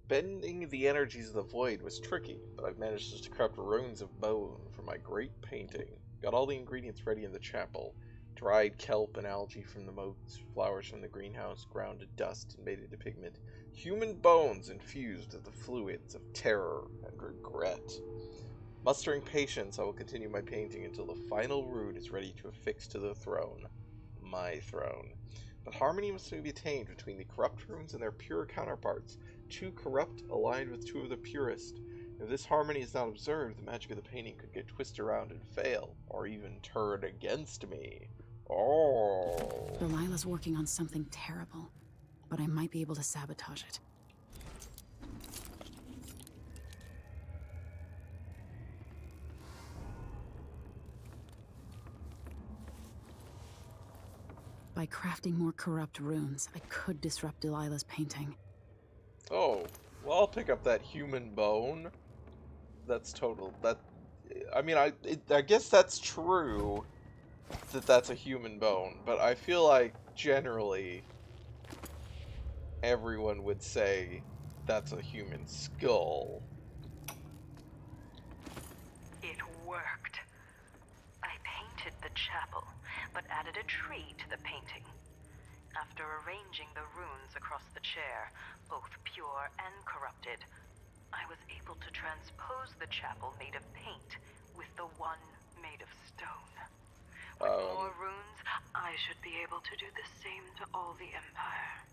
[SPEAKER 3] Bending the energies of the void was tricky, but I've managed to corrupt runes of bone for my great painting. Got all the ingredients ready in the chapel. Dried kelp and algae from the moats, flowers from the greenhouse, ground to dust and made into pigment. Human bones infused with the fluids of terror and regret. Mustering patience, I will continue my painting until the final rune is ready to affix to the throne. My throne. But harmony must be attained between the corrupt runes and their pure counterparts. Two corrupt aligned with two of the purest. If this harmony is not observed, the magic of the painting could get twisted around and fail, or even turn against me. Oh.
[SPEAKER 9] Delilah's working on something terrible, but I might be able to sabotage it. By crafting more corrupt runes, I could disrupt Delilah's painting.
[SPEAKER 3] Oh, well, I'll pick up that human bone. That's total. I mean, I guess that's true that that's a human bone, but I feel like generally everyone would say that's a human skull.
[SPEAKER 18] It worked. I painted the chapel, but added a tree to the painting. After arranging the runes across the chair, both pure and corrupted, I was able to transpose the chapel made of paint with the one made of stone. With more runes, I should be able to do the same to all the Empire.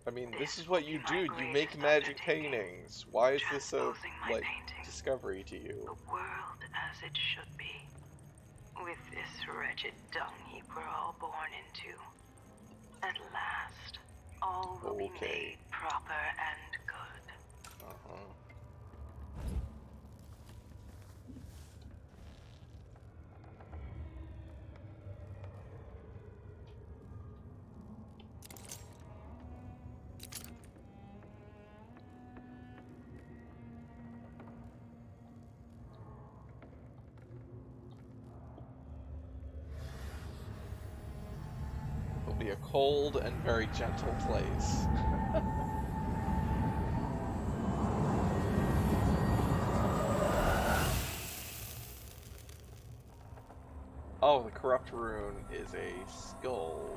[SPEAKER 3] I mean, this is what you do. You make magic paintings. Why is this a, like, discovery to you?
[SPEAKER 18] The world as it should be. With this wretched dung heap we're all born into. At last, all will be made proper and good.
[SPEAKER 3] It'll be a cold and very gentle place. Oh, the corrupt rune is a skull.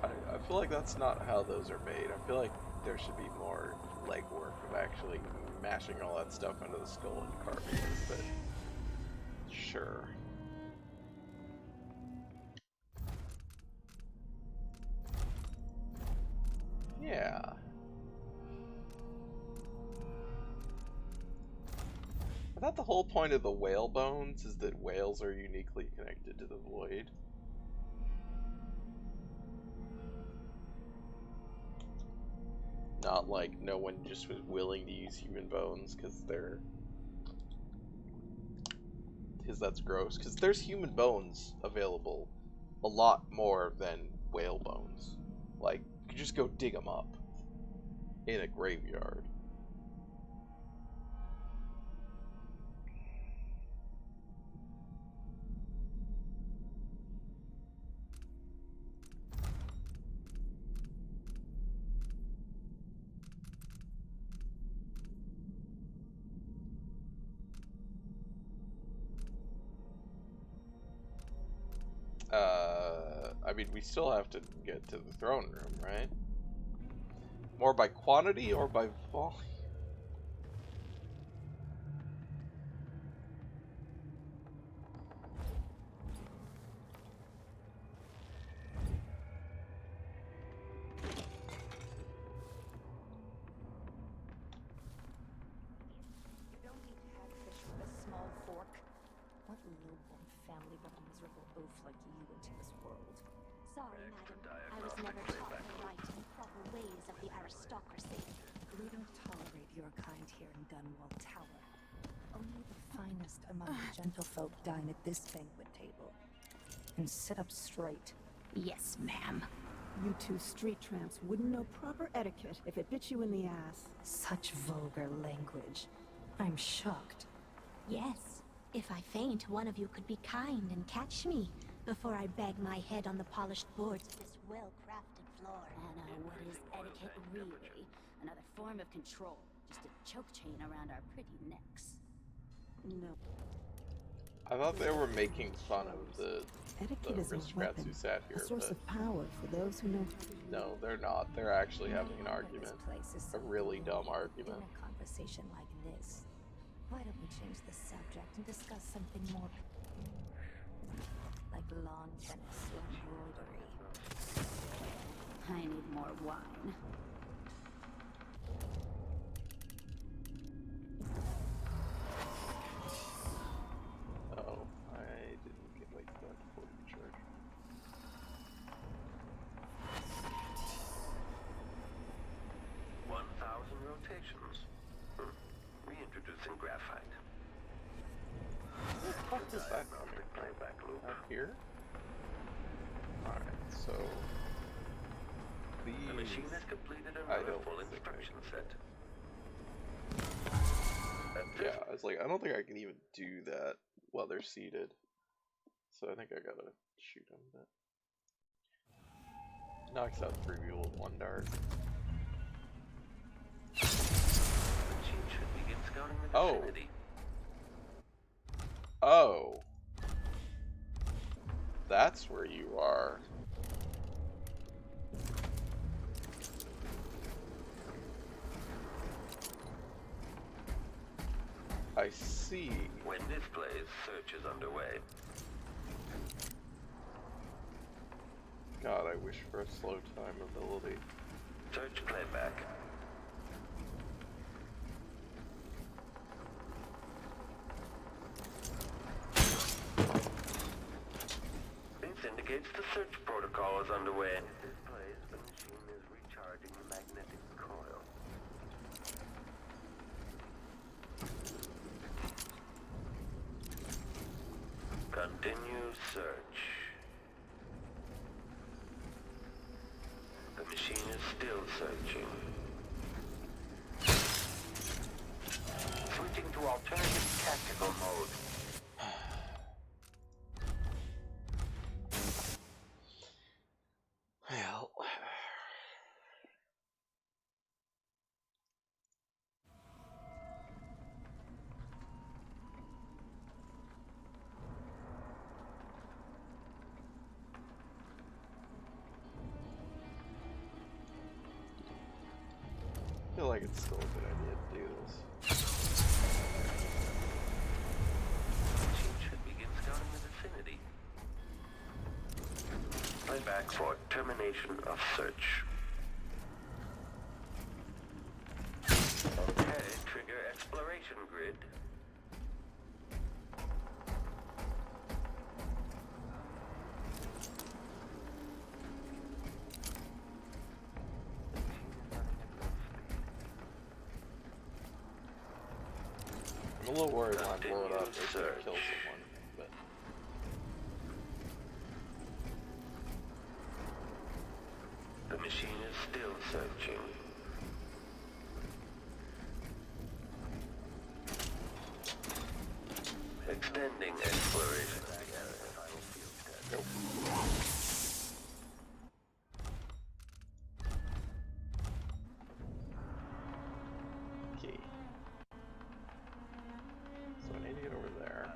[SPEAKER 3] I feel like that's not how those are made. I feel like there should be more legwork of actually mashing all that stuff into the skull and carving it, but sure. Yeah. I thought the whole point of the whale bones is that whales are uniquely connected to the void. Not like no one just was willing to use human bones because that's gross. Because there's human bones available a lot more than whale bones. Like, you could just go dig them up in a graveyard. I mean, we still have to get to the throne room, right? More by quantity or by volume?
[SPEAKER 15] a low-born family brought a miserable oaf like you into this world.
[SPEAKER 14] Sorry, madam. I was never taught the right and proper ways of the aristocracy.
[SPEAKER 15] We don't tolerate your kind here in Dunwall Tower. Only the finest among the gentlefolk dine at this banquet table. And sit up straight.
[SPEAKER 2] Yes, ma'am.
[SPEAKER 6] You two street tramps wouldn't know proper etiquette if it bit you in the ass.
[SPEAKER 15] Such vulgar language. I'm shocked.
[SPEAKER 14] Yes. If I faint, one of you could be kind and catch me before I bag my head on the polished boards of this well-crafted floor.
[SPEAKER 2] Anna, what is etiquette really? Another form of control. Just a choke chain around our pretty necks.
[SPEAKER 6] No.
[SPEAKER 3] I thought they were making fun of the
[SPEAKER 6] Etiquette is a
[SPEAKER 3] aristocrats
[SPEAKER 6] weapon,
[SPEAKER 3] who sat here,
[SPEAKER 6] a source
[SPEAKER 3] but
[SPEAKER 6] of power for those who know how to use
[SPEAKER 3] no, they're not. They're actually having an argument. A really dumb argument.
[SPEAKER 15] In a conversation like this, why don't we change the subject and discuss something more like lawn tennis or embroidery?
[SPEAKER 2] I need more wine.
[SPEAKER 3] Oh, I didn't get wait for that before we charge.
[SPEAKER 16] Rotations. Reintroducing graphite.
[SPEAKER 3] Where the fuck is that coming
[SPEAKER 16] Playback loop.
[SPEAKER 3] Up here? Alright, so these
[SPEAKER 16] The machine has completed
[SPEAKER 3] I
[SPEAKER 16] another
[SPEAKER 3] don't
[SPEAKER 16] full
[SPEAKER 3] think
[SPEAKER 16] instruction set.
[SPEAKER 3] yeah, I was like, I don't think I can even do that while they're seated. So I think I gotta shoot them, but knocks out 3 people with 1 dart.
[SPEAKER 16] The machine should begin scouting the vicinity.
[SPEAKER 3] Oh. That's where you are. I see.
[SPEAKER 16] When this plays, search is underway.
[SPEAKER 3] God, I wish for a slow time ability.
[SPEAKER 16] Search playback. This indicates the search protocol is underway. This plays, the machine is recharging the magnetic coil. Continue search. The machine is still searching. Switching to alternative tactical mode.
[SPEAKER 3] Well. I feel like it's still a good idea to do this.
[SPEAKER 16] Machine should begin scouting the vicinity. Playback for termination of search. Okay, trigger exploration grid.
[SPEAKER 3] I'm a little worried when I blow it up, it's gonna kill someone, but
[SPEAKER 16] The machine is still searching. Extending exploration.
[SPEAKER 3] nope. Okay. So I need to get over there.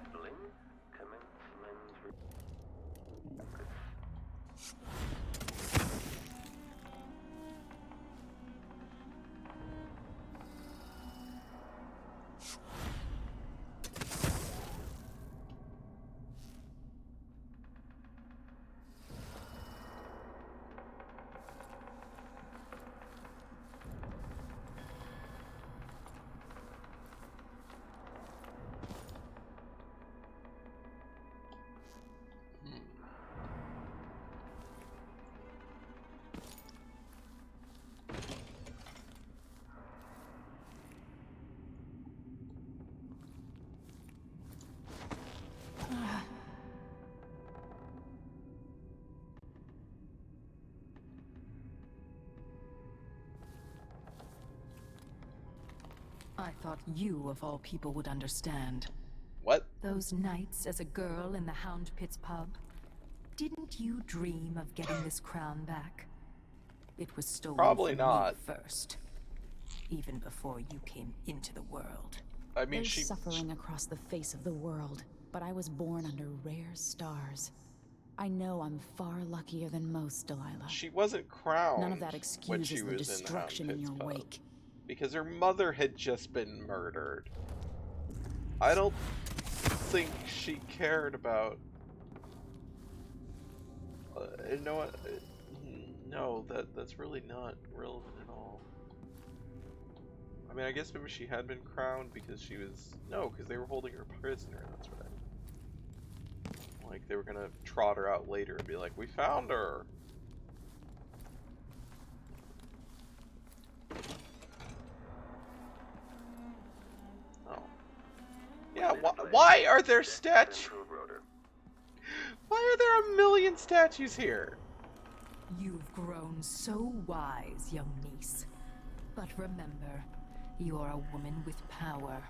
[SPEAKER 18] I thought you, of all people, would understand.
[SPEAKER 3] What?
[SPEAKER 18] Those nights as a girl in the Hound Pit's pub? Didn't you dream of getting this crown back? It was stolen
[SPEAKER 3] Probably
[SPEAKER 18] from
[SPEAKER 3] not.
[SPEAKER 18] me first. Even before you came into the world.
[SPEAKER 3] I mean,
[SPEAKER 9] There's suffering across the face of the world, but I was born under rare stars. I know I'm far luckier than most, Delilah.
[SPEAKER 3] She wasn't crowned.
[SPEAKER 9] None of that
[SPEAKER 3] when she
[SPEAKER 9] excuses the
[SPEAKER 3] was
[SPEAKER 9] destruction in your wake.
[SPEAKER 3] Because her mother had just been murdered. I don't think she cared about. You know what? No, that's really not relevant at all. I mean, I guess maybe she had been crowned because she was... No, because they were holding her prisoner, that's right. Like, they were gonna trot her out later and be like, we found her! Oh. Yeah, why are there statues? Why are there a million statues here?
[SPEAKER 18] You've grown so wise, young niece. But remember, you're a woman with power.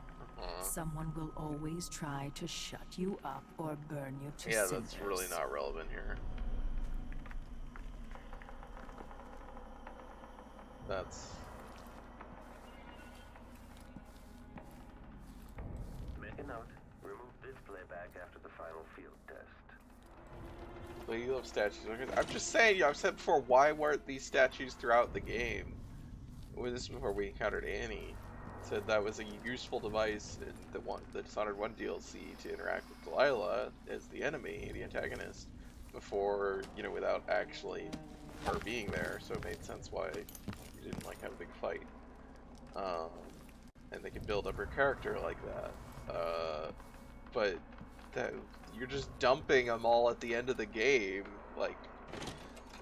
[SPEAKER 18] Someone will always try to shut you up or burn you to cinders.
[SPEAKER 3] That's really not relevant here. That's...
[SPEAKER 16] Make a note. Remove this playback after the final field test.
[SPEAKER 3] Well, you love statues. I'm just saying, I've said before, why weren't these statues throughout the game? Well, this is before we encountered Annie. Said that was a useful device in the Dishonored 1 DLC to interact with Delilah as the enemy, the antagonist, before, without actually her being there, so it made sense why you didn't, have a big fight. And they can build up her character like that. But that you're just dumping them all at the end of the game,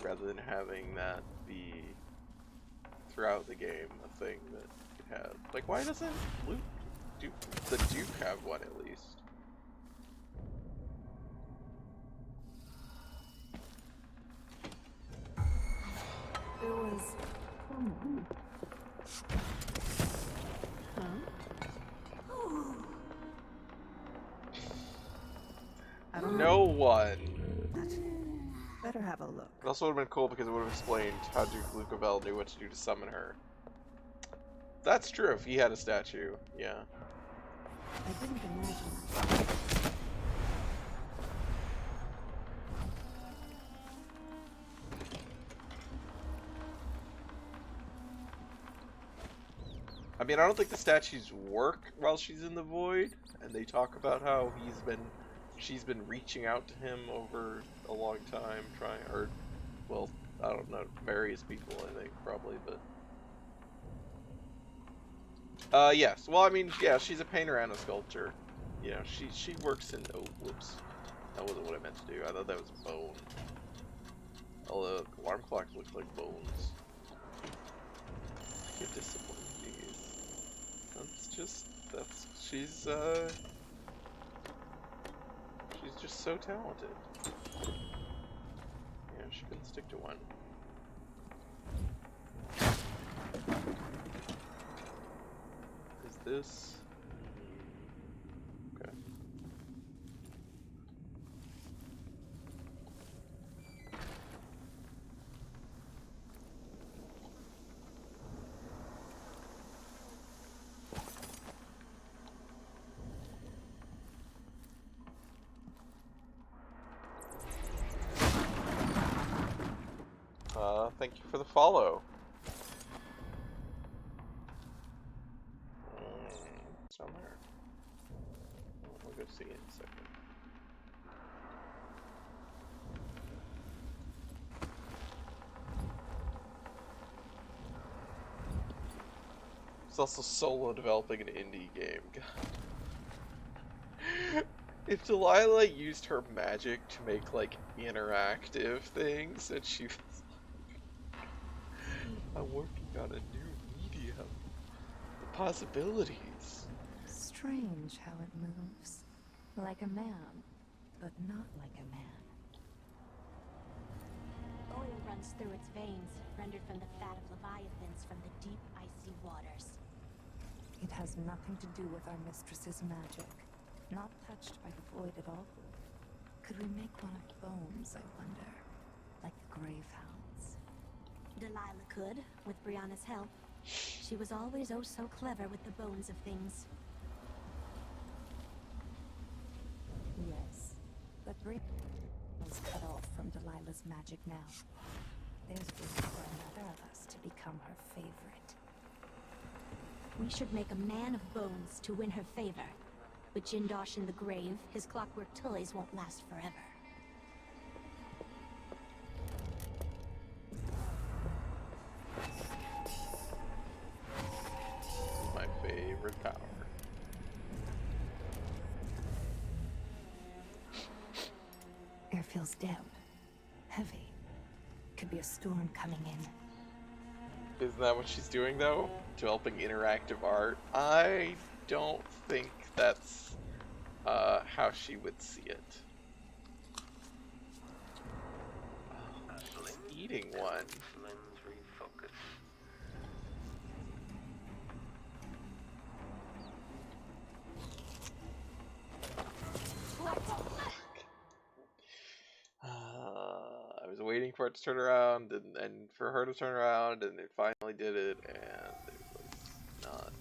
[SPEAKER 3] rather than having that be throughout the game a thing that you have. Why doesn't the Duke have one at least?
[SPEAKER 6] There was...
[SPEAKER 15] I don't
[SPEAKER 3] No one.
[SPEAKER 15] Better have a look.
[SPEAKER 3] It also would have been cool because it would have explained how Duke Lucabelle knew what to do to summon her. That's true if he had a statue, yeah.
[SPEAKER 6] I didn't imagine.
[SPEAKER 3] I mean, I don't think the statues work while she's in the void, and they talk about how she's been reaching out to him over a long time, well, I don't know, various people, I think, probably, but... yes, well, I mean, yeah, she's a painter and a sculptor. She works in... Oh, whoops. That wasn't what I meant to do. I thought that was bone. Although, alarm clocks look like bones. Get disciplined, these. She's just so talented. Yeah, she couldn't stick to one. Is this... Okay. Thank you for the follow. It's on there. We'll go see it in a second. It's also solo developing an indie game. If Delilah used her magic to make, interactive things, and she was I'm working on a new medium. The possibilities.
[SPEAKER 15] Strange how it moves. Like a man, but not like a man.
[SPEAKER 14] Oil runs through its veins, rendered from the fat of leviathans from the deep, icy waters.
[SPEAKER 15] It has nothing to do with our mistress's magic. Not touched by the void at all. Could we make one of bones, I wonder? Like the grave hounds.
[SPEAKER 14] Delilah could, with Brianna's help. She was always oh so clever with the bones of things.
[SPEAKER 15] Yes, but Brianna's cut off from Delilah's magic now. There's room for another of us to become her favorite.
[SPEAKER 14] We should make a man of bones to win her favor. With Jindosh in the grave, his clockwork toys won't last forever.
[SPEAKER 3] My favorite power.
[SPEAKER 15] Air feels damp, heavy. Could be a storm coming in.
[SPEAKER 3] Isn't that what she's doing, though? Developing interactive art? I don't think that's how she would see it. Oh, she's eating one. I was waiting for it to turn around, and for her to turn around, and it finally did it, and it was not.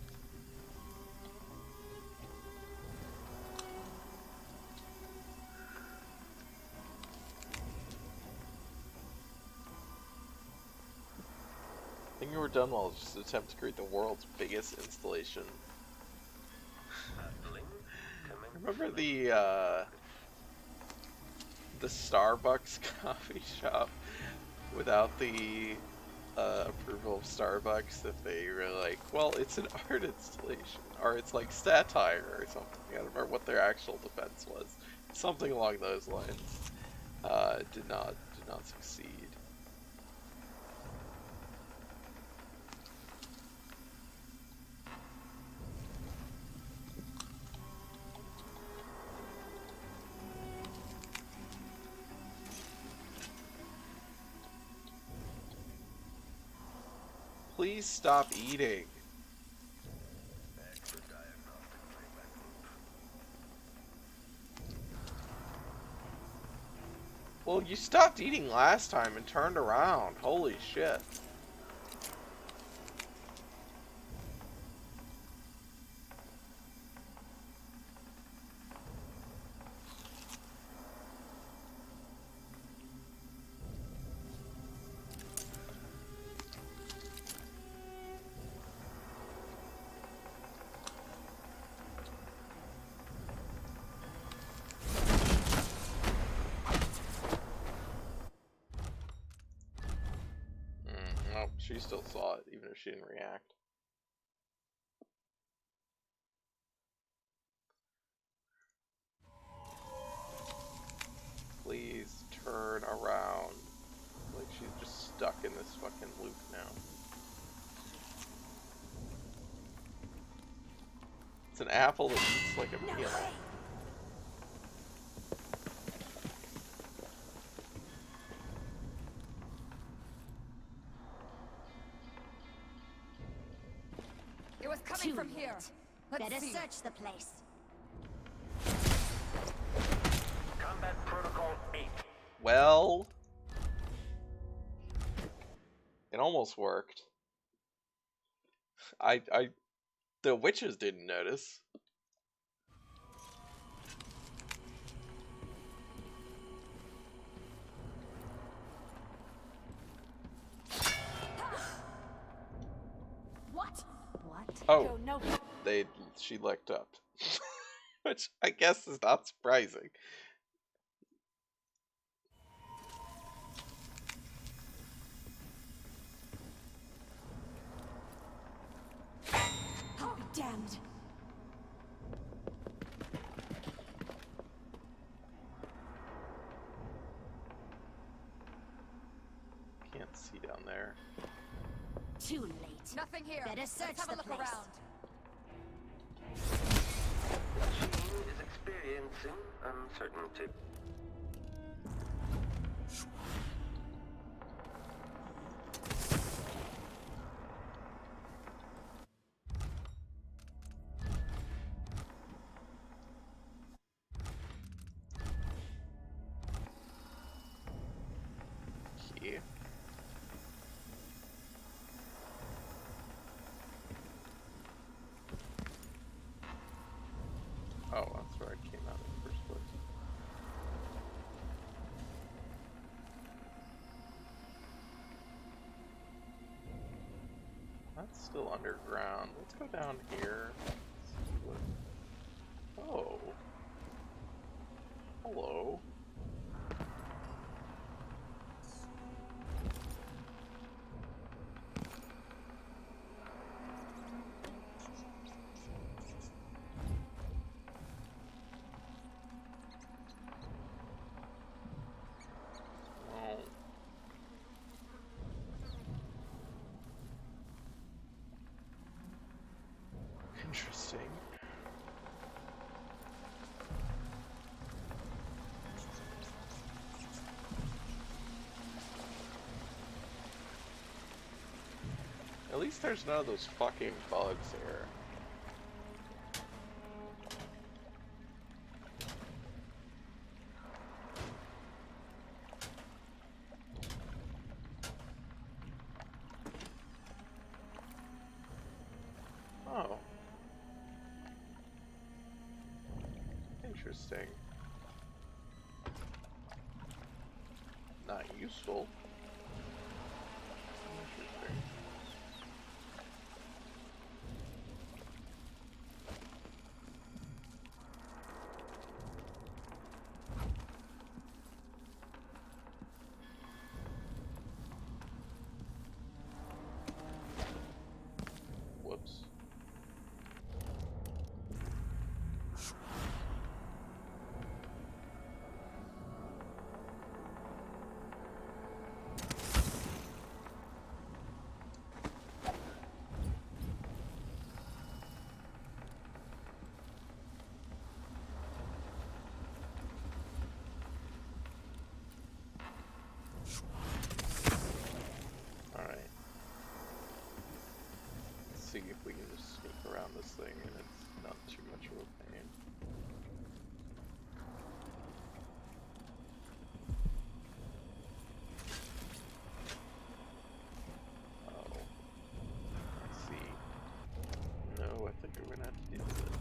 [SPEAKER 3] I think we were done well. It's just an attempt to create the world's biggest installation. Remember the Starbucks coffee shop without the approval of Starbucks, that they were like, well, it's an art installation, or it's like satire or something. I don't remember what their actual defense was. Something along those lines. Did not succeed. Please stop eating. Well, you stopped eating last time and turned around. Holy shit. Nope, she still saw it, even if she didn't react. Please turn around. Like she's just stuck in this fucking loop now. It's an apple that eats like a meal.
[SPEAKER 13] It was coming from here. Let's
[SPEAKER 14] Better
[SPEAKER 13] see.
[SPEAKER 14] search the place.
[SPEAKER 16] Combat Protocol 8.
[SPEAKER 3] Well, it almost worked. The witches didn't notice.
[SPEAKER 14] What?
[SPEAKER 3] Oh, she looked up. Which I guess is not surprising.
[SPEAKER 14] I'll be damned.
[SPEAKER 3] Can't see down there.
[SPEAKER 14] Too late.
[SPEAKER 13] Nothing here.
[SPEAKER 14] Better search
[SPEAKER 13] Let's have
[SPEAKER 14] the
[SPEAKER 13] a look
[SPEAKER 14] place.
[SPEAKER 13] around.
[SPEAKER 16] Machine is experiencing uncertainty.
[SPEAKER 3] Oh, that's where I came out in the first place. That's still underground. Let's go down here. Oh. Hello. Oh. Interesting. At least there's none of those fucking bugs here. Oh. Interesting. Not useful. Interesting. Whoops. Alright. Let's see if we can just sneak around this thing and it's not too much of a pain. Oh. Let's see. No, I think we're gonna have to deal with it.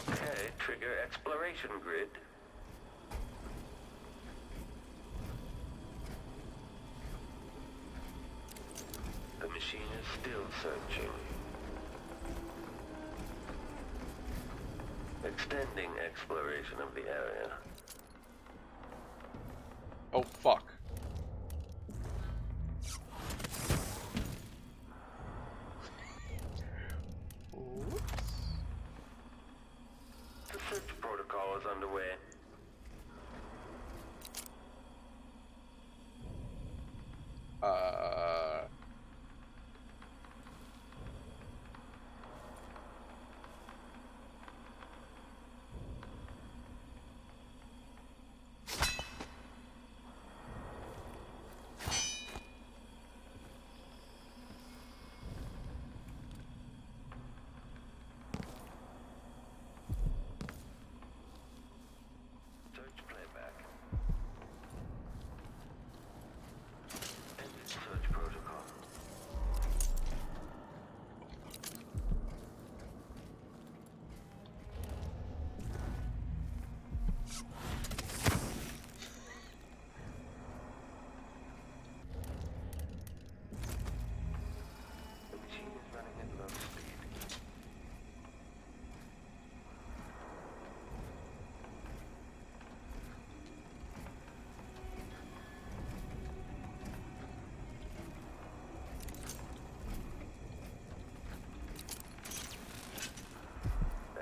[SPEAKER 16] Okay, trigger exploration grid. The machine is still searching. Extending exploration of the area.
[SPEAKER 3] Oh, fuck. Whoops.
[SPEAKER 16] The search protocol is underway. Search playback. Ended search protocol. The machine is running at low speed.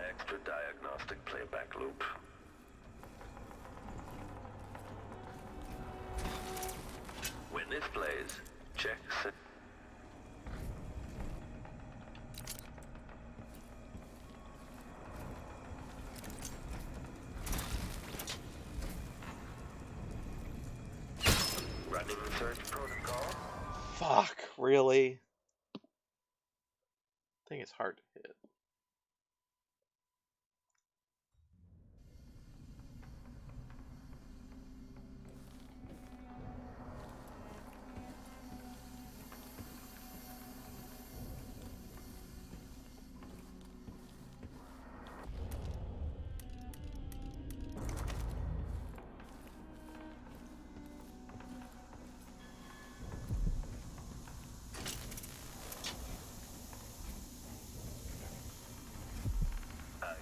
[SPEAKER 16] Extra diagnostic playback loop. When this plays, check running search protocol.
[SPEAKER 3] Fuck, really? hard to hit.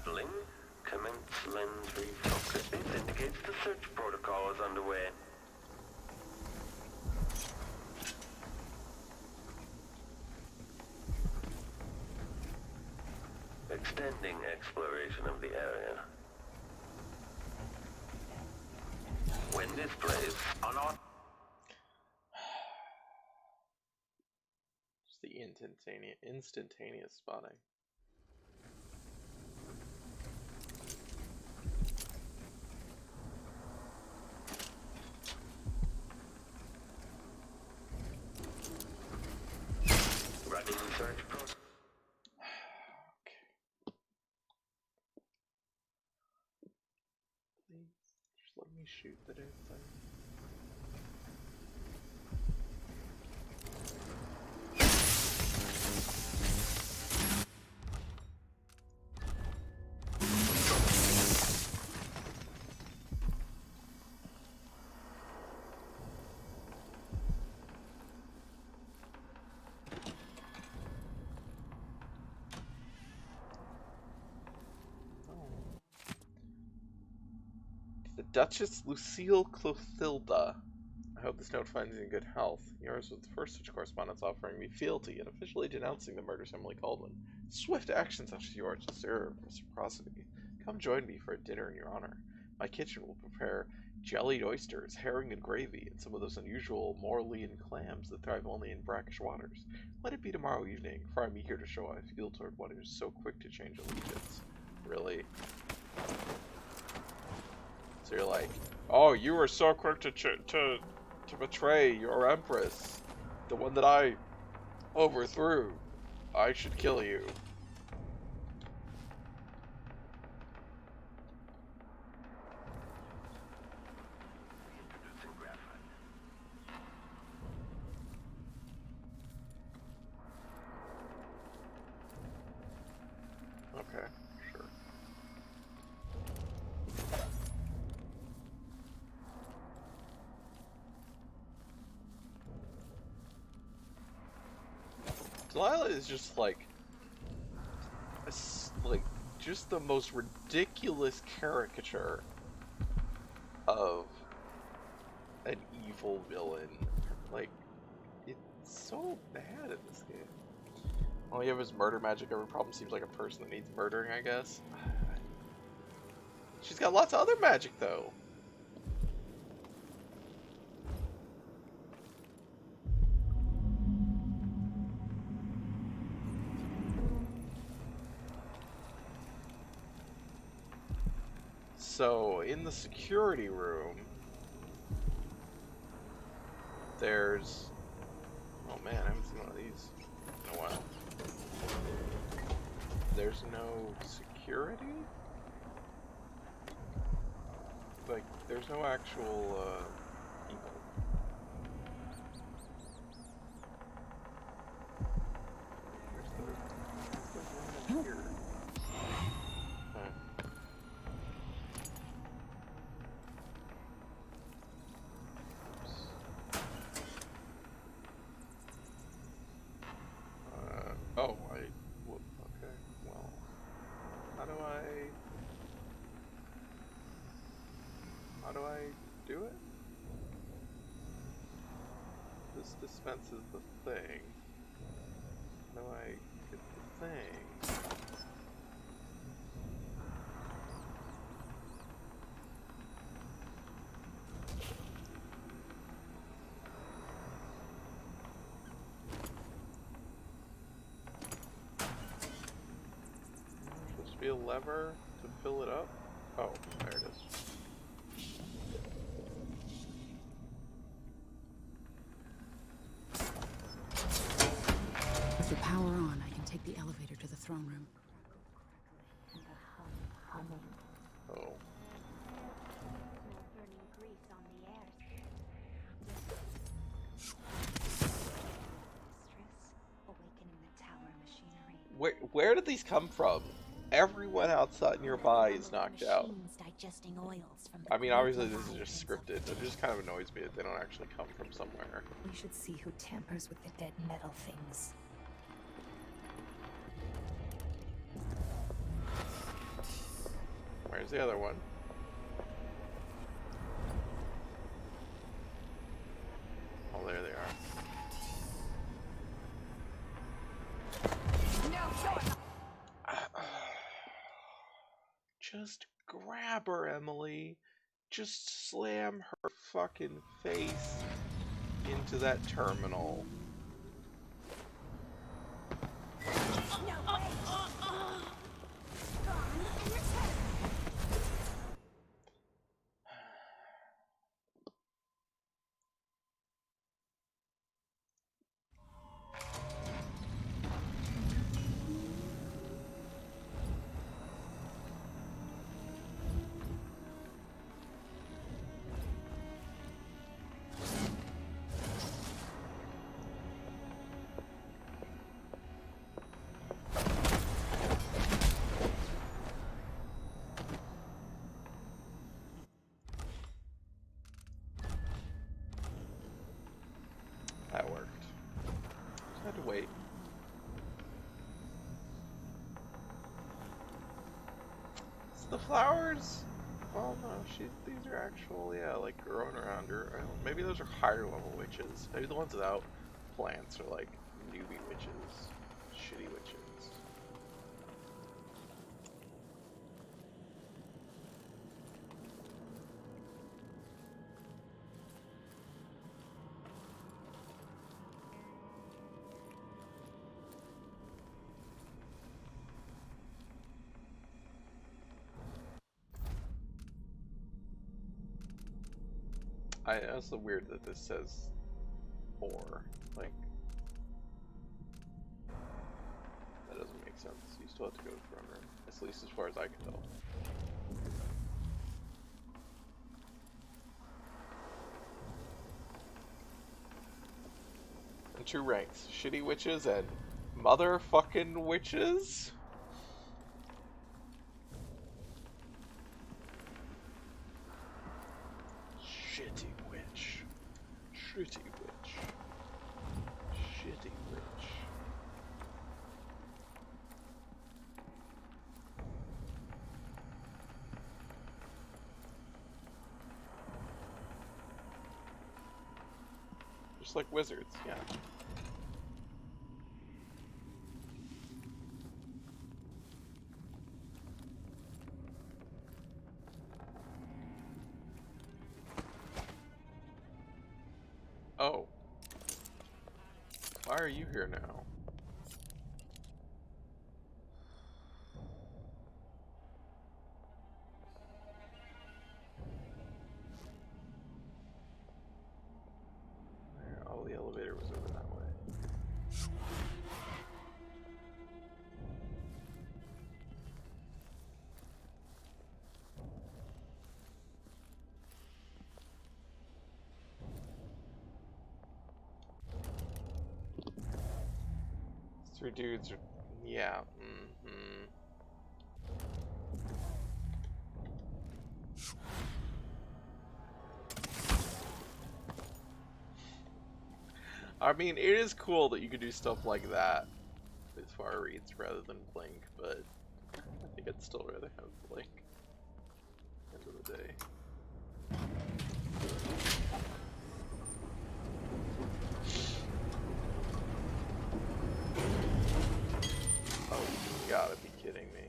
[SPEAKER 16] Idling. Commence lens refocus. This indicates the search protocol is underway. Extending exploration of the area. When displays on our...
[SPEAKER 3] Just the instantaneous spotting.
[SPEAKER 16] Running search protocol.
[SPEAKER 3] Please, just let me shoot the damn thing. The Duchess Lucille Clothilda. I hope this note finds you in good health. Yours was the first such correspondence offering me fealty and officially denouncing the murders of Emily Caldwell. Swift action such as yours deserve reciprocity. Come join me for a dinner in your honor. My kitchen will prepare jellied oysters, herring and gravy, and some of those unusual Morlean clams that thrive only in brackish waters. Let it be tomorrow evening, for I'm eager to show how I feel toward one who is so quick to change allegiance. Really? So you're like, oh, you were so quick to betray your empress, the one that I overthrew. I should kill you. Okay, sure. Delilah is just like just the most ridiculous caricature of an evil villain. Like, it's so bad in this game. All you have is murder magic. Every problem seems like a person that needs murdering, I guess. She's got lots of other magic, though. So, in the security room, there's... Oh man, I haven't seen one of these in a while. There's no security? Like, there's no actual, people. Where's the room here? Oh, okay, well, how do I do it? This dispenses the thing. How do I get the thing? Supposed to be a lever to fill it up? Oh, there it is.
[SPEAKER 6] With the power on, I can
[SPEAKER 5] take the elevator to the throne room.
[SPEAKER 15] And a humming.
[SPEAKER 3] Oh.
[SPEAKER 14] No burning grease on the air. Mistress, awakening the tower machinery.
[SPEAKER 3] Where did these come from? Everyone outside nearby is knocked out.
[SPEAKER 14] Digesting oils from
[SPEAKER 3] I mean, obviously this is just scripted, but it just kind of annoys me that they don't actually come from somewhere.
[SPEAKER 15] We should see who tampers with the dead metal things.
[SPEAKER 3] Where's the other one? Oh, there they are. Just grab her, Emily. Just slam her fucking face into that terminal. That worked. Just had to wait. It's the flowers. Well, no, these are actual, yeah, like growing around her. I don't, maybe those are higher level witches. Maybe the ones without plants are like newbie witches, shitty witches. It's also weird that this says more. Like, that doesn't make sense. You still have to go to the front room, at least as far as I can tell. And two ranks: shitty witches and motherfucking witches. Shitty witch. Shitty witch. Shitty witch. Just like wizards, yeah. Oh. Why are you here now? Oh, the elevator was over that way. Three dudes are, yeah. I mean, it is cool that you can do stuff like that with far reads rather than Blink, but I think I'd still rather have Blink at the end of the day. Oh, you gotta be kidding me.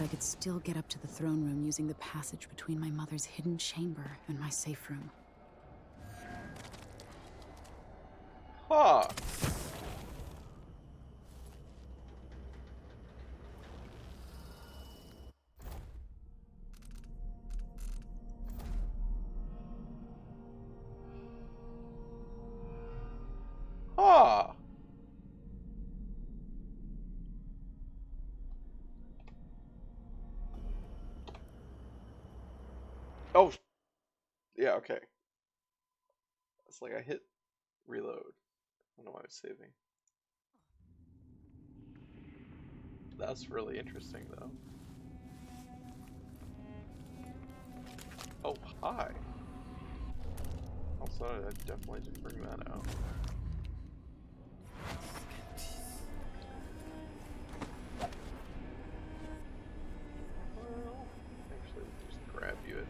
[SPEAKER 9] I could still get up to the throne room using the passage between my mother's hidden chamber and my safe room.
[SPEAKER 3] Huh. Huh. Oh, yeah, okay. It's like I hit reload. I don't know why I was saving. That's really interesting, though. Oh, hi. Also, I definitely didn't bring that out. Well, actually, just grab you, I think.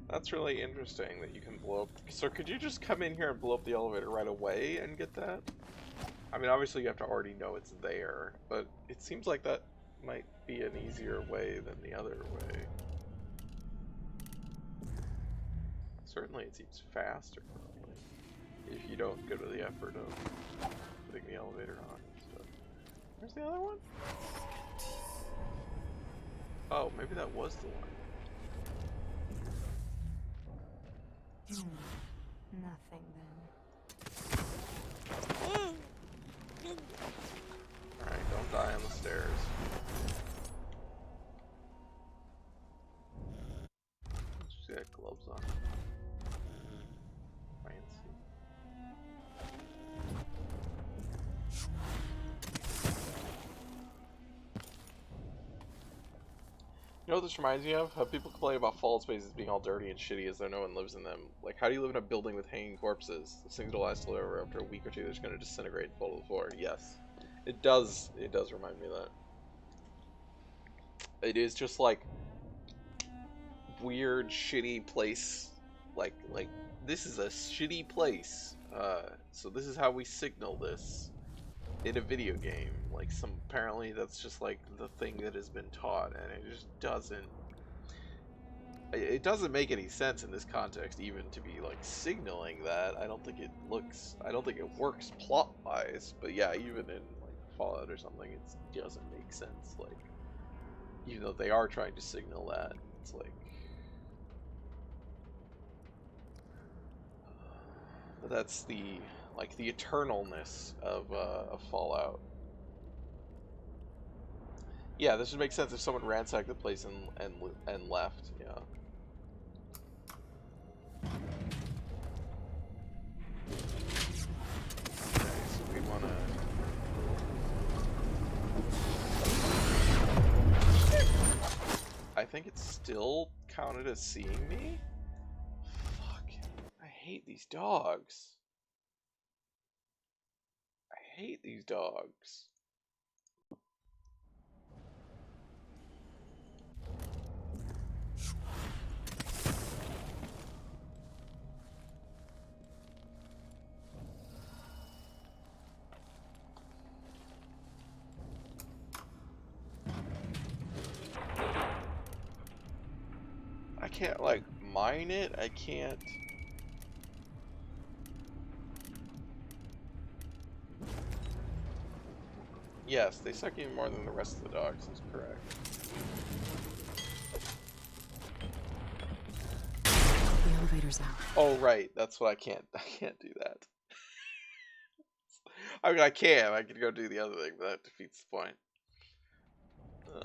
[SPEAKER 3] That's really interesting that you can blow up. So could you just come in here and blow up the elevator right away and get that? I mean, obviously you have to already know it's there, but it seems like that might be an easier way than the other way. Certainly it seems faster, probably, if you don't go to the effort of putting the elevator on and stuff. Where's the other one? Oh, maybe that was the one.
[SPEAKER 15] Nothing then.
[SPEAKER 3] Alright, don't die on the stairs. She's got gloves on. Fancy. You know what this reminds me of? How people complain about Fallout spaces being all dirty and shitty as though no one lives in them. Like, how do you live in a building with hanging corpses? This thing's gonna last forever. After a week or two, they're just gonna disintegrate and fall to the floor. Yes. It does remind me of that. It is just like weird, shitty place. Like this is a shitty place. So this is how we signal this in a video game. Like apparently that's just like the thing that has been taught, and it just doesn't. It doesn't make any sense in this context, even to be like signaling that. I don't think it works plot wise. But yeah, even in like Fallout or something, it doesn't make sense. Like, even though they are trying to signal that, it's like. But that's the eternalness of Fallout. Yeah, this would make sense if someone ransacked the place and left. Yeah. Okay, so we wanna. I think it's still counted as seeing me. Fuck! I hate these dogs. I hate these dogs. I can't like mine it. I can't. Yes, they suck even more than the rest of the dogs, is correct.
[SPEAKER 9] The elevator's out.
[SPEAKER 3] Oh, right. That's what I can't do that. I mean, I can go do the other thing, but that defeats the point. I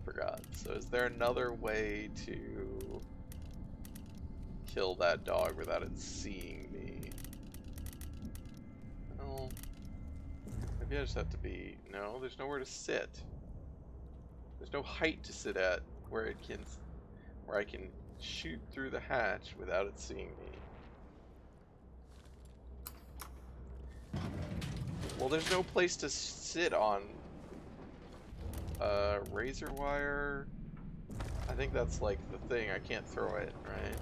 [SPEAKER 3] forgot. So is there another way to kill that dog without it seeing me? Well, maybe I just have to be... No, there's nowhere to sit. There's no height to sit at where I can shoot through the hatch without it seeing me. Well, there's no place to sit on. Razor wire. I think that's like the thing. I can't throw it, right?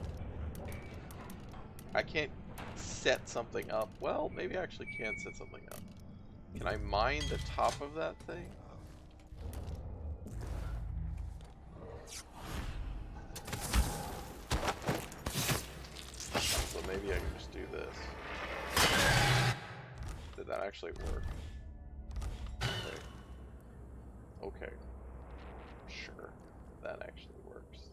[SPEAKER 3] I can't set something up. Well, maybe I actually can set something up. Can I mine the top of that thing? So maybe I can just do this. Did that actually work? Okay. Okay. Sure. That actually works.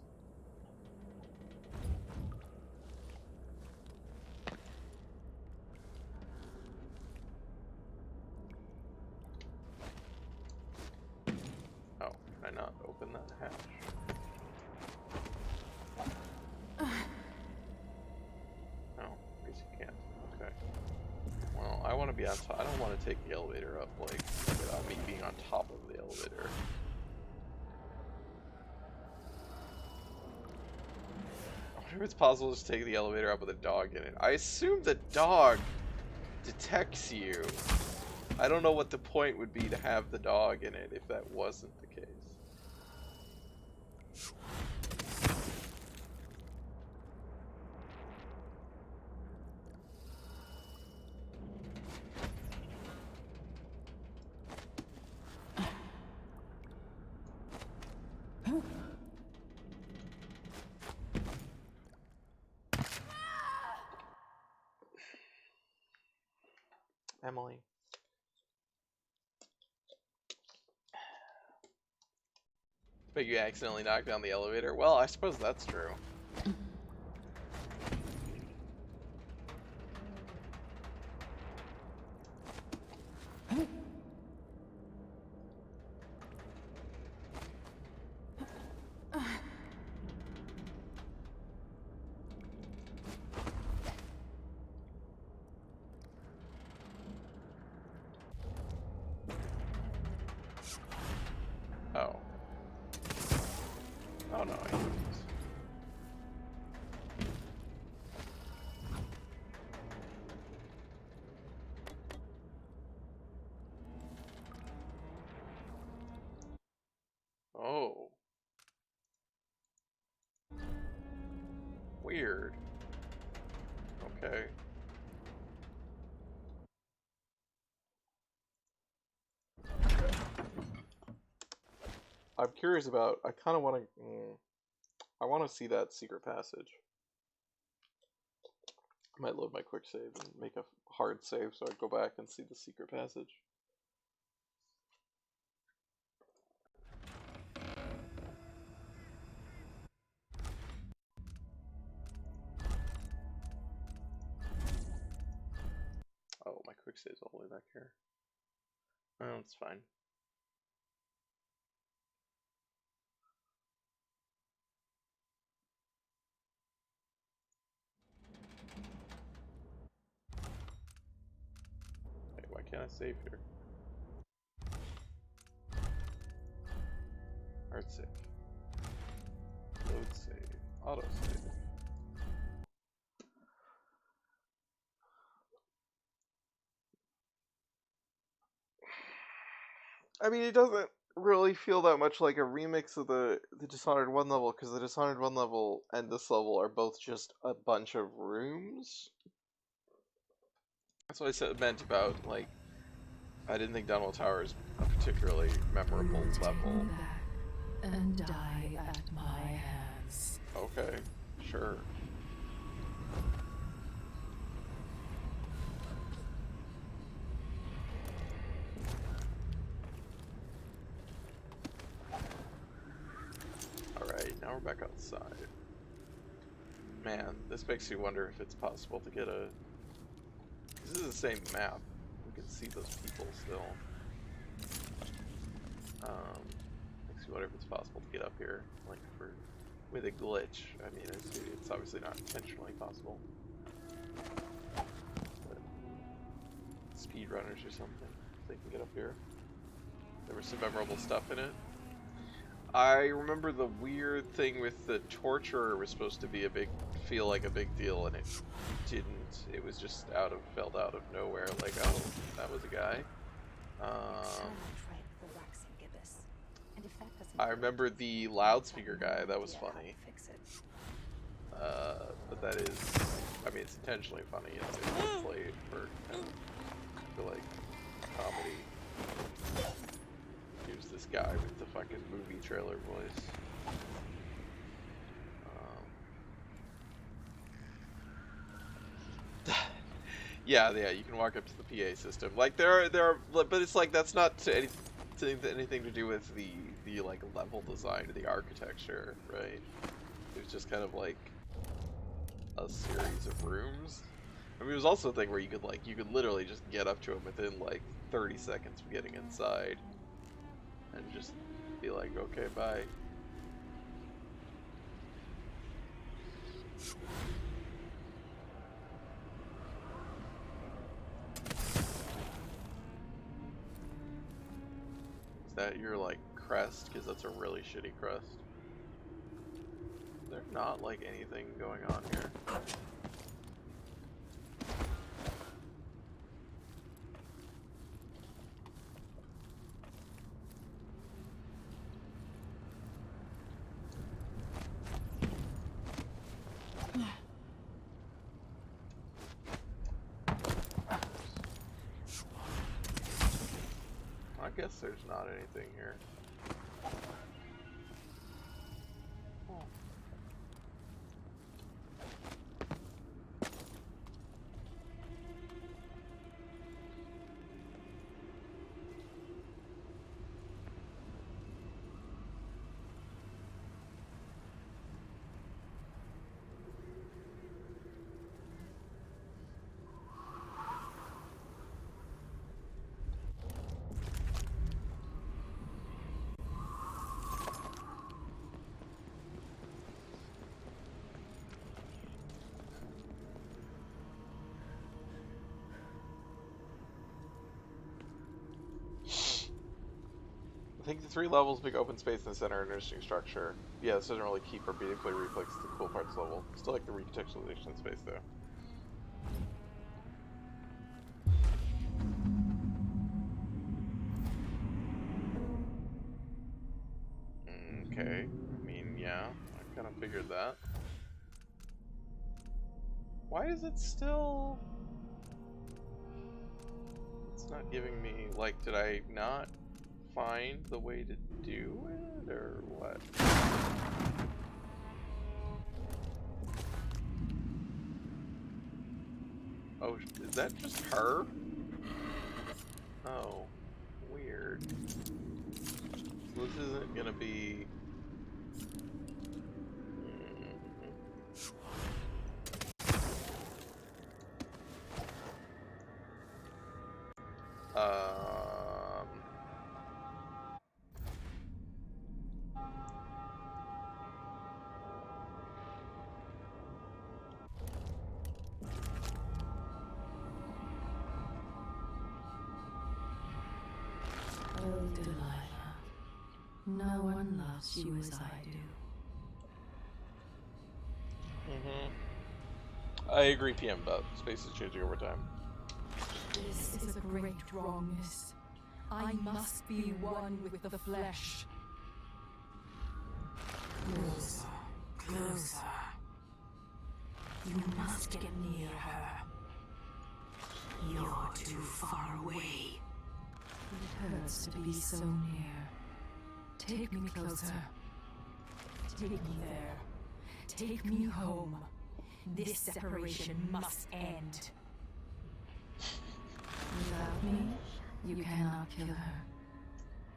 [SPEAKER 3] Oh, can I not open that hatch? No, I guess you can't. Okay. Well, I want to be on top. I don't want to take the elevator up, like, without me being on top of the elevator. I wonder if it's possible to just take the elevator up with a dog in it. I assume the dog detects you. I don't know what the point would be to have the dog in it if that wasn't the case. Emily. But you accidentally knocked down the elevator? Well, I suppose that's true. Oh. Oh no, I didn't. Oh. Weird. Okay. I'm curious about, I kind of want to, I want to see that secret passage. I might load my quick save and make a hard save so I go back and see the secret passage. Oh, my quick save's all the way back here. Oh, it's fine. Wait, why can't I save here? Hard save. Load save. Auto save. I mean, it doesn't really feel that much like a remix of the Dishonored 1 level, because the Dishonored 1 level and this level are both just a bunch of rooms. That's what I said meant about, like, I didn't think Dunwall Tower is a particularly memorable level.
[SPEAKER 12] And die at my hands.
[SPEAKER 3] Okay, sure. Alright, now we're back outside. Man, this makes you wonder if it's possible to get a... This is the same map. You can see those people still. Makes you wonder if it's possible to get up here, like, with a glitch. I mean, it's obviously not intentionally possible. But speedrunners or something, if they can get up here. There was some memorable stuff in it. I remember the weird thing with the torturer was supposed to be feel like a big deal, and it didn't. It was just felt out of nowhere, like, oh, that was a guy. I remember the loudspeaker guy. That was funny. But that is, I mean, it's intentionally funny. It's played for kind of, for like comedy. Here's this guy with the fucking movie trailer voice. Yeah, you can walk up to the PA system. Like there are, but it's like that's not anything to do with the like level design or the architecture, right? It's just kind of like a series of rooms. I mean, it was also a thing where you could literally just get up to him within like 30 seconds of getting inside, and just be like, okay, bye. Is that your like crest? Because that's a really shitty crest. Is there not like anything going on here? I guess there's not anything here. I think the 3 levels, big open space in the center, and interesting structure. Yeah, this doesn't really keep or beautifully reflects the cool parts level. Still like the recontextualization of space though. Okay, I mean, yeah, I kind of figured that. Why is it still... It's not giving me, like, did I not find the way to do it, or what? Oh, is that just her? Oh, weird. So this isn't gonna be...
[SPEAKER 12] Oh, Delilah, no one loves you as I do.
[SPEAKER 3] I agree, PM, but space is changing over time.
[SPEAKER 12] This is a great wrongness. I must be one with the flesh. Closer, closer. You must get near her. You're too far away. It hurts to be so near. Take me closer. Take me there. Take me home. This separation must end. Without me, you cannot kill her.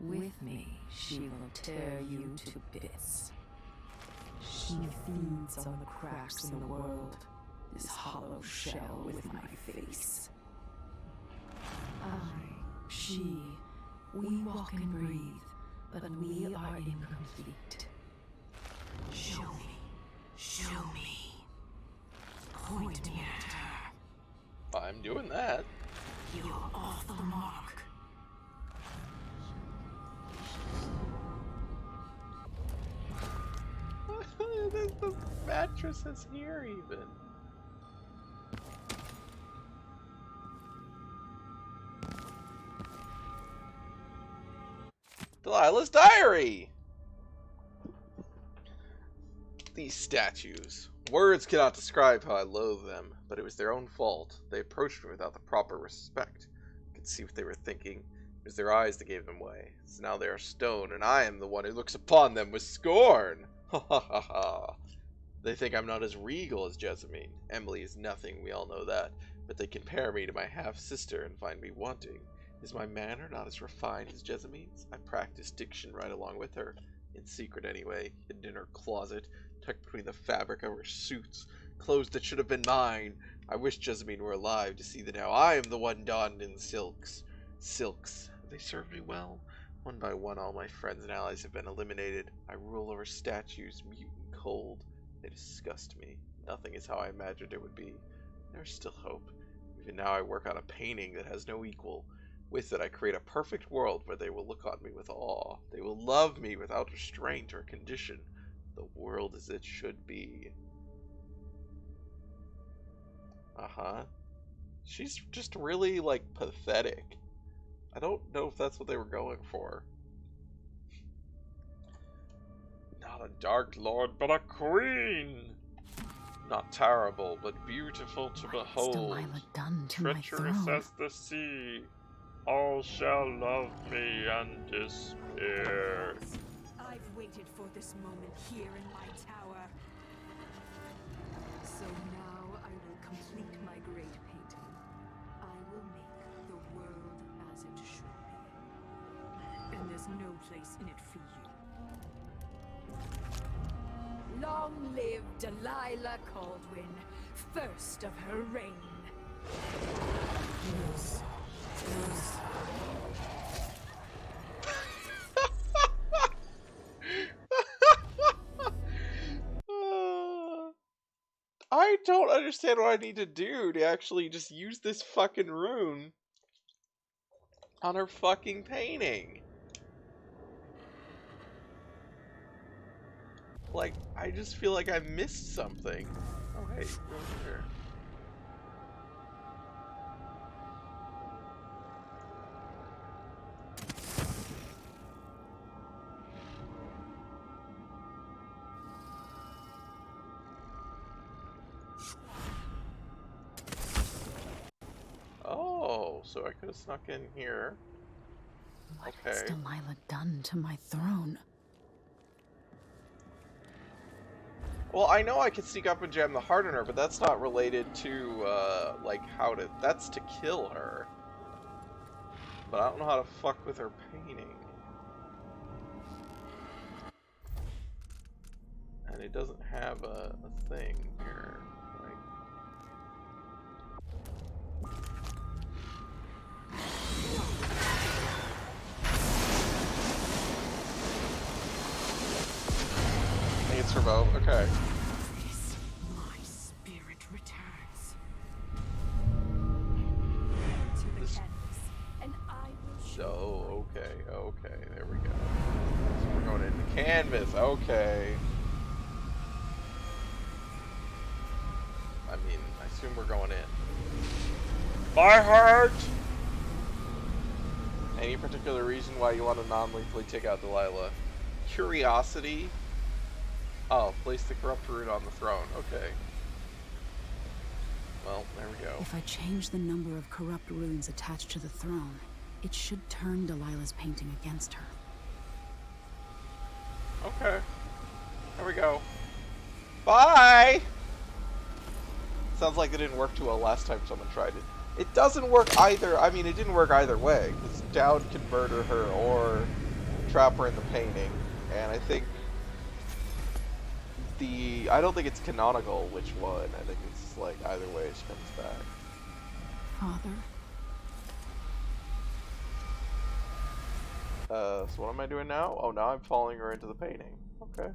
[SPEAKER 12] With me, she will tear you to bits. She feeds on the cracks in the world, this hollow shell with my face. We walk and breathe, but we are incomplete. Show me. Show me. Point me at her.
[SPEAKER 3] I'm doing that.
[SPEAKER 12] You're off the mark.
[SPEAKER 3] The mattress is here even. Delilah's diary! These statues. Words cannot describe how I loathe them, but it was their own fault. They approached me without the proper respect. I could see what they were thinking. It was their eyes that gave them away. So now they are stone, and I am the one who looks upon them with scorn. Ha ha ha ha. They think I'm not as regal as Jessamine. Emily is nothing, we all know that. But they compare me to my half-sister and find me wanting. Is my manner not as refined as Jessamine's? I practice diction right along with her. In secret anyway, hidden in her closet, tucked between the fabric of her suits, clothes that should have been mine. I wish Jessamine were alive to see that now I am the one donned in silks. Silks. Have they served me well? One by one all my friends and allies have been eliminated. I rule over statues, mute and cold. They disgust me. Nothing is how I imagined it would be. There's still hope. Even now I work on a painting that has no equal. With it I create a perfect world where they will look on me with awe. They will love me without restraint or condition. The world as it should be. Uh-huh. She's just really, like, pathetic. I don't know if that's what they were going for. Not a dark lord, but a queen! Not terrible, but beautiful to behold.
[SPEAKER 9] Delilah done to
[SPEAKER 3] Treacherous
[SPEAKER 9] my throne?
[SPEAKER 3] as the sea. All shall love me and despair.
[SPEAKER 6] I've waited for this moment here in my tower. So now I will complete my great painting. I will make the world as it should be. And there's no place in it for you. Long live Delilah Caldwin, first of her reign. Yes. Yes.
[SPEAKER 3] I don't understand what I need to do to actually just use this fucking rune on her fucking painting. Like, I just feel like I missed something. Oh, hey, rune here. Oh, so I could have snuck in here.
[SPEAKER 9] What has Delilah done to my throne?
[SPEAKER 3] Well, I know I could sneak up and jam the heart in her, but that's not related to, like, how to... That's to kill her. But I don't know how to fuck with her painting. And it doesn't have a thing here. Like... I think it's for both. Okay.
[SPEAKER 6] My spirit returns.
[SPEAKER 3] So, okay, there we go. So we're going into canvas, okay. I mean, I assume we're going in. My heart! Any particular reason why you want to non-lethally take out Delilah? Curiosity? Oh, place the corrupt rune on the throne, okay. Well, there we go.
[SPEAKER 9] If I change the number of corrupt runes attached to the throne, it should turn Delilah's painting against her.
[SPEAKER 3] Okay. There we go. Bye! Sounds like it didn't work too well last time someone tried it. It doesn't work either. I mean, it didn't work either way. Because Dowd can murder her or trap her in the painting. And I think I don't think it's canonical which one. I think it's like either way she comes back.
[SPEAKER 9] Father?
[SPEAKER 3] So what am I doing now? Oh, now I'm following her into the painting. Okay.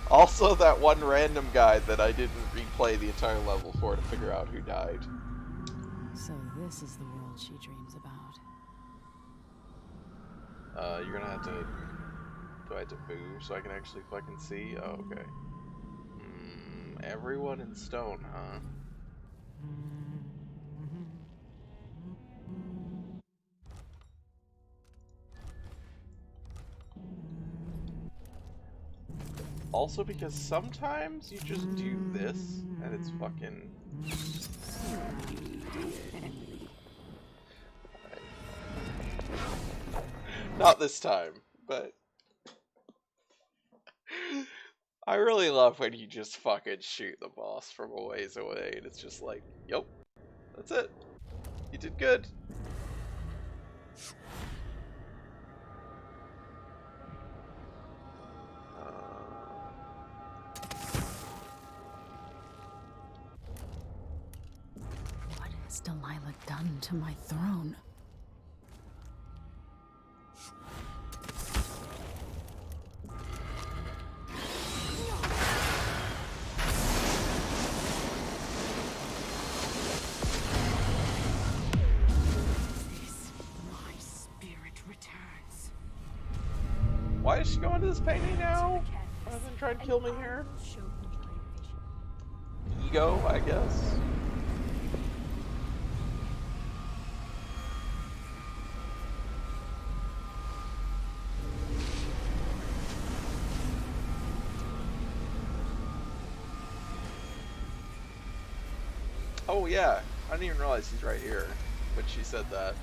[SPEAKER 3] Also, that one random guy that I didn't replay the entire level for to figure out who died.
[SPEAKER 9] So this is the world she dreams about.
[SPEAKER 3] You're gonna have to... Do I have to move so I can actually fucking see? Oh, okay. Everyone in stone, huh? Also because sometimes you just do this and it's fucking... Not this time, but... I really love when you just fucking shoot the boss from a ways away and it's just like, yep, that's it. You did good.
[SPEAKER 9] What has Delilah done to my throne?
[SPEAKER 3] Why is she going to this painting now? Rather than trying to kill me here? Ego, I guess. Oh yeah, I didn't even realize he's right here when she said that.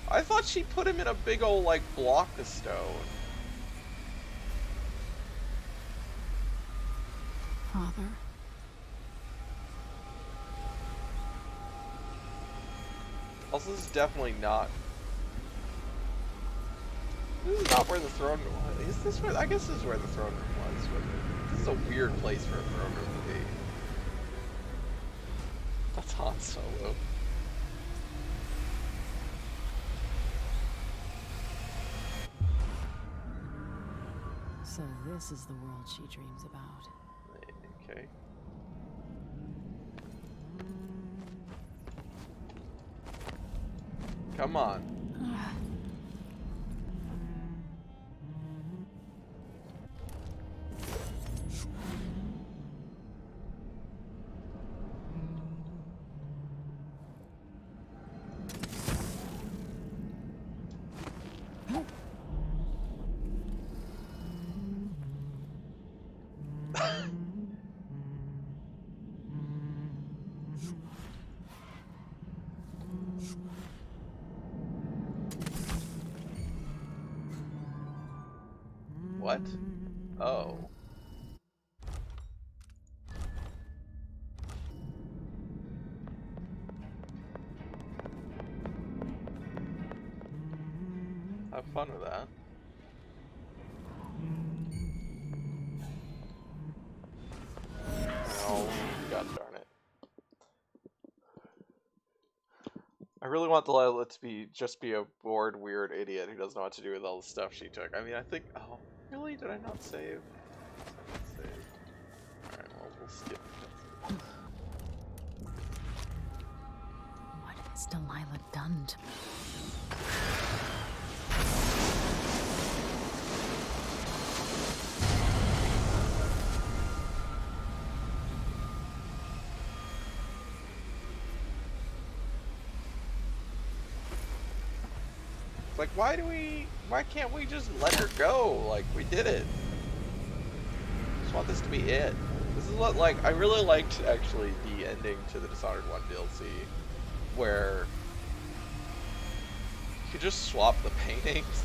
[SPEAKER 3] I thought she put him in a big old, like, block of stone.
[SPEAKER 9] Father?
[SPEAKER 3] Also, this is definitely not... This is not where the throne room was. Is this where... I guess this is where the throne room was. This is a weird place for a throne room to be. That's Han Solo.
[SPEAKER 9] So this is the world she dreams about.
[SPEAKER 3] Okay. Come on. What? Oh. Have fun with that. Oh, god darn it. I really want Delilah to just be a bored, weird idiot who doesn't know what to do with all the stuff she took. I mean, I think... Oh, really? Did I not save? Alright, well, we'll skip it.
[SPEAKER 9] What has Delilah done to me?
[SPEAKER 3] Like, why can't we just let her go? Like, we did it. I just want this to be it. This is what, like, I really liked, actually, the ending to the Dishonored 1 DLC, where you could just swap the paintings.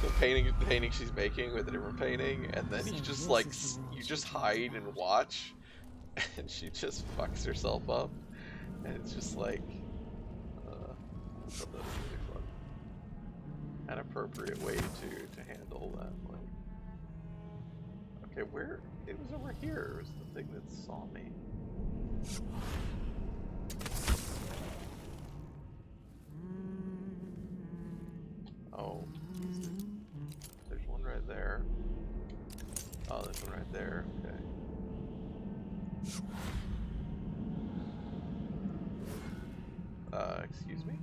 [SPEAKER 3] The painting she's making with a different painting, and then you just, like, you just hide and watch, and she just fucks herself up, and it's just like, so that's really fun. An appropriate way to handle that. Like, okay, where it was over here was the thing that saw me. Oh, there's one right there. Oh, there's one right there. Okay. Excuse me?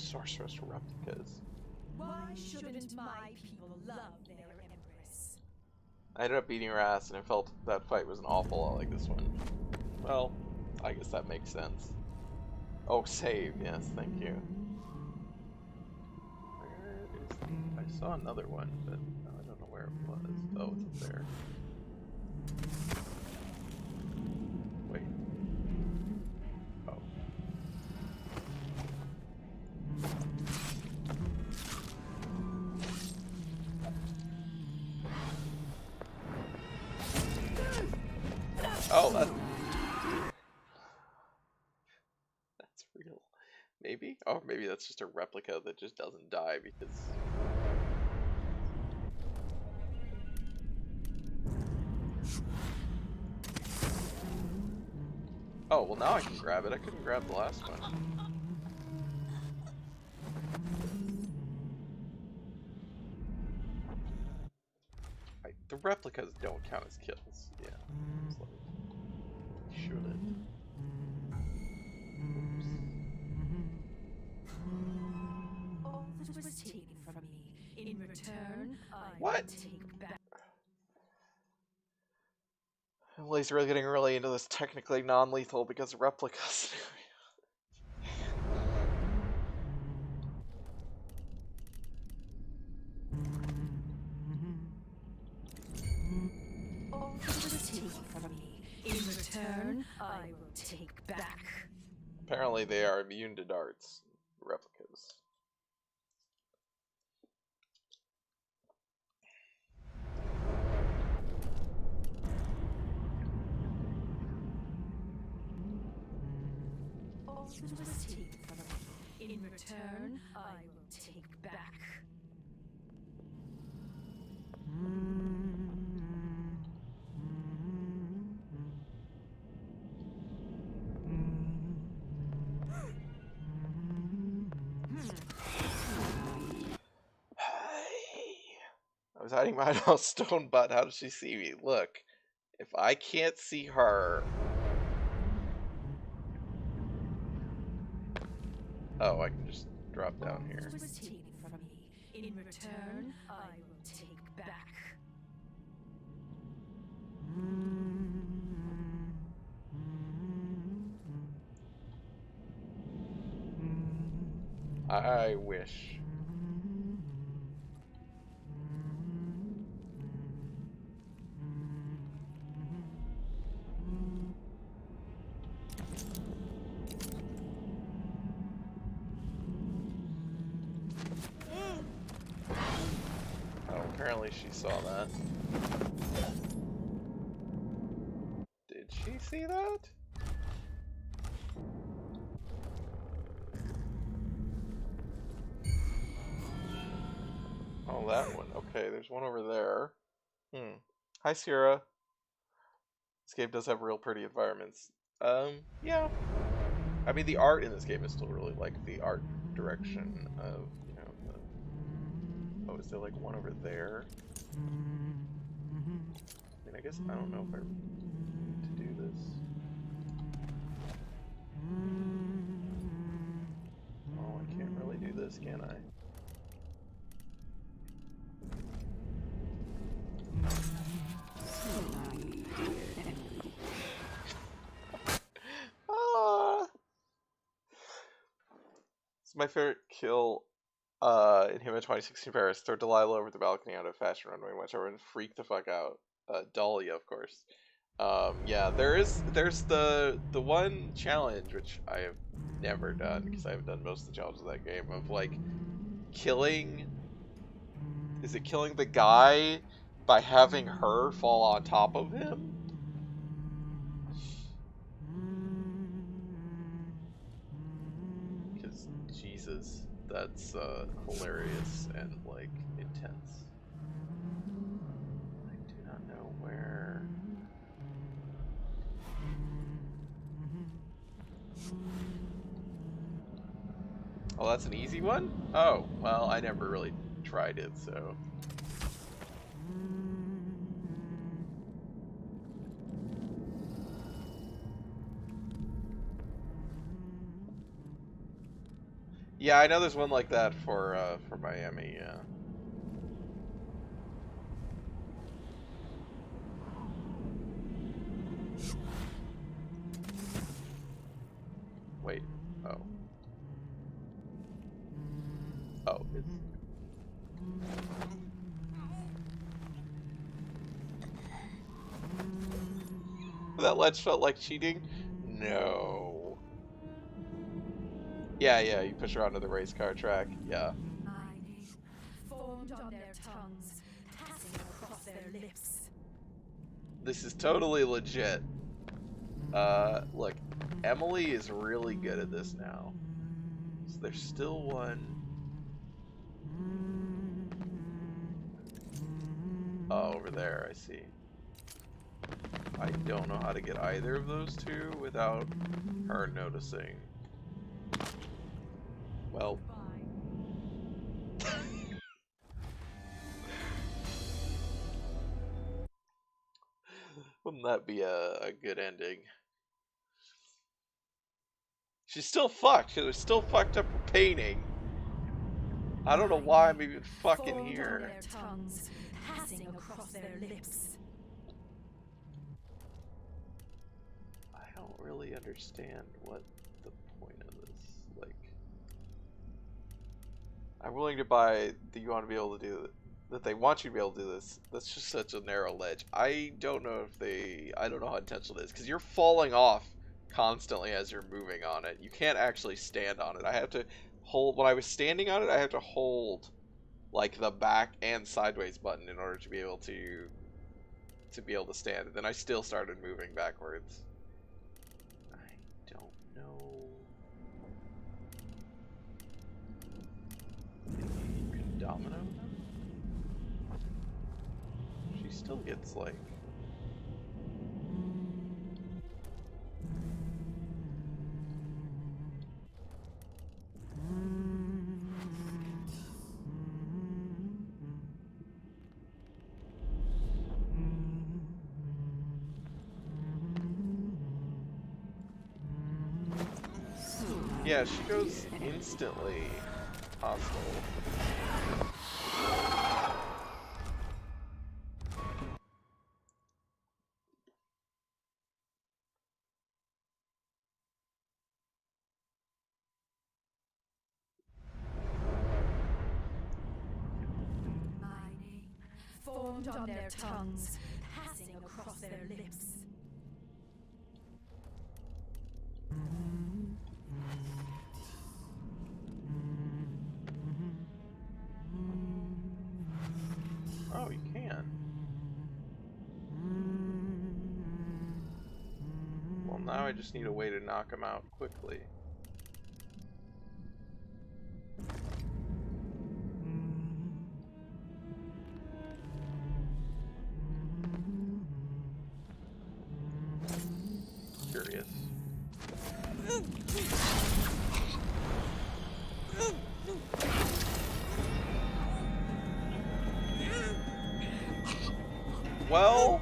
[SPEAKER 3] sorceress replicas.
[SPEAKER 12] Why shouldn't my people love their empress?
[SPEAKER 3] I ended up beating her ass, and I felt that fight was an awful lot like this one. Well, I guess that makes sense. Oh, save. Yes, thank you. Where is the... I saw another one, but I don't know where it was. Oh, it's up there. Wait. Oh. Oh, that's real. Maybe? Oh, maybe that's just a replica that just doesn't die because... Oh, well now I can grab it. I couldn't grab the last one. Right, the replicas don't count as kills. Yeah. It's like, they shouldn't.
[SPEAKER 12] All that was taken from me. In return, I
[SPEAKER 3] What?
[SPEAKER 12] will take back.
[SPEAKER 3] Emily's really getting really into this technically non-lethal because of replicas.
[SPEAKER 12] All that was taken from me. In return, I will take back.
[SPEAKER 3] Apparently they are immune to darts. Replicas.
[SPEAKER 12] All that was taken from me. In return, I will take back.
[SPEAKER 3] I was hiding behind a stone butt. How does she see me? Look, if I can't see her... Oh, I can just drop down here.
[SPEAKER 12] Was taken from me. In return, I will take back.
[SPEAKER 3] I wish. Oh, apparently she saw that. Did she see that? Oh, that one. Okay, there's one over there. Hi, Sierra. This game does have real pretty environments. Yeah. I mean, the art in this game is still really like the art direction of, you know, the... Oh, is there like one over there? I mean, I guess I don't know if I need to do this. Oh, I can't really do this, can I? It's my favorite kill in him in 2016 Paris. Throw Delilah over the balcony on a fashion runway, watch everyone freak the fuck out. Dahlia, of course. Yeah, there's the one challenge which I have never done because I haven't done most of the challenges of that game of like killing. Is it killing the guy by having her fall on top of him? Because Jesus, that's hilarious and like intense. I do not know where. Oh, that's an easy one? Oh, well, I never really tried it, so. Yeah, I know there's one like that for Miami, yeah. Wait. Oh. Oh, it's... That ledge felt like cheating? No. Yeah, yeah, you push her onto the race car track. Yeah.
[SPEAKER 12] Formed on their tongues, passing across their lips.
[SPEAKER 3] This is totally legit. Look, Emily is really good at this now. So there's still one. Oh, over there, I see. I don't know how to get either of those two without her noticing. Well. Wouldn't that be a good ending? She's still fucked. She was still fucked up for painting. I don't know why I'm even fucking here.
[SPEAKER 12] Their tongues, passing across their lips.
[SPEAKER 3] I don't really understand what the point of this. Like, I'm willing to buy that you want to be able to do it, that they want you to be able to do this. That's just such a narrow ledge. I don't know if they, I don't know how intentional it is, because you're falling off constantly as you're moving on it. You can't actually stand on it. I have to hold, when I was standing on it, I have to hold like the back and sideways button in order to be able to stand. And then I still started moving backwards. I don't know. Maybe you can domino them? She still gets like... Yeah, she goes instantly hostile.
[SPEAKER 12] My name, formed on their tongues, passing across their lips.
[SPEAKER 3] Oh, you can. Well, now I just need a way to knock him out quickly. Curious. Well,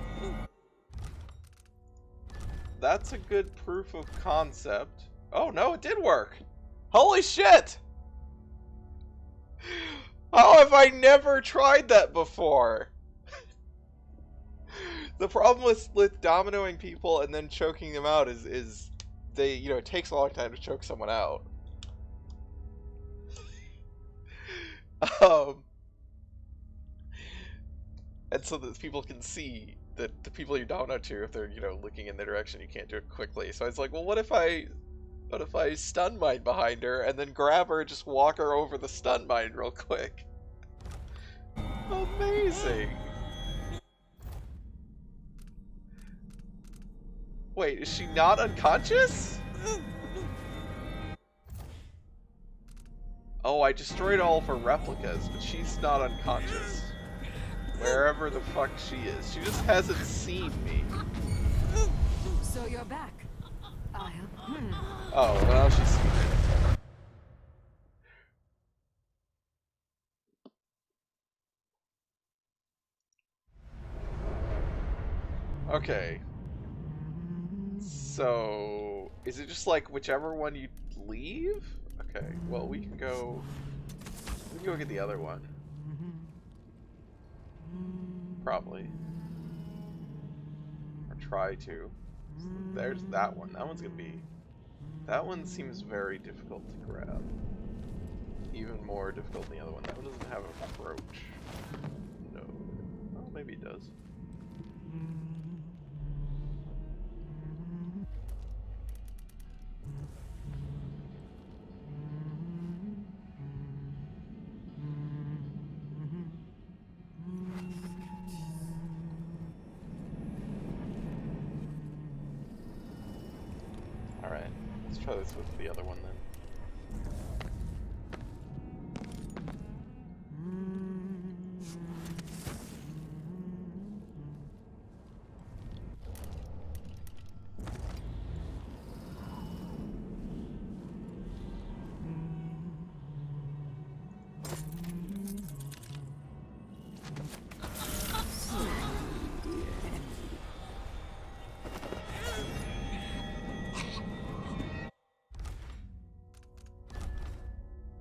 [SPEAKER 3] that's a good proof of concept. Oh no, it did work! Holy shit! How have I never tried that before? The problem with dominoing people and then choking them out is they, you know, it takes a long time to choke someone out. And so that people can see that the people you domino to, if they're, you know, looking in their direction, you can't do it quickly. So it's like, well, what if I stun mine behind her and then grab her and just walk her over the stun mine real quick? Amazing. Wait, is she not unconscious? Oh, I destroyed all of her replicas, but she's not unconscious. Wherever the fuck she is. She just hasn't seen me.
[SPEAKER 15] So you're back.
[SPEAKER 3] Oh, well, she's seen me. Okay. So, is it just like whichever one you leave? Okay, well we can go get the other one. Probably. Or try to. So there's that one. That one's gonna be... That one seems very difficult to grab. Even more difficult than the other one. That one doesn't have a approach. No. Well, maybe it does. Alright, let's try this with the other one then.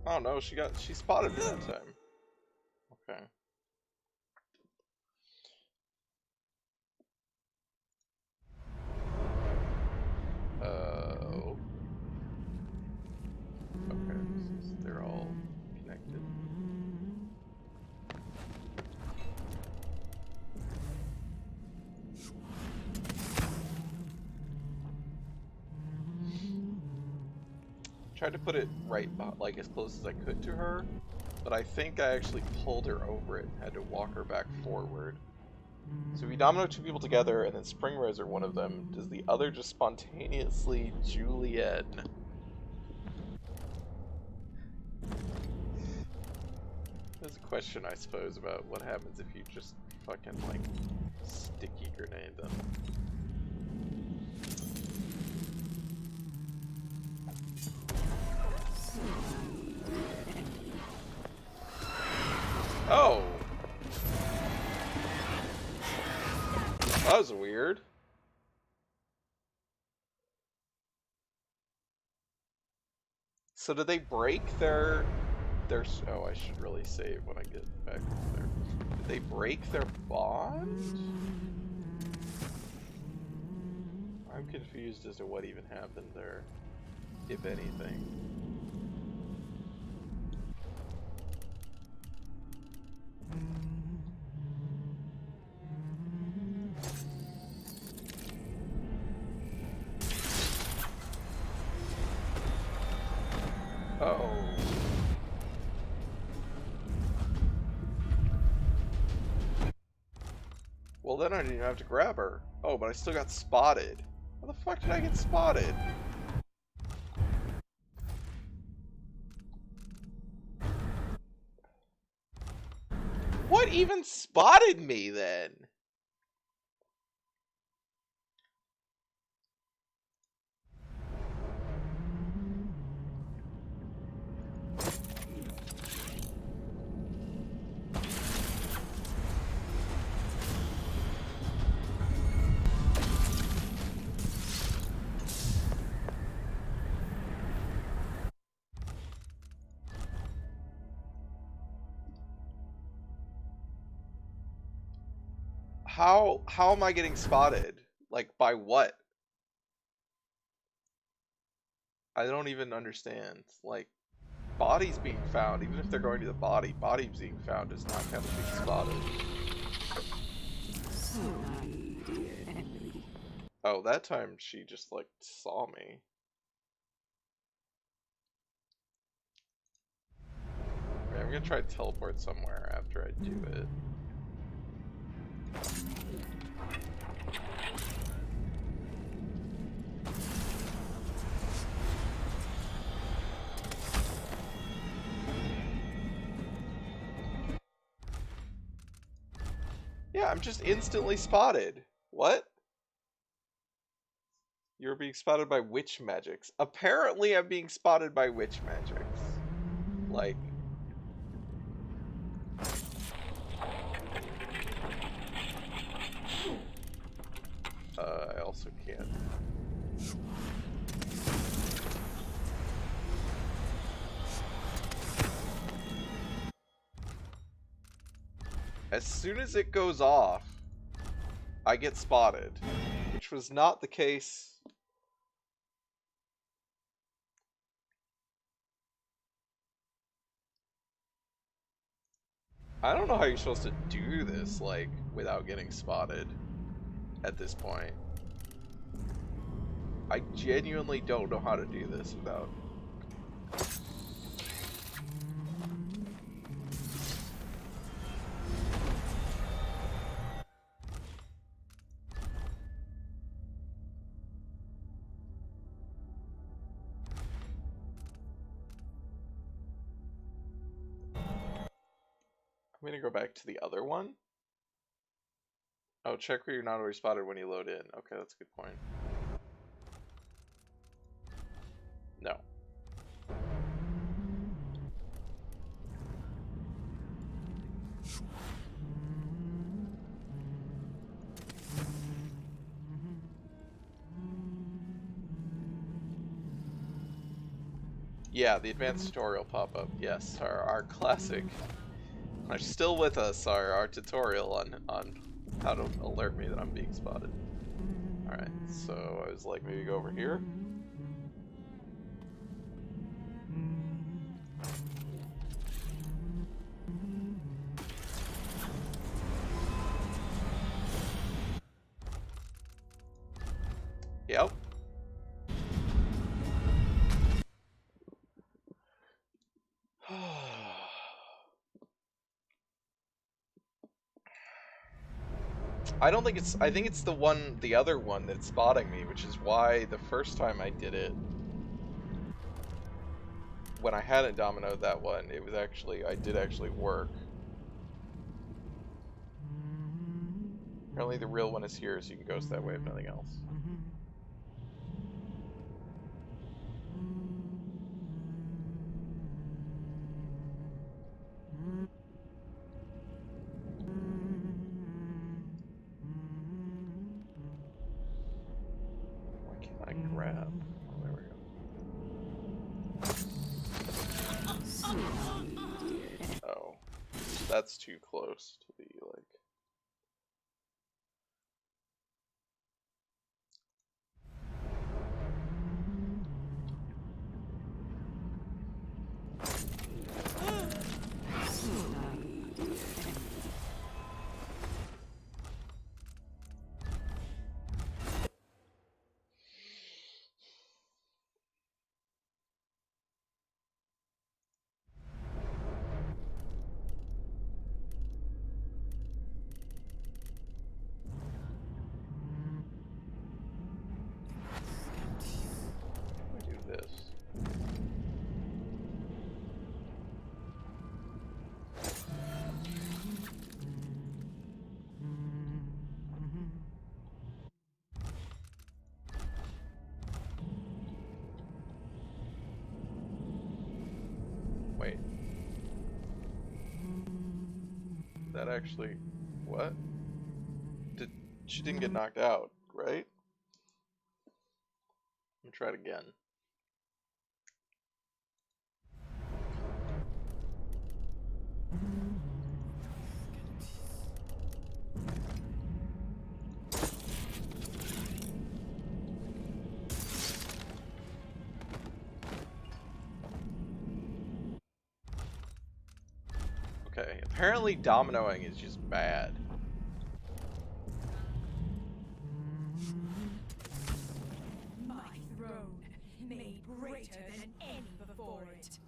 [SPEAKER 3] Oh no, she spotted me that time. Okay. Oh. Okay, so they're all connected. Tried to put it right, like as close as I could to her, but I think I actually pulled her over it and had to walk her back forward. So if you domino two people together and then spring razor one of them, does the other just spontaneously Juliet? There's a question, I suppose, about what happens if you just fucking, like, sticky grenade them. Oh! That was weird. So did they break their... Oh, I should really save when I get back there. Did they break their bond? I'm confused as to what even happened there, if anything. Uh-oh. Well, then I didn't even have to grab her. Oh, but I still got spotted. How the fuck did I get spotted? What even spotted me then? How am I getting spotted? Like, by what? I don't even understand. Like, bodies being found, even if they're going to the body, bodies being found does not count as being spotted. Oh, that time she just, like, saw me. Okay, I'm gonna try to teleport somewhere after I do it. Yeah, I'm just instantly spotted. What? You're being spotted by witch magics. Apparently I'm being spotted by witch magics. Like... I also can't. as soon as it goes off, I get spotted, which was not the case. I don't know how you're supposed to do this, like, without getting spotted at this point. I genuinely don't know how to do this without... I'm gonna go back to the other one. Oh, check where you're not already spotted when you load in. Okay, that's a good point. No. Yeah, the advanced tutorial pop-up. Yes, our classic. Are still with us, our tutorial on how to alert me that I'm being spotted. Alright, so I was like, maybe go over here. Yep. I don't think it's, I think it's the other one that's spotting me, which is why the first time I did it, when I hadn't dominoed that one, it was actually, I did actually work. Apparently the real one is here, so you can ghost that way if nothing else. Why can't I grab? Oh, there we go. Oh, that's too close to be like... Wait. That actually... What? She didn't get knocked out, right? Let me try it again. Okay, apparently dominoing is just bad.
[SPEAKER 6] My throne, made greater than any before it.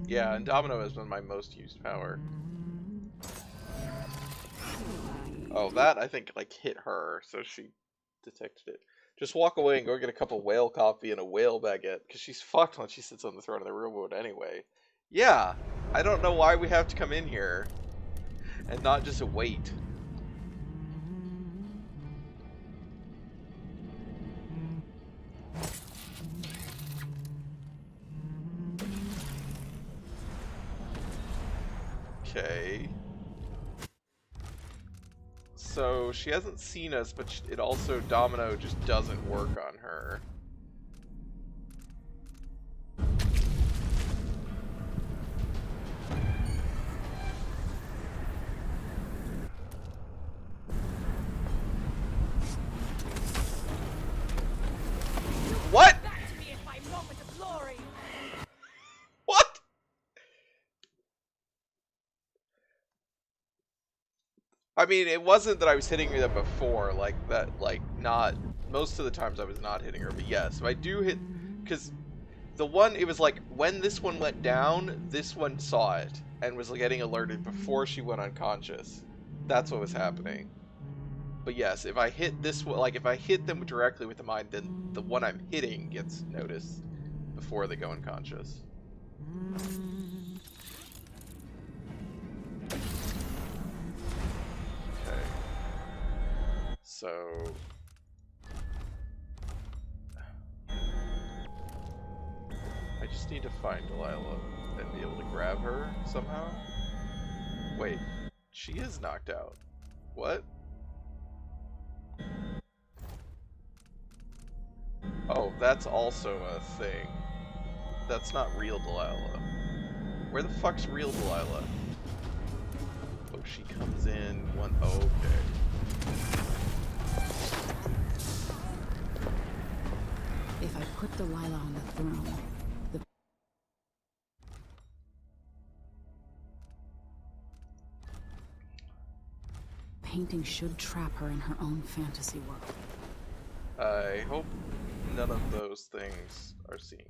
[SPEAKER 3] Yeah, and Domino has been my most used power. Oh, that I think like hit her, so she detected it. Just walk away and go get a cup of whale coffee and a whale baguette, because she's fucked when she sits on the throne of the real world anyway. Yeah, I don't know why we have to come in here and not just wait. Okay. So she hasn't seen us, but it also, Domino just doesn't work on her. What? What? I mean, it wasn't that I was hitting her before, like that, like not, most of the times I was not hitting her, but yes, if I do hit, because the one, it was like, when this one went down, this one saw it, and was getting alerted before she went unconscious. That's what was happening. But yes, if I hit this one, like if I hit them directly with the mine, then the one I'm hitting gets noticed before they go unconscious. Okay. So... I just need to find Delilah and be able to grab her somehow. Wait, she is knocked out. What? Oh, that's also a thing. That's not real Delilah. Where the fuck's real Delilah? Oh, she comes in one. Oh, okay.
[SPEAKER 9] If I put Delilah on the throne, the painting should trap her in her own fantasy world.
[SPEAKER 3] I hope none of those things are seeing me.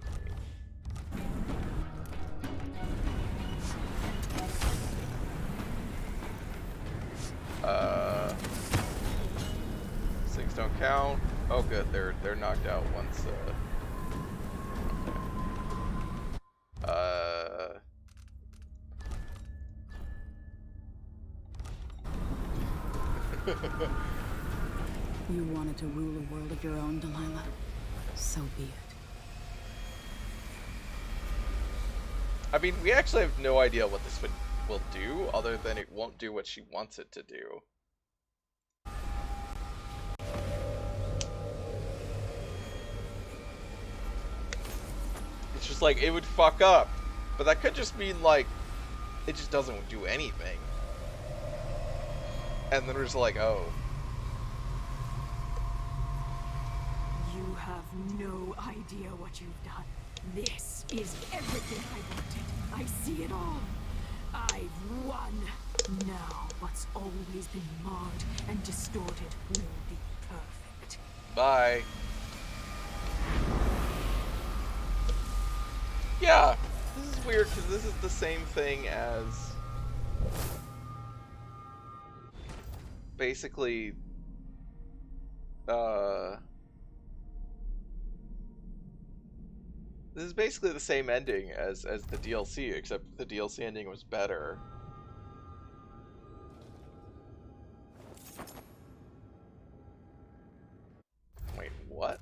[SPEAKER 3] Things don't count. Oh, good. They're knocked out once.
[SPEAKER 9] You wanted to rule a world of your own, Delilah. So be it.
[SPEAKER 3] I mean, we actually have no idea what this will do, other than it won't do what she wants it to do. It's just like, it would fuck up. But that could just mean, like, it just doesn't do anything. And then we're just like, oh.
[SPEAKER 6] You have no idea what you've done. This is everything I wanted. I see it all. I've won. Now, what's always been marred and distorted will be perfect.
[SPEAKER 3] Bye. Yeah, this is weird because this is the same thing as basically this is basically the same ending as the DLC, except the DLC ending was better. Wait, what?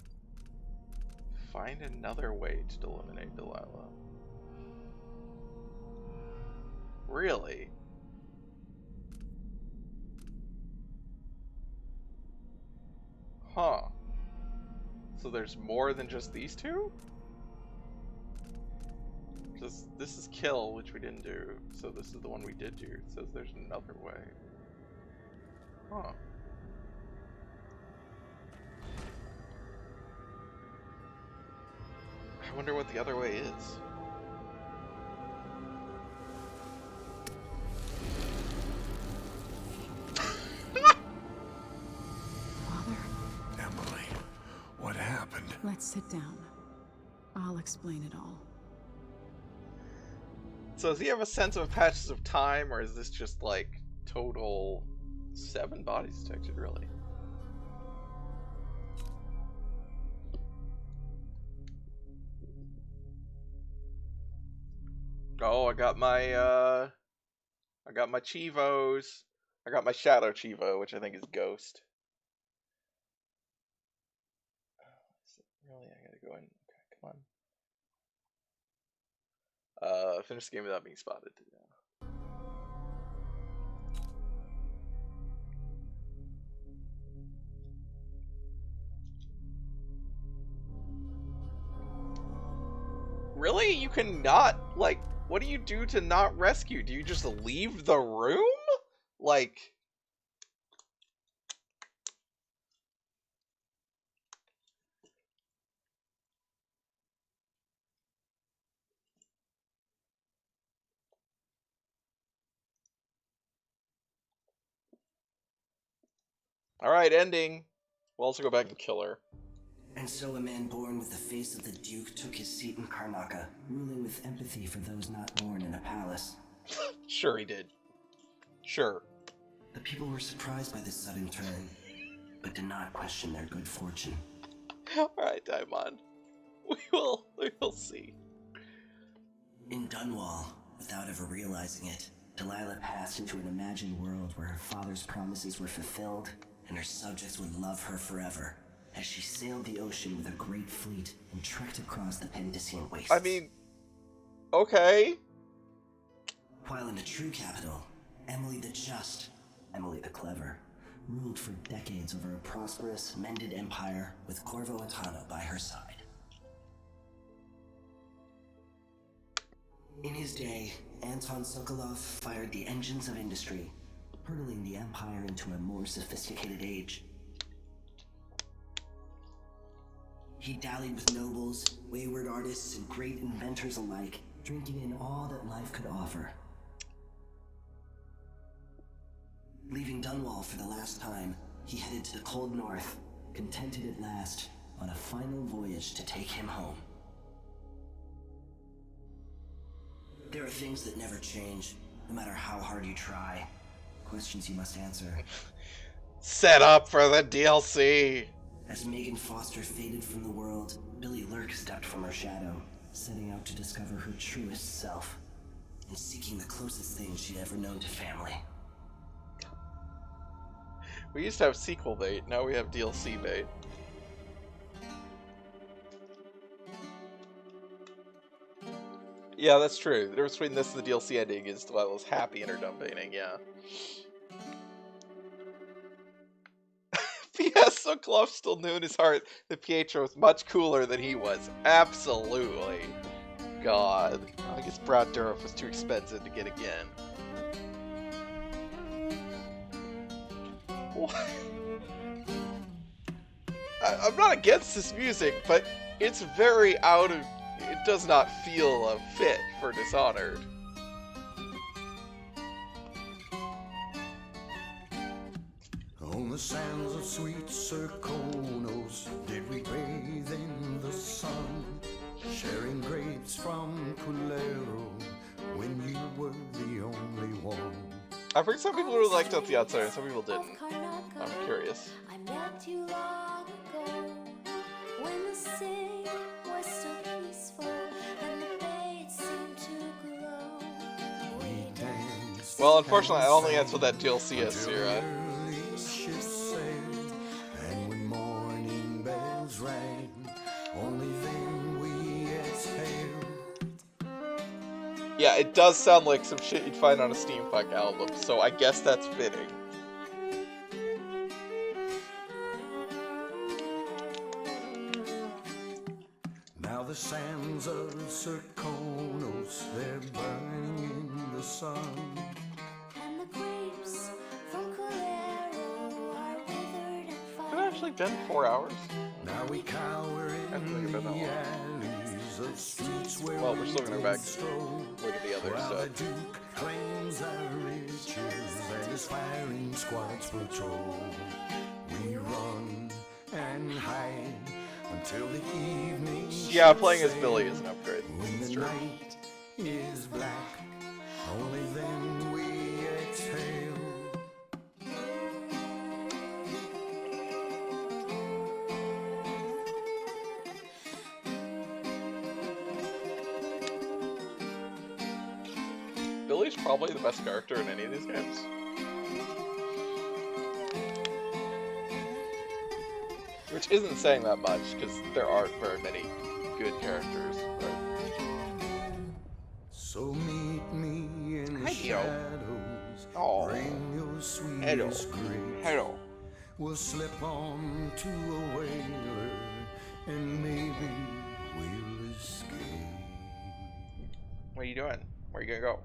[SPEAKER 3] Find another way to eliminate Delilah. Really? Huh. So there's more than just these two? This is kill, which we didn't do, so this is the one we did do. It says there's another way. Huh. I wonder what the other way is.
[SPEAKER 9] Father?
[SPEAKER 10] Emily, what happened?
[SPEAKER 9] Let's sit down. I'll explain it all.
[SPEAKER 3] So does he have a sense of patches of time, or is this just like total 7 bodies detected, really? Oh, I got my Chivos. I got my Shadow Chivo, which I think is Ghost. Really, I gotta go in. Okay, come on. Finish the game without being spotted. Yeah. Really? You cannot, like, what do you do to not rescue? Do you just leave the room? Like... Alright, ending. We'll also go back and kill her.
[SPEAKER 11] And so a man born with the face of the Duke took his seat in Karnaca, ruling with empathy for those not born in a palace.
[SPEAKER 3] Sure he did. Sure.
[SPEAKER 11] The people were surprised by this sudden turn, but did not question their good fortune.
[SPEAKER 3] Alright, Daimon. We will see.
[SPEAKER 11] In Dunwall, without ever realizing it, Delilah passed into an imagined world where her father's promises were fulfilled and her subjects would love her forever, as she sailed the ocean with a great fleet and trekked across the Pendician wastes.
[SPEAKER 3] I mean, okay.
[SPEAKER 11] While in the true capital, Emily the Just, Emily the Clever, ruled for decades over a prosperous, mended empire with Corvo Attano by her side. In his day, Anton Sokolov fired the engines of industry, hurtling the empire into a more sophisticated age. He dallied with nobles, wayward artists, and great inventors alike, drinking in all that life could offer. Leaving Dunwall for the last time, he headed to the cold north, contented at last, on a final voyage to take him home. There are things that never change, no matter how hard you try. Questions you must answer.
[SPEAKER 3] Set up for the DLC!
[SPEAKER 11] As Megan Foster faded from the world, Billy Lurk stepped from her shadow, setting out to discover her truest self, and seeking the closest thing she'd ever known to family.
[SPEAKER 3] We used to have sequel bait, now we have DLC bait. Yeah, that's true. The difference between this and the DLC ending is Delilah's happy in her dumb painting, yeah. P.S. Sokolov still knew in his heart that Pietro was much cooler than he was. Absolutely. God. I guess Brad Dourif was too expensive to get again. What? I'm not against this music, but it's very out of... It does not feel a fit for Dishonored.
[SPEAKER 1] On the sands of sweet Serkonos did we bathe in the sun, sharing grapes from Pulero when you were the only one.
[SPEAKER 3] I've heard some people really liked Out the Outsider and some people didn't. I'm curious.
[SPEAKER 12] I met you long ago when the sea was so peaceful and the bay seemed to glow. We danced.
[SPEAKER 3] Well, unfortunately, I don't think that's what that DLC is, Sierra.
[SPEAKER 1] And when morning bells rang, only then we exhaled.
[SPEAKER 3] Yeah, it does sound like some shit you'd find on a steampunk album, so I guess that's fitting.
[SPEAKER 1] Now the sands of Serkonos, they're burning in the sun.
[SPEAKER 12] And the grapes from Colero are withered and
[SPEAKER 3] Has it actually been 4 hours?
[SPEAKER 1] Now we cower in the alleys of streets where
[SPEAKER 3] well, we're still gonna go back
[SPEAKER 1] stroll.
[SPEAKER 3] look at the other
[SPEAKER 1] While
[SPEAKER 3] stuff.
[SPEAKER 1] the Duke claims our riches and his firing squads patrol. We run and hide until the evening.
[SPEAKER 3] Yeah, playing as Billy is an upgrade.
[SPEAKER 1] When
[SPEAKER 3] It's
[SPEAKER 1] the
[SPEAKER 3] true.
[SPEAKER 1] night is black, only then we exhale.
[SPEAKER 3] Billy's probably the best character in any of these games. Which isn't saying that much, because there aren't very many good characters. But...
[SPEAKER 1] So meet me in the
[SPEAKER 3] Hi, Neo.
[SPEAKER 1] shadows.
[SPEAKER 3] Aw.
[SPEAKER 1] Bring your
[SPEAKER 3] Hello.
[SPEAKER 1] sweetest grace.
[SPEAKER 3] Hello.
[SPEAKER 1] We'll slip on to a whaler, and maybe we'll escape.
[SPEAKER 3] What are you doing? Where are you gonna go?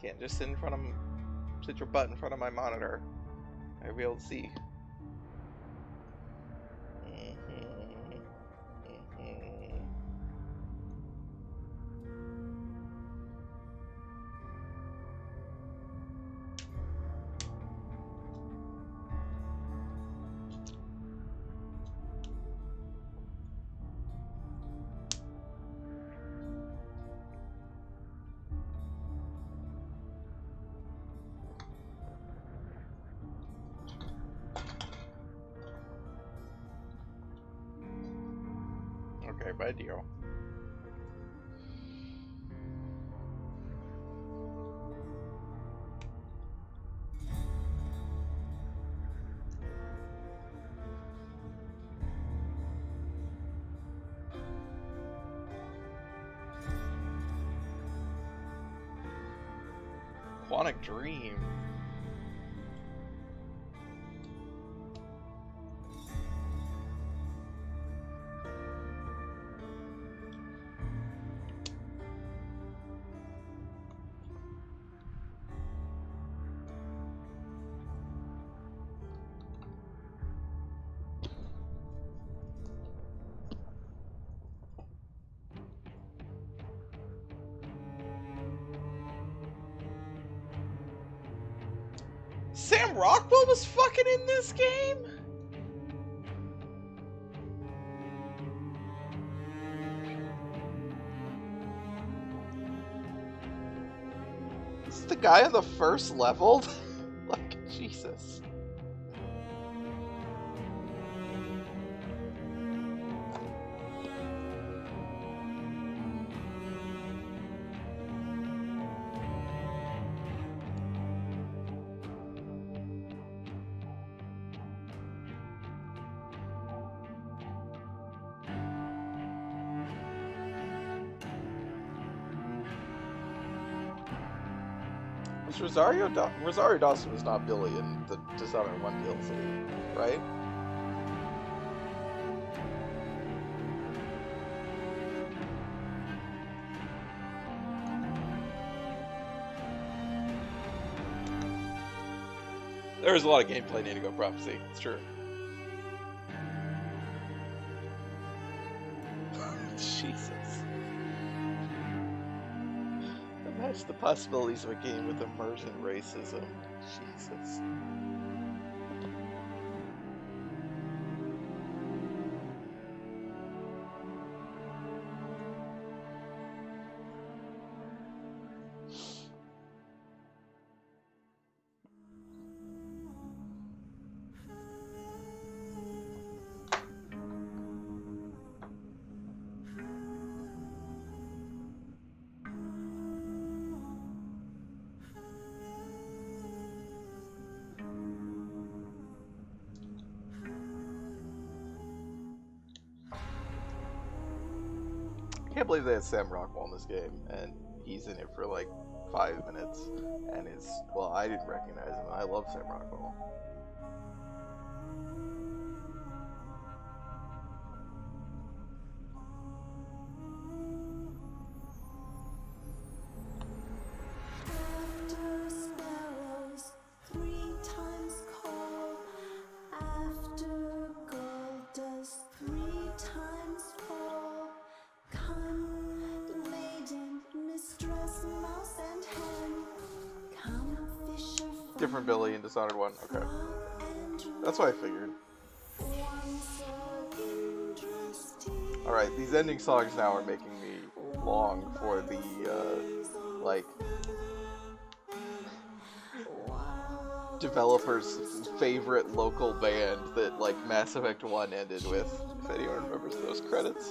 [SPEAKER 3] Can't just sit your butt in front of my monitor. I'll be able to see. Okay, bye deal. Quantic Dream. Sam Rockwell was fucking in this game? This is the guy on the first level? Like, Jesus. Rosario Dawson was not Billy in the Dishonored 1 DLC, right? There was a lot of gameplay in Indigo Prophecy, it's true. Jesus. Imagine the possibilities of a game with immersion racism. Jesus. I can't believe they had Sam Rockwell in this game, and he's in it for like 5 minutes, and it's, well, I didn't recognize him, and I love Sam Rockwell. Different Billy in Dishonored 1, okay. That's what I figured. Alright, these ending songs now are making me long for the, like, developer's favorite local band that, like, Mass Effect 1 ended with, if anyone remembers those credits.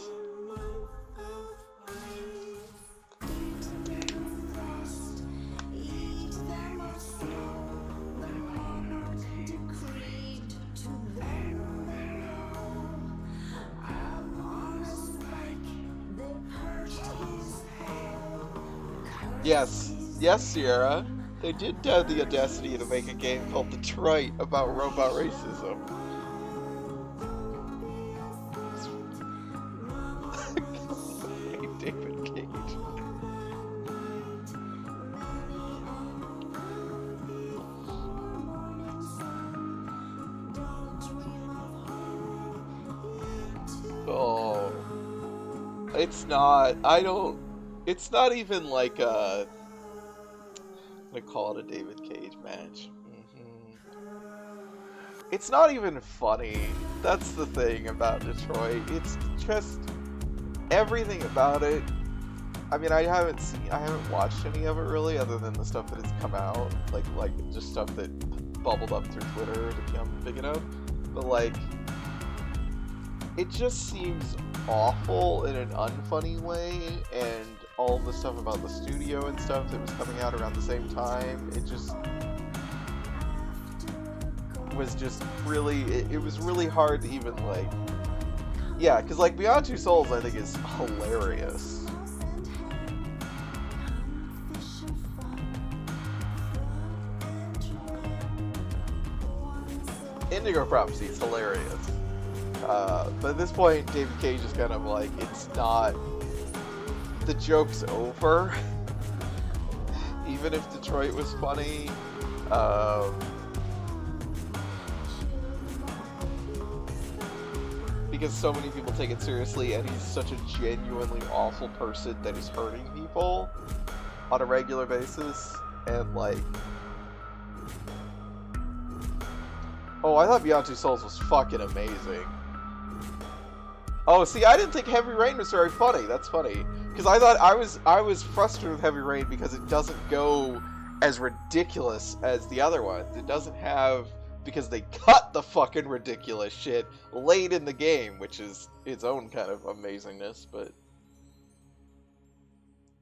[SPEAKER 3] Yes, yes, Sierra. They did have the audacity to make a game called Detroit about robot racism. David Cage. It's not. I don't. It's not even like a. I'm gonna call it a David Cage match. It's not even funny. That's the thing about Detroit. It's just everything about it. I mean, I haven't watched any of it really, other than the stuff that has come out, like just stuff that bubbled up through Twitter to become big enough. But like, it just seems awful in an unfunny way, and all the stuff about the studio and stuff that was coming out around the same time, it just was just really, it was really hard to even like, yeah, because like Beyond Two Souls I think is hilarious. Indigo Prophecy is hilarious. But at this point, David Cage is kind of like, it's not, the joke's over. Even if Detroit was funny. Because so many people take it seriously, and he's such a genuinely awful person that is hurting people on a regular basis. And like, oh, I thought Beyond Two Souls was fucking amazing. Oh, see, I didn't think Heavy Rain was very funny. That's funny. Because I thought I was frustrated with Heavy Rain because it doesn't go as ridiculous as the other ones. It doesn't have, because they cut the fucking ridiculous shit late in the game, which is its own kind of amazingness, but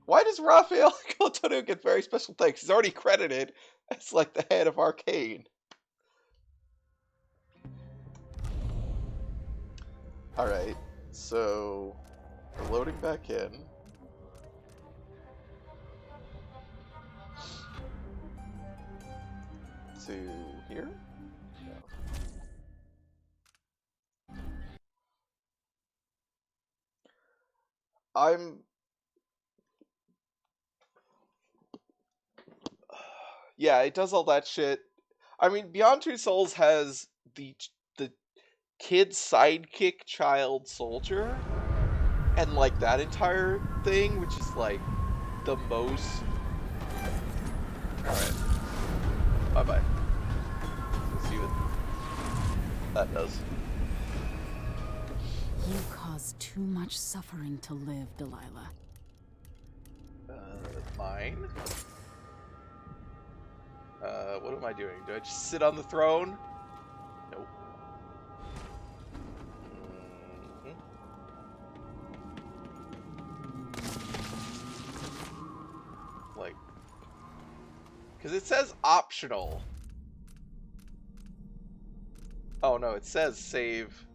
[SPEAKER 3] why does Raphael Coltonio get very special thanks? He's already credited as like the head of Arcane. Alright, so we're loading back in. To here? No. Yeah, it does all that shit. I mean, Beyond Two Souls has the kid sidekick child soldier, and like that entire thing, which is like the most. Alright. Bye bye. Let's see what that does.
[SPEAKER 9] You cause too much suffering to live, Delilah.
[SPEAKER 3] Mine? What am I doing? Do I just sit on the throne? Nope. Like, because it says optional. Oh no, it says save.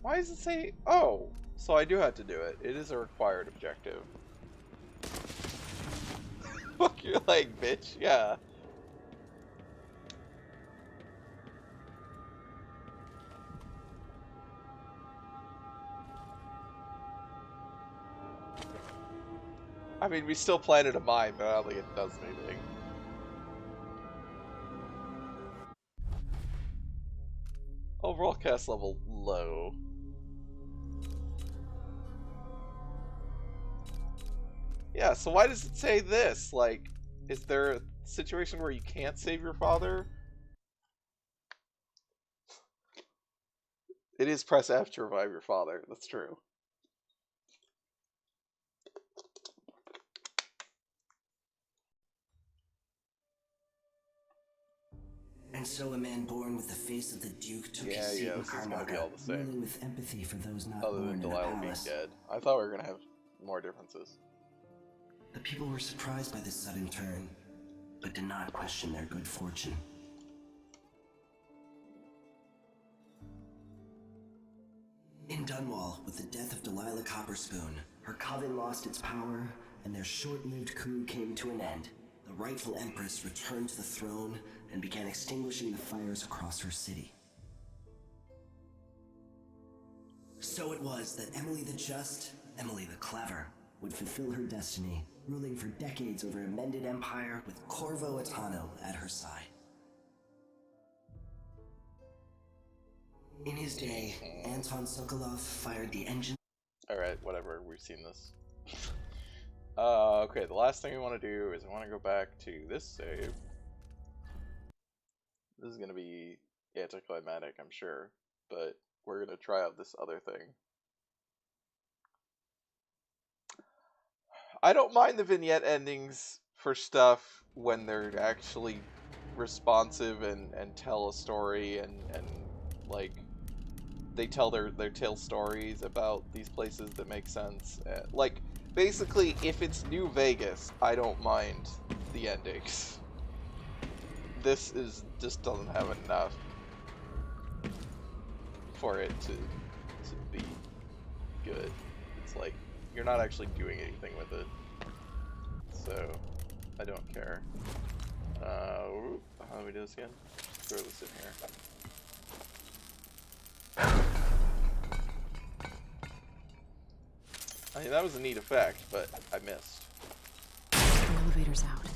[SPEAKER 3] Why does it say? Oh, so I do have to do it. It is a required objective. Fuck your leg, bitch. Yeah. I mean, we still planted a mine, but I don't think it does anything. Overall cast level low. Yeah, so why does it say this? Like, is there a situation where you can't save your father? It is press F to revive your father, that's true.
[SPEAKER 11] And so a man born with the face of the Duke took his seat in Karnaca, ruling with empathy for those not
[SPEAKER 3] other
[SPEAKER 11] born
[SPEAKER 3] than
[SPEAKER 11] in a
[SPEAKER 3] Delilah being
[SPEAKER 11] palace.
[SPEAKER 3] dead. I thought we were gonna have more differences.
[SPEAKER 11] The people were surprised by this sudden turn, but did not question their good fortune. In Dunwall, with the death of Delilah Copperspoon, her coven lost its power, and their short-lived coup came to an end. The rightful Empress returned to the throne and began extinguishing the fires across her city. So it was that Emily the Just, Emily the Clever, would fulfill her destiny, ruling for decades over a mended empire with Corvo Atano at her side. In his day, Anton Sokolov fired the engine.
[SPEAKER 3] Alright, whatever, we've seen this. Okay, the last thing we want to do is I want to go back to this save. This is going to be anticlimactic, I'm sure, but we're going to try out this other thing. I don't mind the vignette endings for stuff when they're actually responsive and tell a story and like they tell tell stories about these places that make sense. Like basically, if it's New Vegas, I don't mind the endings. This just doesn't have enough for it to be good. It's like you're not actually doing anything with it, so I don't care. How do we do this again? Throw this in here. I mean, that was a neat effect, but I missed.
[SPEAKER 9] The elevator's out,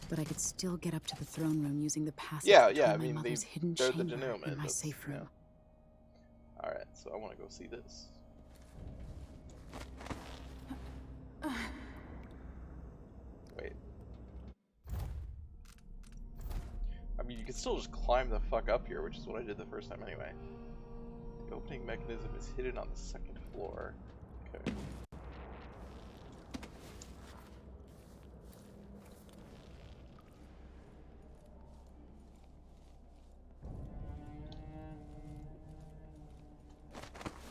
[SPEAKER 9] but I could still get up to the throne room using the passage
[SPEAKER 3] Yeah. I
[SPEAKER 9] my
[SPEAKER 3] mean,
[SPEAKER 9] mother's hidden
[SPEAKER 3] they're the
[SPEAKER 9] chamber
[SPEAKER 3] denouement.
[SPEAKER 9] in my safe room.
[SPEAKER 3] Yeah. All right, so I want to go see this. Wait. I mean, you can still just climb the fuck up here, which is what I did the first time anyway. The opening mechanism is hidden on the second floor. Okay.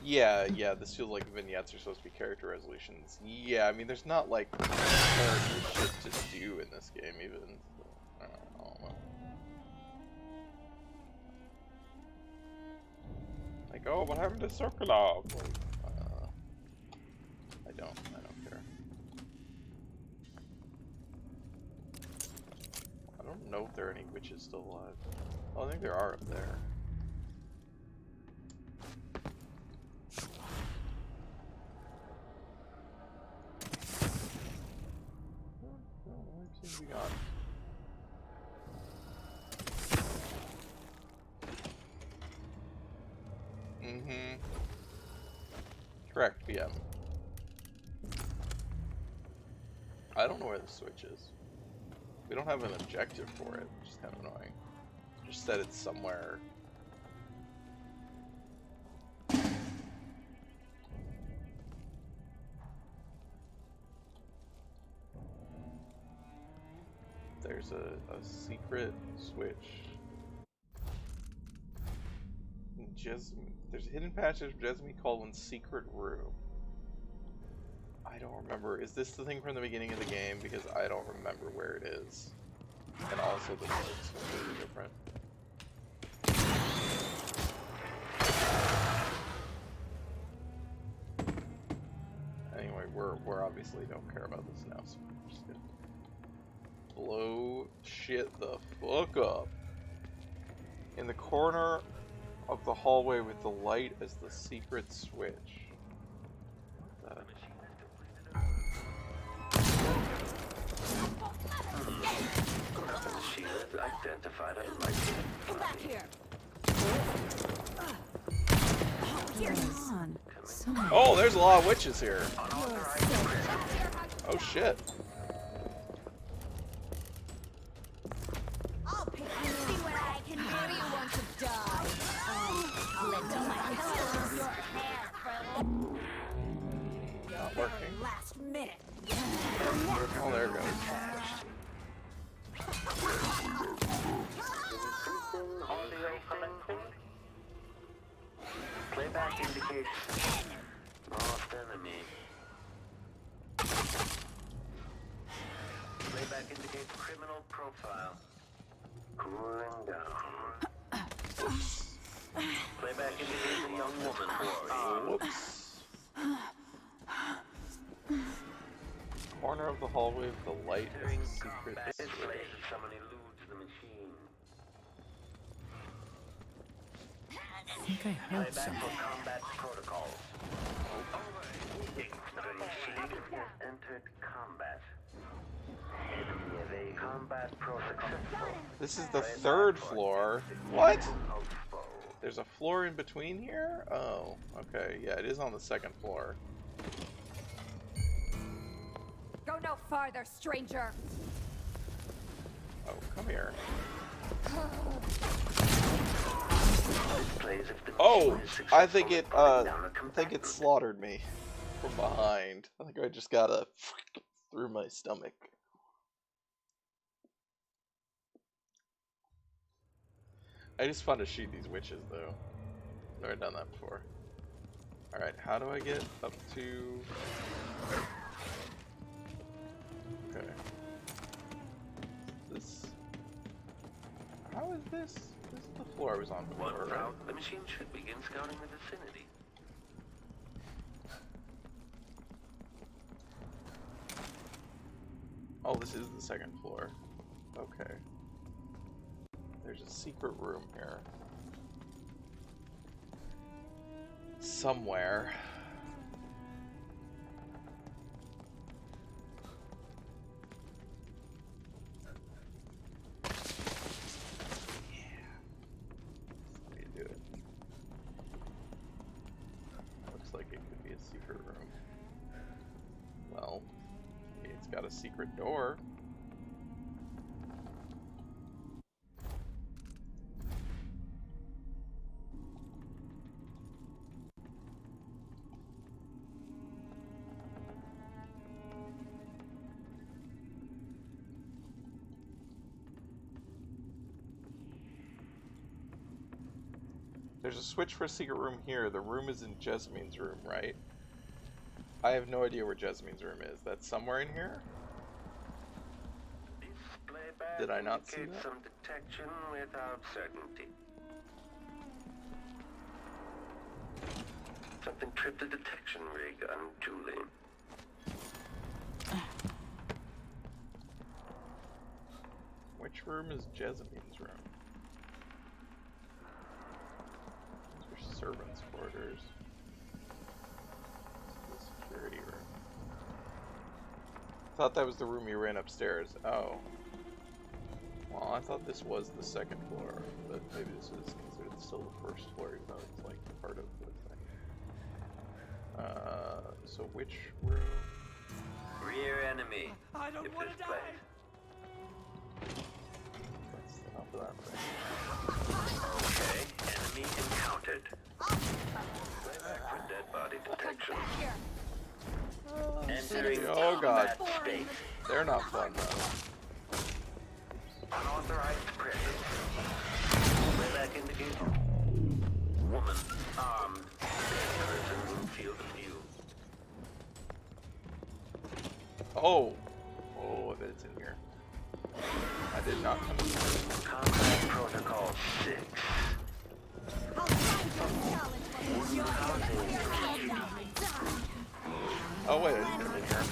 [SPEAKER 3] Yeah, this feels like vignettes are supposed to be character resolutions. Yeah, I mean, there's not, like, character shit to do in this game, even. So, I don't know. Like, oh, what happened to Sokolov? Like, I don't care. I don't know if there are any witches still alive. Oh, I think there are up there. Seems to be gone. Correct, PM. I don't know where the switch is. We don't have an objective for it, which is kind of annoying. Just said it's somewhere. There's a secret switch. There's a hidden passage of Jesme Colvin's secret room. I don't remember. Is this the thing from the beginning of the game? Because I don't remember where it is. And also the notes are completely different. Anyway, we're obviously don't care about this now, so we're just gonna blow shit the fuck up. In the corner of the hallway with the light as the secret switch.
[SPEAKER 16] She has identified a light.
[SPEAKER 2] Come back here.
[SPEAKER 3] Oh, there's a lot of witches here. Oh shit.
[SPEAKER 2] I'll pick you. See what I can do. How do you want to die? I'll let go my pillows. Your hair for
[SPEAKER 3] Not working.
[SPEAKER 2] last minute.
[SPEAKER 3] Oh, there it goes.
[SPEAKER 16] Playback indicates lost enemy. Playback indicates criminal profile. Cooling down. Playback indicates a young woman.
[SPEAKER 3] Whoops. Corner of the hallway with the light as the secret switch.
[SPEAKER 16] Someone eludes the machine.
[SPEAKER 17] I think I heard something.
[SPEAKER 16] Combat protocols. The machine has entered combat. Enemy combat protocol.
[SPEAKER 3] This is the third floor. What? There's a floor in between here? Oh, okay. Yeah, it is on the second floor.
[SPEAKER 13] Go no farther, stranger.
[SPEAKER 3] Oh, come here. Oh, I think it slaughtered me from behind. I think I just got a through my stomach. I just found to shoot these witches though. Never done that before. Alright, how do I get up to... Okay. This... How is this? This is the floor I was on before,
[SPEAKER 16] One
[SPEAKER 3] right?
[SPEAKER 16] round, the machine should begin scouting the vicinity.
[SPEAKER 3] Oh, this is the second floor. Okay. There's a secret room here. Somewhere. Got a secret door. There's a switch for a secret room here. The room is in Jessamne's room, right? I have no idea where Jessamne's room is. That's somewhere in here? Did I not see that?
[SPEAKER 16] Some detection without certainty. Something tripped the detection rig unduly.
[SPEAKER 3] Which room is Jessamne's room? These are servants' quarters. The security room. Thought that was the room you ran upstairs. Oh. Well, I thought this was the second floor, but maybe this is considered still the first floor, even though it's like part of the thing. So which room?
[SPEAKER 16] Rear enemy.
[SPEAKER 1] I don't want to die.
[SPEAKER 3] That's enough of that thing.
[SPEAKER 16] Okay, enemy encountered. Playback for dead body detection. Entering
[SPEAKER 3] Oh god.
[SPEAKER 16] combat state.
[SPEAKER 3] They're not fun though.
[SPEAKER 16] Unauthorized presence. Playback indicates woman armed. Person in field of view.
[SPEAKER 3] Oh! Oh, I bet it's in here. I did not come in here.
[SPEAKER 16] Combat protocol 6.
[SPEAKER 3] Oh wait, I didn't get it.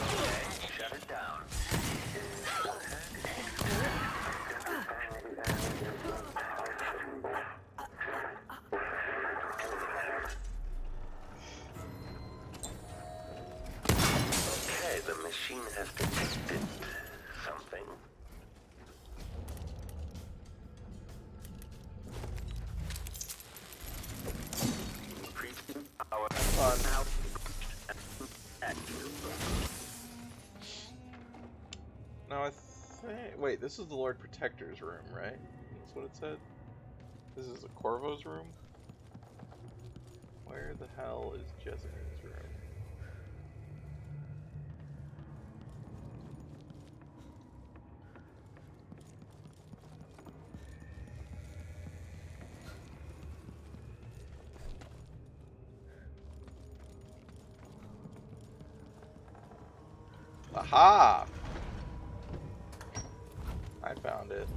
[SPEAKER 16] Shut it down. Okay, the machine has detected something. Increasing power. Now.
[SPEAKER 3] No, I think... Wait, this is the Lord Protector's room, right? That's what it said? This is a Corvo's room? Where the hell is Jessamne's room? Aha! I found it.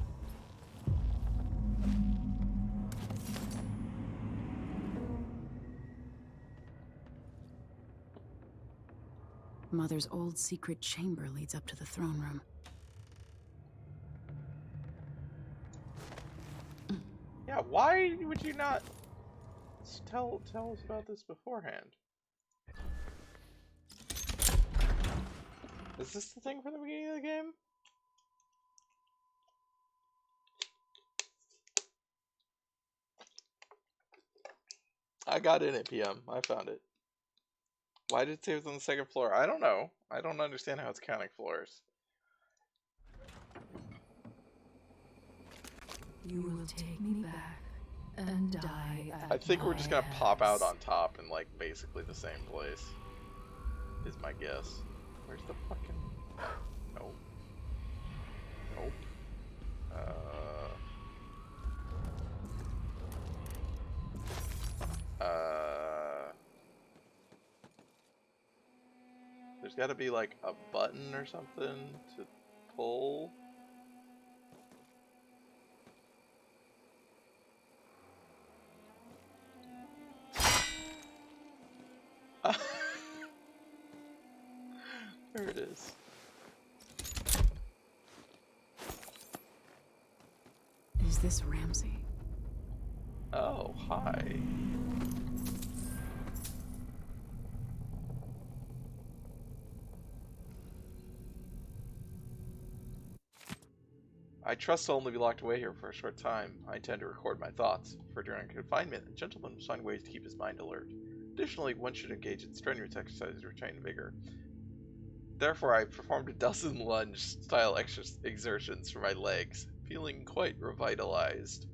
[SPEAKER 9] Mother's old secret chamber leads up to the throne room.
[SPEAKER 3] Yeah, why would you not tell us about this beforehand? Is this the thing from the beginning of the game? I got in it, PM. I found it. Why did it say it was on the second floor? I don't know. I don't understand how it's counting floors.
[SPEAKER 12] You will take me back and die at
[SPEAKER 3] I think we're just gonna
[SPEAKER 12] my
[SPEAKER 3] pop out
[SPEAKER 12] hands.
[SPEAKER 3] on top in like basically the same place. Is my guess. Where's the fucking... Nope. Nope. There's gotta be like a button or something to pull. There it is.
[SPEAKER 9] Is this Ramsey?
[SPEAKER 3] Oh, hi. I trust to only be locked away here for a short time. I intend to record my thoughts, for during confinement, a gentleman must find ways to keep his mind alert. Additionally, one should engage in strenuous exercise to retain vigor. Therefore, I performed a dozen lunge-style exertions for my legs, feeling quite revitalized.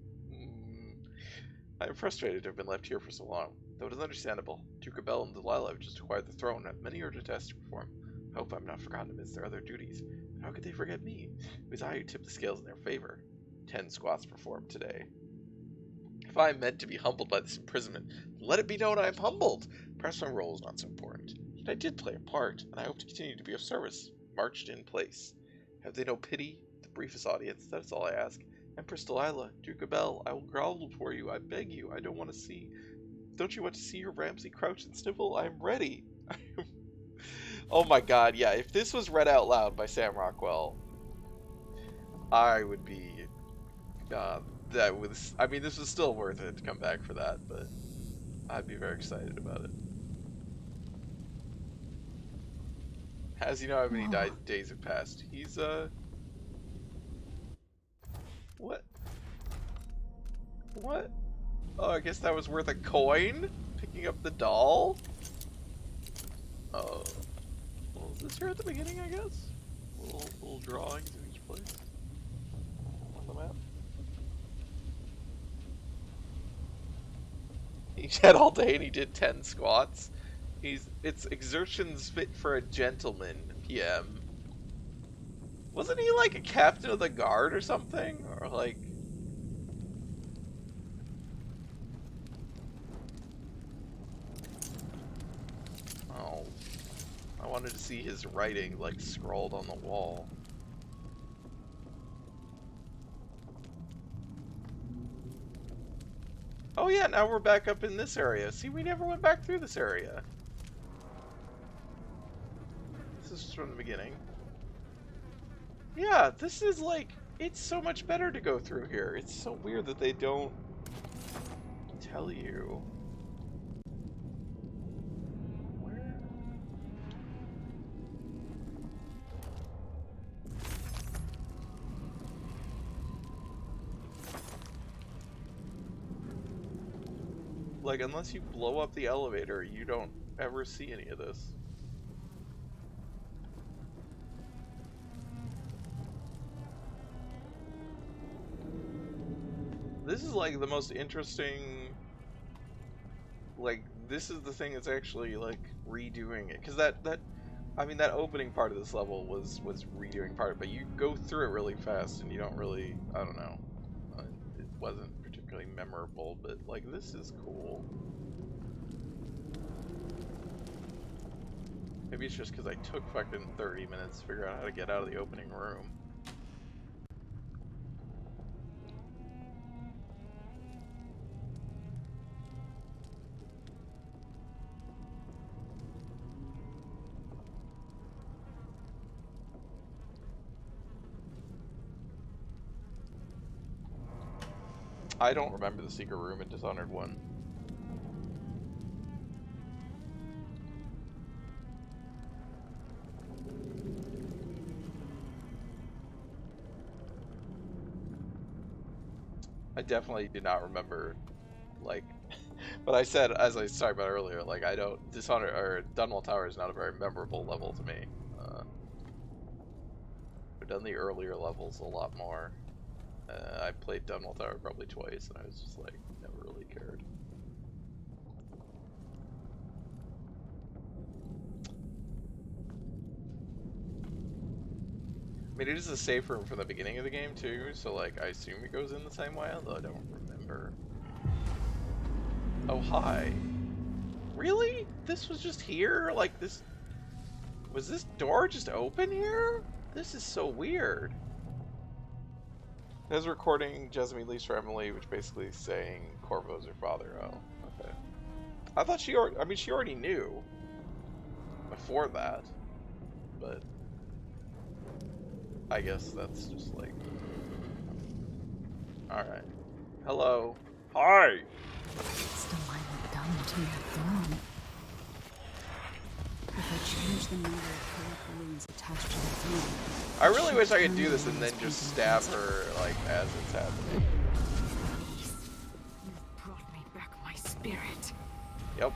[SPEAKER 3] I am frustrated to have been left here for so long, though it is understandable. Duke Bell and Delilah have just acquired the throne and have many urgent tasks to perform. I hope I'm not forgotten amidst their other duties. But how could they forget me? It was I who tipped the scales in their favor. 10 squats performed today. If I am meant to be humbled by this imprisonment, then let it be known I am humbled. Perhaps my role is not so important. Yet I did play a part, and I hope to continue to be of service. Marched in place. Have they no pity? The briefest audience, that is all I ask. Empress Delilah, Duke Bell, I will grovel for you, I beg you, I don't want to see... Don't you want to see your Ramsey crouch and snivel? I am ready. Oh my god, yeah, if this was read out loud by Sam Rockwell, I would be... that was... I mean, this was still worth it to come back for that, but I'd be very excited about it. As you know how many days have passed? He's, What? What? Oh, I guess that was worth a coin? Picking up the doll? Oh. Well, is this here at the beginning, I guess? Little drawings in each place. On the map. He had all day and he did 10 squats. It's exertions fit for a gentleman, PM. Wasn't he like a captain of the guard or something? Or like... Oh. I wanted to see his writing like scrawled on the wall. Oh yeah, now we're back up in this area. See, we never went back through this area. This is from the beginning. Yeah, this is like, it's so much better to go through here. It's so weird that they don't tell you. Where? Like, unless you blow up the elevator, you don't ever see any of this. This is like the most interesting, like, this is the thing that's actually like redoing it, because I mean, that opening part of this level was redoing part, but you go through it really fast and you don't really, I don't know, it wasn't particularly memorable, but like, this is cool. Maybe it's just because I took fucking 30 minutes to figure out how to get out of the opening room. I don't remember the secret room in Dishonored 1. I definitely do not remember, like, But I said, as I was talking about earlier, like I don't Dishonored or Dunwall Tower is not a very memorable level to me. I've done the earlier levels a lot more. I played Dunwall Tower probably twice, and I was just like, never really cared. I mean, it is a safe room from the beginning of the game too, so like I assume it goes in the same way, although I don't remember. Oh, hi. Really? This was just here? Like this... Was this door just open here? This is so weird. It has recording Jessamine leaves for Emily, which basically is saying Corvo's her father. Oh, okay. I thought she already... I mean, she already knew before that, but I guess that's just like... Alright. Hello. Hi!
[SPEAKER 2] It's Delilah done to your throne. If I change the number of polar balloons attached to the throne...
[SPEAKER 3] I really wish I could do this and then just stab her, like, as it's happening.
[SPEAKER 6] You've brought me back my spirit.
[SPEAKER 3] Yep.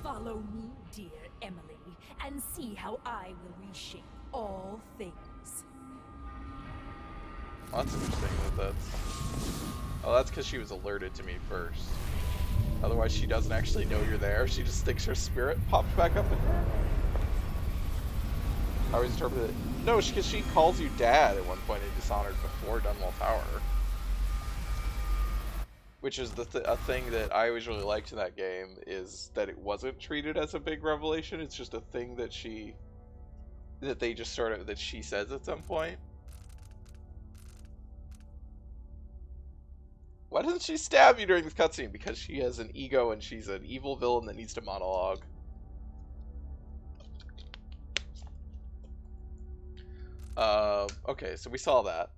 [SPEAKER 6] Follow me, dear Emily, and see how I will reshape all things.
[SPEAKER 3] Well, that's interesting that that's... Oh, that's because she was alerted to me first. Otherwise, she doesn't actually know you're there. She just thinks her spirit pops back up in her. I always interpreted it. No, because she calls you Dad at one point in Dishonored before Dunwall Tower. Which is a thing that I always really liked in that game, is that it wasn't treated as a big revelation. It's just a thing that they just sort of, that she says at some point. Why doesn't she stab you during this cutscene? Because she has an ego and she's an evil villain that needs to monologue. Okay, so we saw that.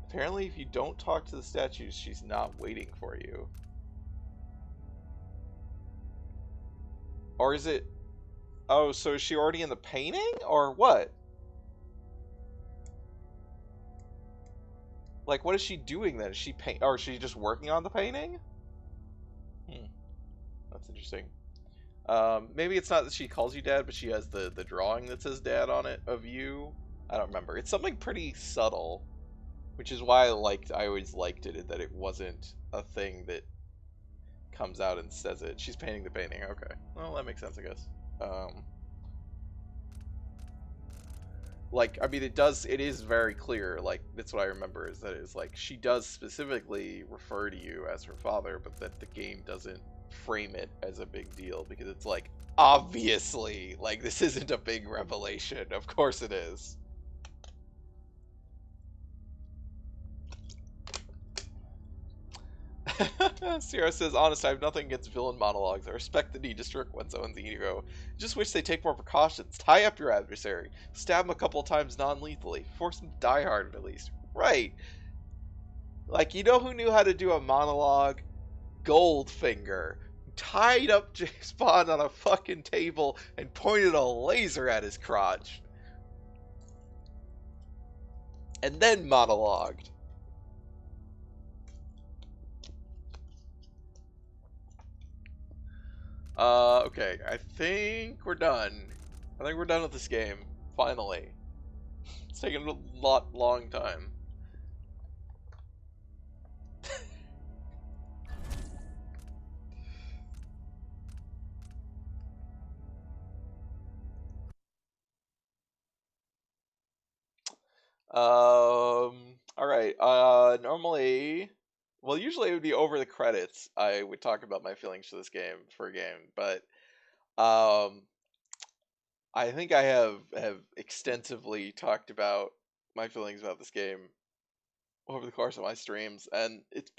[SPEAKER 3] Apparently, if you don't talk to the statues, she's not waiting for you. Or is it... Oh, so is she already in the painting? Or what? Like, what is she doing then? Is she or is she just working on the painting? That's interesting. Maybe it's not that she calls you Dad, but she has the drawing that says Dad on it of you. I don't remember. It's something pretty subtle, which is why I always liked it, that it wasn't a thing that comes out and says it. She's painting the painting. Okay, well that makes sense, I guess. Like, I mean, it is very clear, like, that's what I remember, is that it's like, she does specifically refer to you as her father, but that the game doesn't frame it as a big deal, because it's like, obviously, like, this isn't a big revelation. Of course it is. Sierra says, honest, I have nothing against villain monologues. I respect the need to stroke one's own ego. Just wish they take more precautions. Tie up your adversary. Stab him a couple times non-lethally. Force him to die hard at least. Right. Like, you know who knew how to do a monologue? Goldfinger. Tied up James Bond on a fucking table and pointed a laser at his crotch. And then monologued. Okay, I think we're done. I think we're done with this game. Finally. It's taken a long time. Alright, normally... Well, usually it would be over the credits. I would talk about my feelings for this game, but I think I have extensively talked about my feelings about this game over the course of my streams, and it's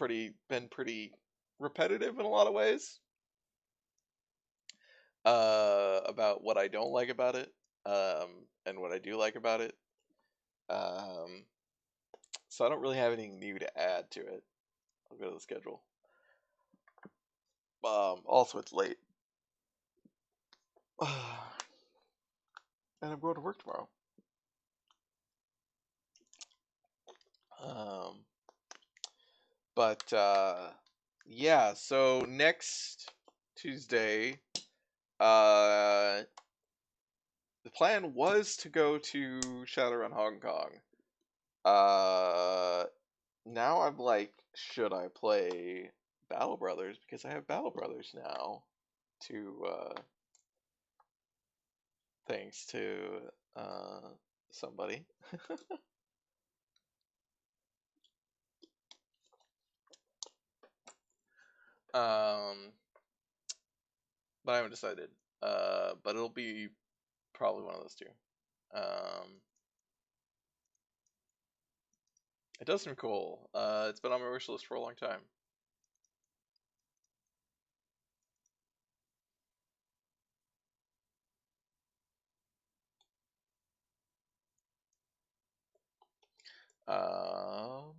[SPEAKER 3] been pretty repetitive in a lot of ways about what I don't like about it, and what I do like about it. So I don't really have anything new to add to it. I'll go to the schedule. Also, it's late. And I'm going to work tomorrow. But yeah, so next Tuesday, uh, the plan was to go to Shadowrun Hong Kong. Now I'm like, should I play Battle Brothers? Because I have Battle Brothers now to, thanks to, somebody. Um, but I haven't decided. But it'll be probably one of those two. It does seem cool. It's been on my wish list for a long time. Um,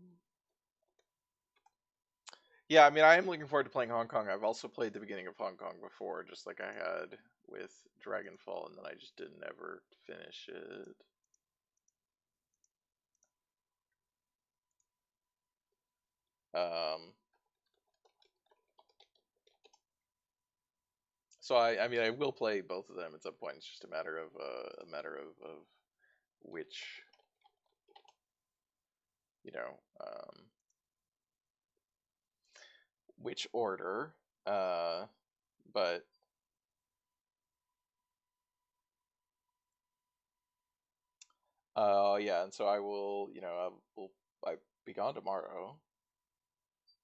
[SPEAKER 3] yeah, I mean, I am looking forward to playing Hong Kong. I've also played the beginning of Hong Kong before, just like I had with Dragonfall, and then I just didn't ever finish it. So I mean, I will play both of them at some point. It's just a matter of which, you know, which order. But yeah, and so I will, I be gone tomorrow,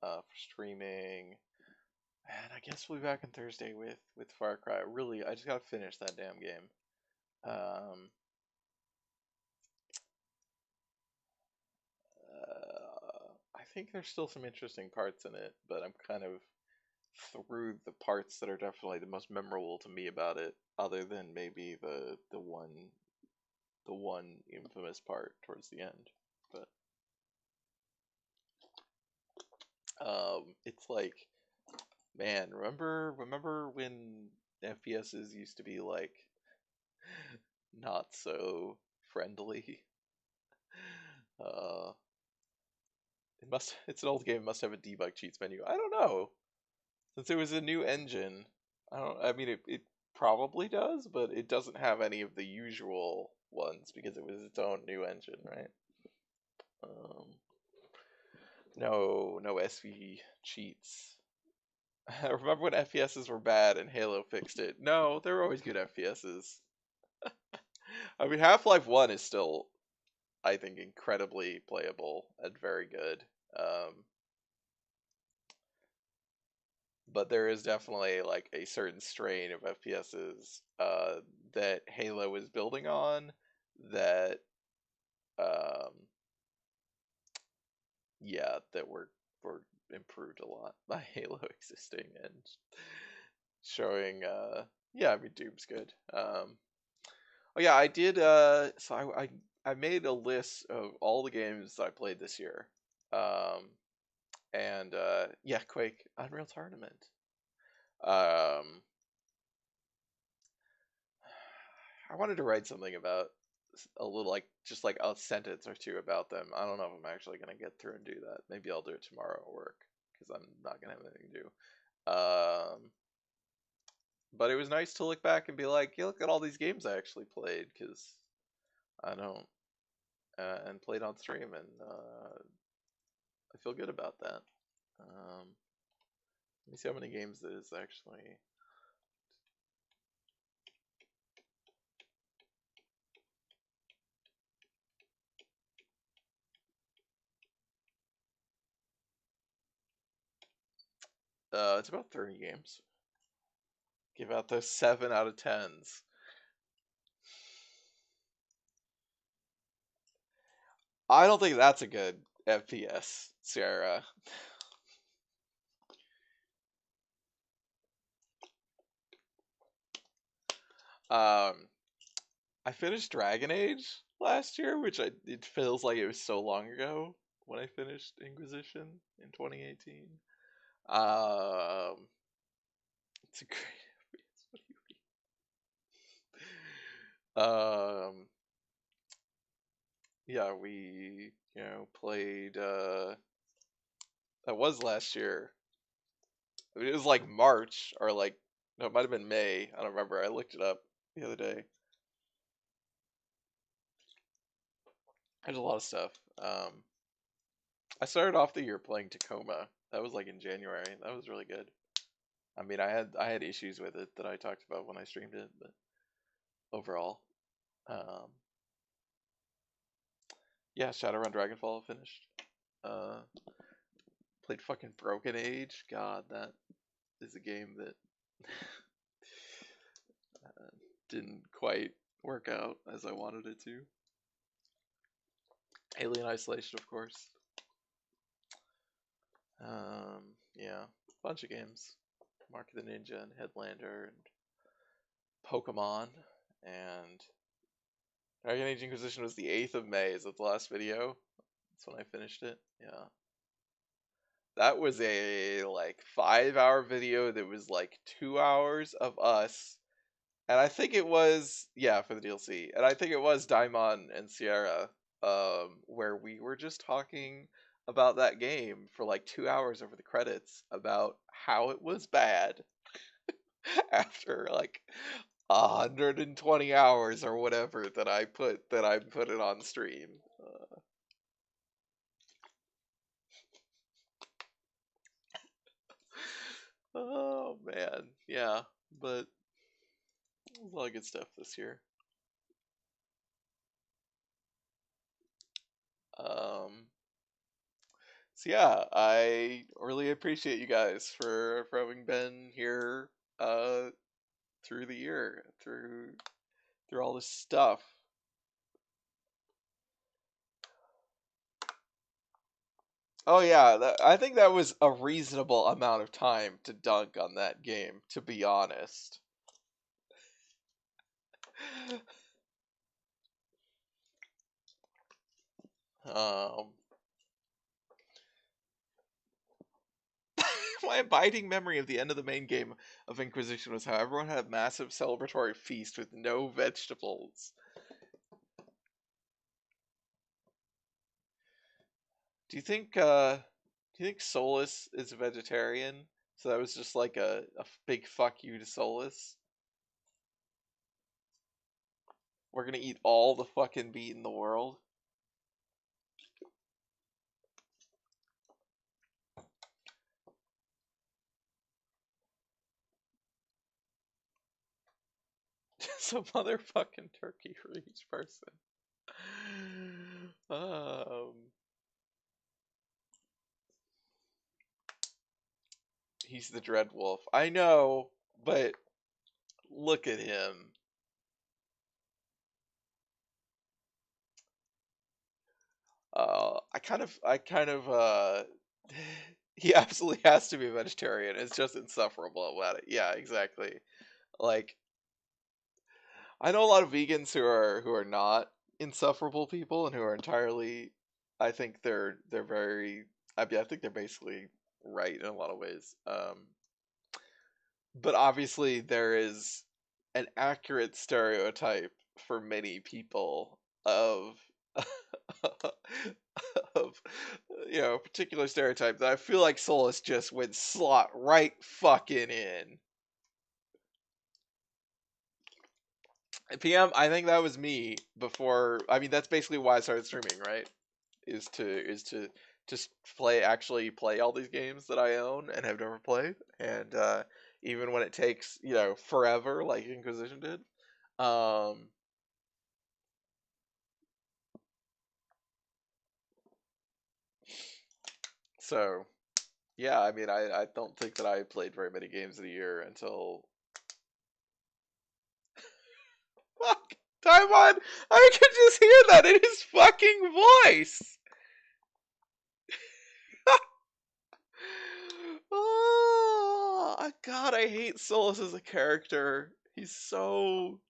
[SPEAKER 3] for streaming, and I guess we'll be back on Thursday with Far Cry. Really, I just gotta finish that damn game. I think there's still some interesting parts in it, but I'm kind of through the parts that are definitely the most memorable to me about it, other than maybe the one infamous part towards the end. But it's like, man, remember when FPSs used to be like not so friendly? Uh, it's an old game. It must have a debug cheats menu. I don't know. Since it was a new engine, I mean, it probably does, but it doesn't have any of the usual ones because it was its own new engine, right? No SV cheats. Remember when FPSs were bad and Halo fixed it? No, there were always good FPSs. I mean, Half-Life 1 is still, I think, incredibly playable and very good. But there is definitely like a certain strain of FPSs that Halo is building on that, um, yeah, that were improved a lot by Halo existing and showing. Yeah, I mean, Doom's good. Oh yeah, I did. So I made a list of all the games I played this year. And yeah, Quake, Unreal Tournament. Um, I wanted to write something about a little, like, just like a sentence or two about them. I don't know if I'm actually gonna get through and do that. Maybe I'll do it tomorrow at work because I'm not gonna have anything to do. But it was nice to look back and be like, yeah, look at all these games I actually played because I don't, and played on stream, and I feel good about that. Let me see how many games it is actually. It's about 30 games. Give out those 7 out of 10s. I don't think that's a good FPS, Sarah. I finished Dragon Age last year, which it feels like it was so long ago when I finished Inquisition in 2018. It's a great FPS. What do you mean? Yeah, we played. That was last year. I mean, it was like March or like no, it might have been May. I don't remember. I looked it up the other day. There's a lot of stuff. I started off the year playing Tacoma. That was like in January. That was really good. I mean, I had issues with it that I talked about when I streamed it, but overall, um, yeah, Shadowrun Dragonfall finished. Uh, Played fucking Broken Age. God, that is a game that didn't quite work out as I wanted it to. Alien Isolation, of course. Yeah, bunch of games. Mark of the Ninja and Headlander and Pokemon and Dragon Age Inquisition was the 8th of May. Is that the last video? That's when I finished it. Yeah. That was a like 5-hour video that was like 2 hours of us. And I think it was, yeah, for the DLC. And I think it was Daimon and Sierra, where we were just talking about that game for like 2 hours over the credits about how it was bad after like 120 hours or whatever that I put it on stream. Oh man, yeah, but a lot of good stuff this year. So yeah, I really appreciate you guys for having been here through the year, through all this stuff. Oh yeah, I think that was a reasonable amount of time to dunk on that game, to be honest. My abiding memory of the end of the main game of Inquisition was how everyone had a massive celebratory feast with no vegetables. Do you think Solus is a vegetarian? So that was just like a big fuck you to Solus. We're gonna eat all the fucking meat in the world. Just a motherfucking turkey for each person. He's the Dread Wolf. I know, but look at him. I kind of he absolutely has to be a vegetarian. It's just insufferable about it. Yeah, exactly. Like, I know a lot of vegans who are not insufferable people and who are entirely, I think they're very, I mean, I think they're basically right in a lot of ways. But obviously there is an accurate stereotype for many people of of a particular stereotype that I feel like Solus just would slot right fucking in. PM, I think that was me before. I mean, that's basically why I started streaming, right? Is to just actually play all these games that I own and have never played, and even when it takes forever, like Inquisition did. So yeah, I mean, I don't think that I played very many games in a year until. Fuck, Taiwan! I could just hear that in his fucking voice! Oh, God, I hate Solus as a character. He's so...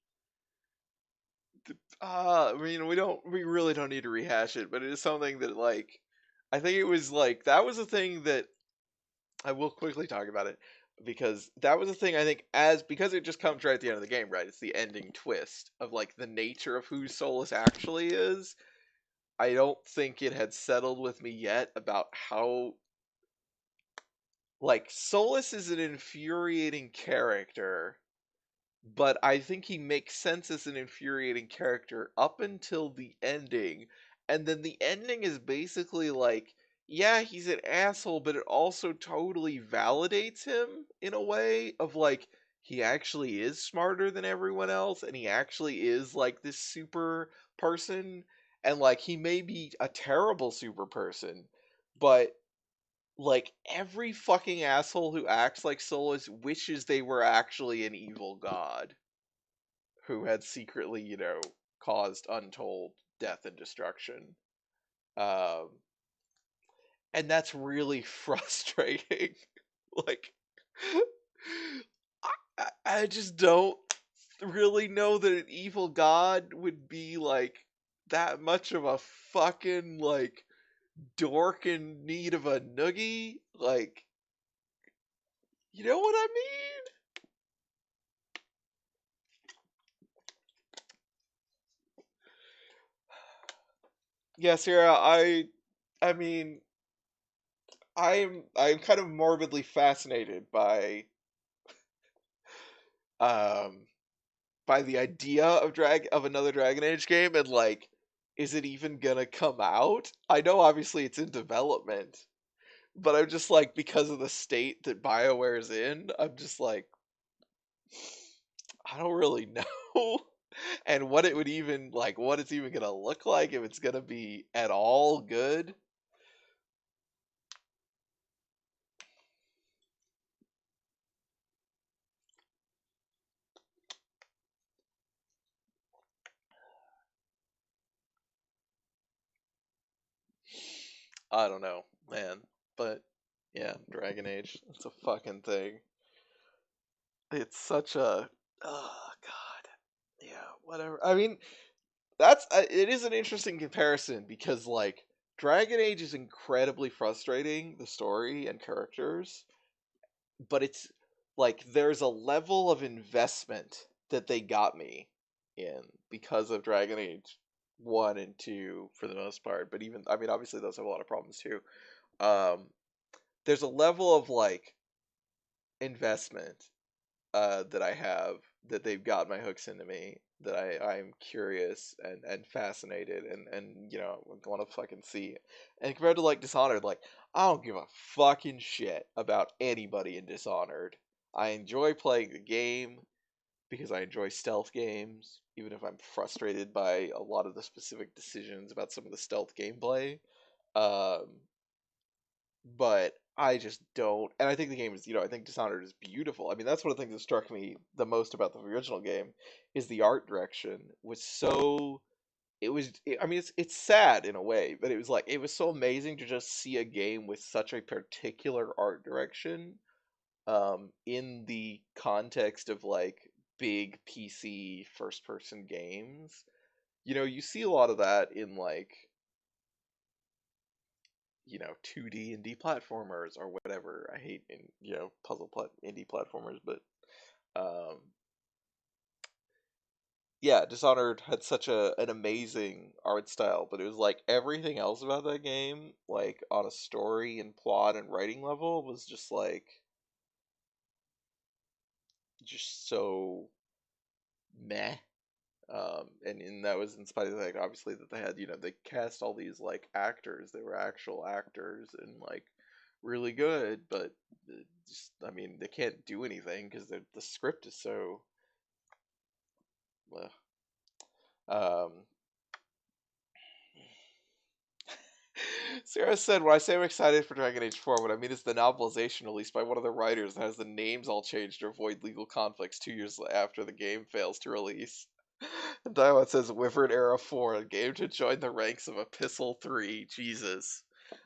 [SPEAKER 3] I mean, we really don't need to rehash it, but it is something that, like, I think it was, like, that was a thing that, I will quickly talk about it, because that was a thing I think because it just comes right at the end of the game, right? It's the ending twist of, like, the nature of who Solus actually is. I don't think it had settled with me yet about how like, Solus is an infuriating character, but I think he makes sense as an infuriating character up until the ending. And then the ending is basically like, yeah, he's an asshole, but it also totally validates him in a way of like, he actually is smarter than everyone else, and he actually is like this super person. And like, he may be a terrible super person, but like every fucking asshole who acts like Solus wishes they were actually an evil god who had secretly, caused untold death and destruction. Um, and that's really frustrating. Like, I just don't really know that an evil god would be like that much of a fucking like dork in need of a noogie. Like, you know what I mean? Yeah, Sarah, I mean, I'm kind of morbidly fascinated um by the idea of another Dragon Age game, and like, is it even gonna come out? I know obviously it's in development, but I'm just like, because of the state that BioWare's in, I'm just like, I don't really know. And what it would even like, what it's even gonna look like, if it's gonna be at all good. I don't know, man. But yeah, Dragon Age, it's a fucking thing. It's such a, oh god, yeah, whatever. I mean, it is an interesting comparison because like Dragon Age is incredibly frustrating, the story and characters, but it's like there's a level of investment that they got me in because of Dragon Age 1 and 2 for the most part, but even, I mean, obviously those have a lot of problems too. Um there's a level of like investment that I have, that they've got my hooks into me, that I'm curious and fascinated, and want to fucking see. And compared to like Dishonored, like, I don't give a fucking shit about anybody in Dishonored. I enjoy playing the game because I enjoy stealth games, even if I'm frustrated by a lot of the specific decisions about some of the stealth gameplay. Um, but I just don't. And I think the game is, I think Dishonored is beautiful. I mean, that's one of the things that struck me the most about the original game, is the art direction was so. I mean, it's sad in a way, but it was so amazing to just see a game with such a particular art direction, in the context of like big PC first person games. You see a lot of that in like 2D indie platformers or whatever. I hate indie platformers, but um, yeah, Dishonored had such an amazing art style, but it was like everything else about that game, like on a story and plot and writing level, was just like just so meh. And that was in spite of the fact, obviously, that they had, they cast all these like actors. They were actual actors and like really good, but just, I mean, they can't do anything because the script is so. Um, Sarah said, "When I say I'm excited for Dragon Age 4, what I mean is the novelization released by one of the writers that has the names all changed to avoid legal conflicts 2 years after the game fails to release." And Diamond says, "Wyvern Era 4, a game to join the ranks of Epistle 3. Jesus.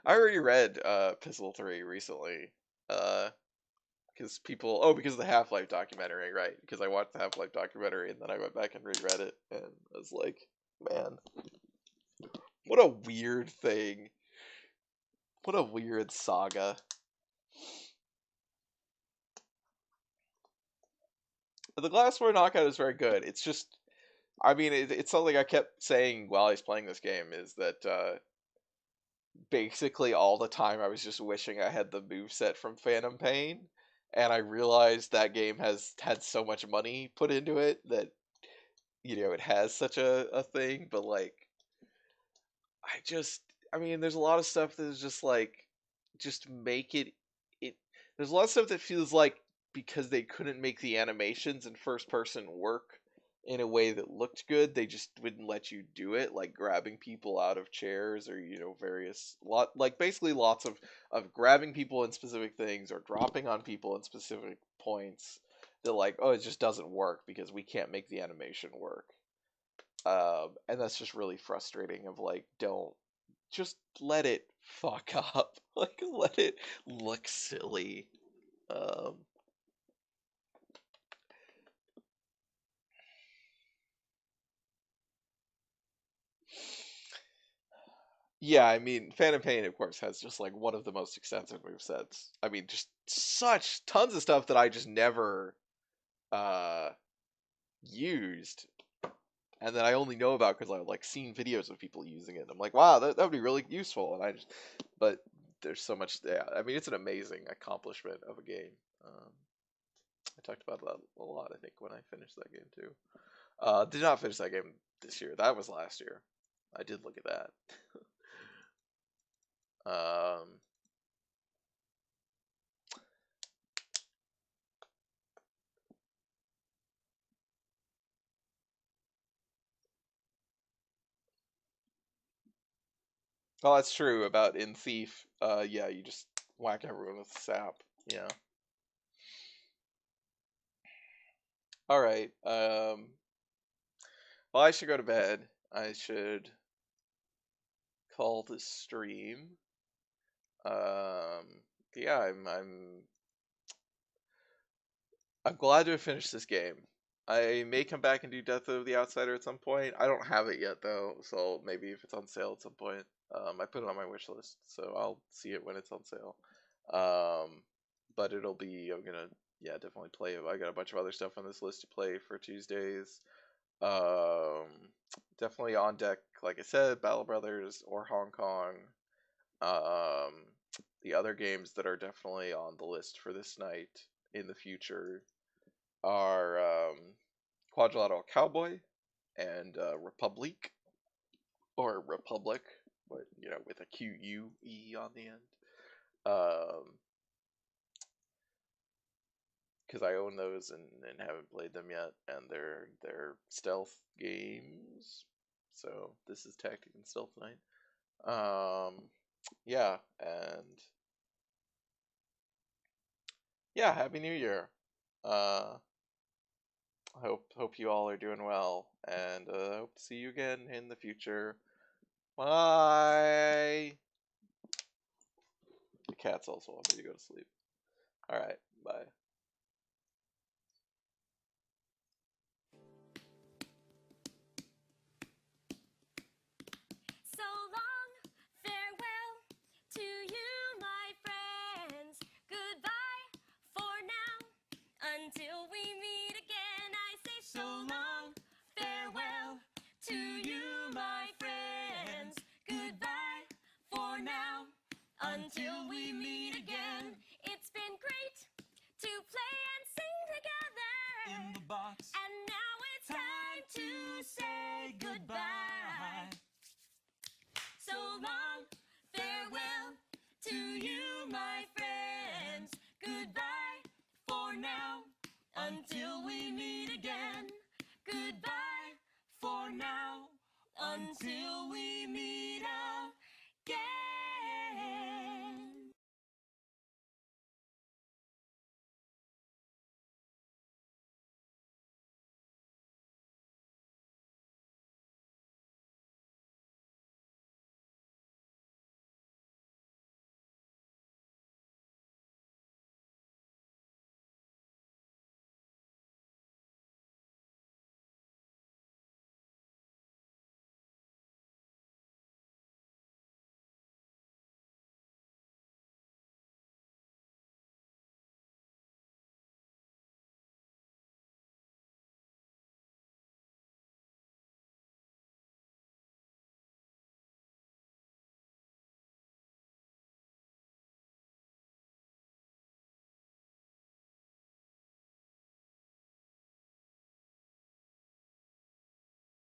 [SPEAKER 3] I already read Epistle 3 recently. Because because of the Half-Life documentary, right? Because I watched the Half-Life documentary and then I went back and reread it, and I was like, man, what a weird thing. What a weird saga. The Glassware Knockout is very good. It's just, I mean, it's something I kept saying while I was playing this game, is that basically all the time I was just wishing I had the moveset from Phantom Pain, and I realized that game has had so much money put into it that, you know, it has such a thing, but like, I just, I mean, there's a lot of stuff that is just like, just make it, there's a lot of stuff that feels like because they couldn't make the animations in first person work in a way that looked good, they just wouldn't let you do it, like grabbing people out of chairs or, you know, like basically lots of grabbing people in specific things or dropping on people in specific points that like, oh, it just doesn't work because we can't make the animation work. And that's just really frustrating of like, don't just let it fuck up. Like, let it look silly. Um, yeah, I mean, Phantom Pain, of course, has just like one of the most extensive movesets. I mean, just such tons of stuff that I just never uh, used, and that I only know about because I've like seen videos of people using it. And I'm like, wow, that would be really useful. And but there's so much. Yeah, I mean, it's an amazing accomplishment of a game. I talked about that a lot, I think, when I finished that game too. Did not finish that game this year. That was last year. I did look at that. Oh, that's true about in Thief. Yeah, you just whack everyone with sap. Yeah. All right. Well, I should go to bed. I should call this stream. Yeah, I'm glad to have finished this game. I may come back and do Death of the Outsider at some point. I don't have it yet though, so maybe if it's on sale at some point. I put it on my wish list, so I'll see it when it's on sale. But it'll be, I'm gonna, yeah, definitely play it. I got a bunch of other stuff on this list to play for Tuesdays. Definitely on deck, like I said, Battle Brothers or Hong Kong. The other games that are definitely on the list for this night in the future are Quadrilateral Cowboy and Republic, or Republic, but you know, with a QUE on the end. Because I own those and haven't played them yet, and they're stealth games. So this is tactic and stealth night. Yeah, and yeah, Happy New Year. Hope you all are doing well, and hope to see you again in the future. Bye. The cats also want me to go to sleep. All right, bye.
[SPEAKER 19] So long, farewell to you, my friends. Goodbye for now, until we meet again. I say so long, farewell to you, my friends. Goodbye for now, until we meet again. It's been great to play and sing together in the box, and now it's time to say goodbye. So long.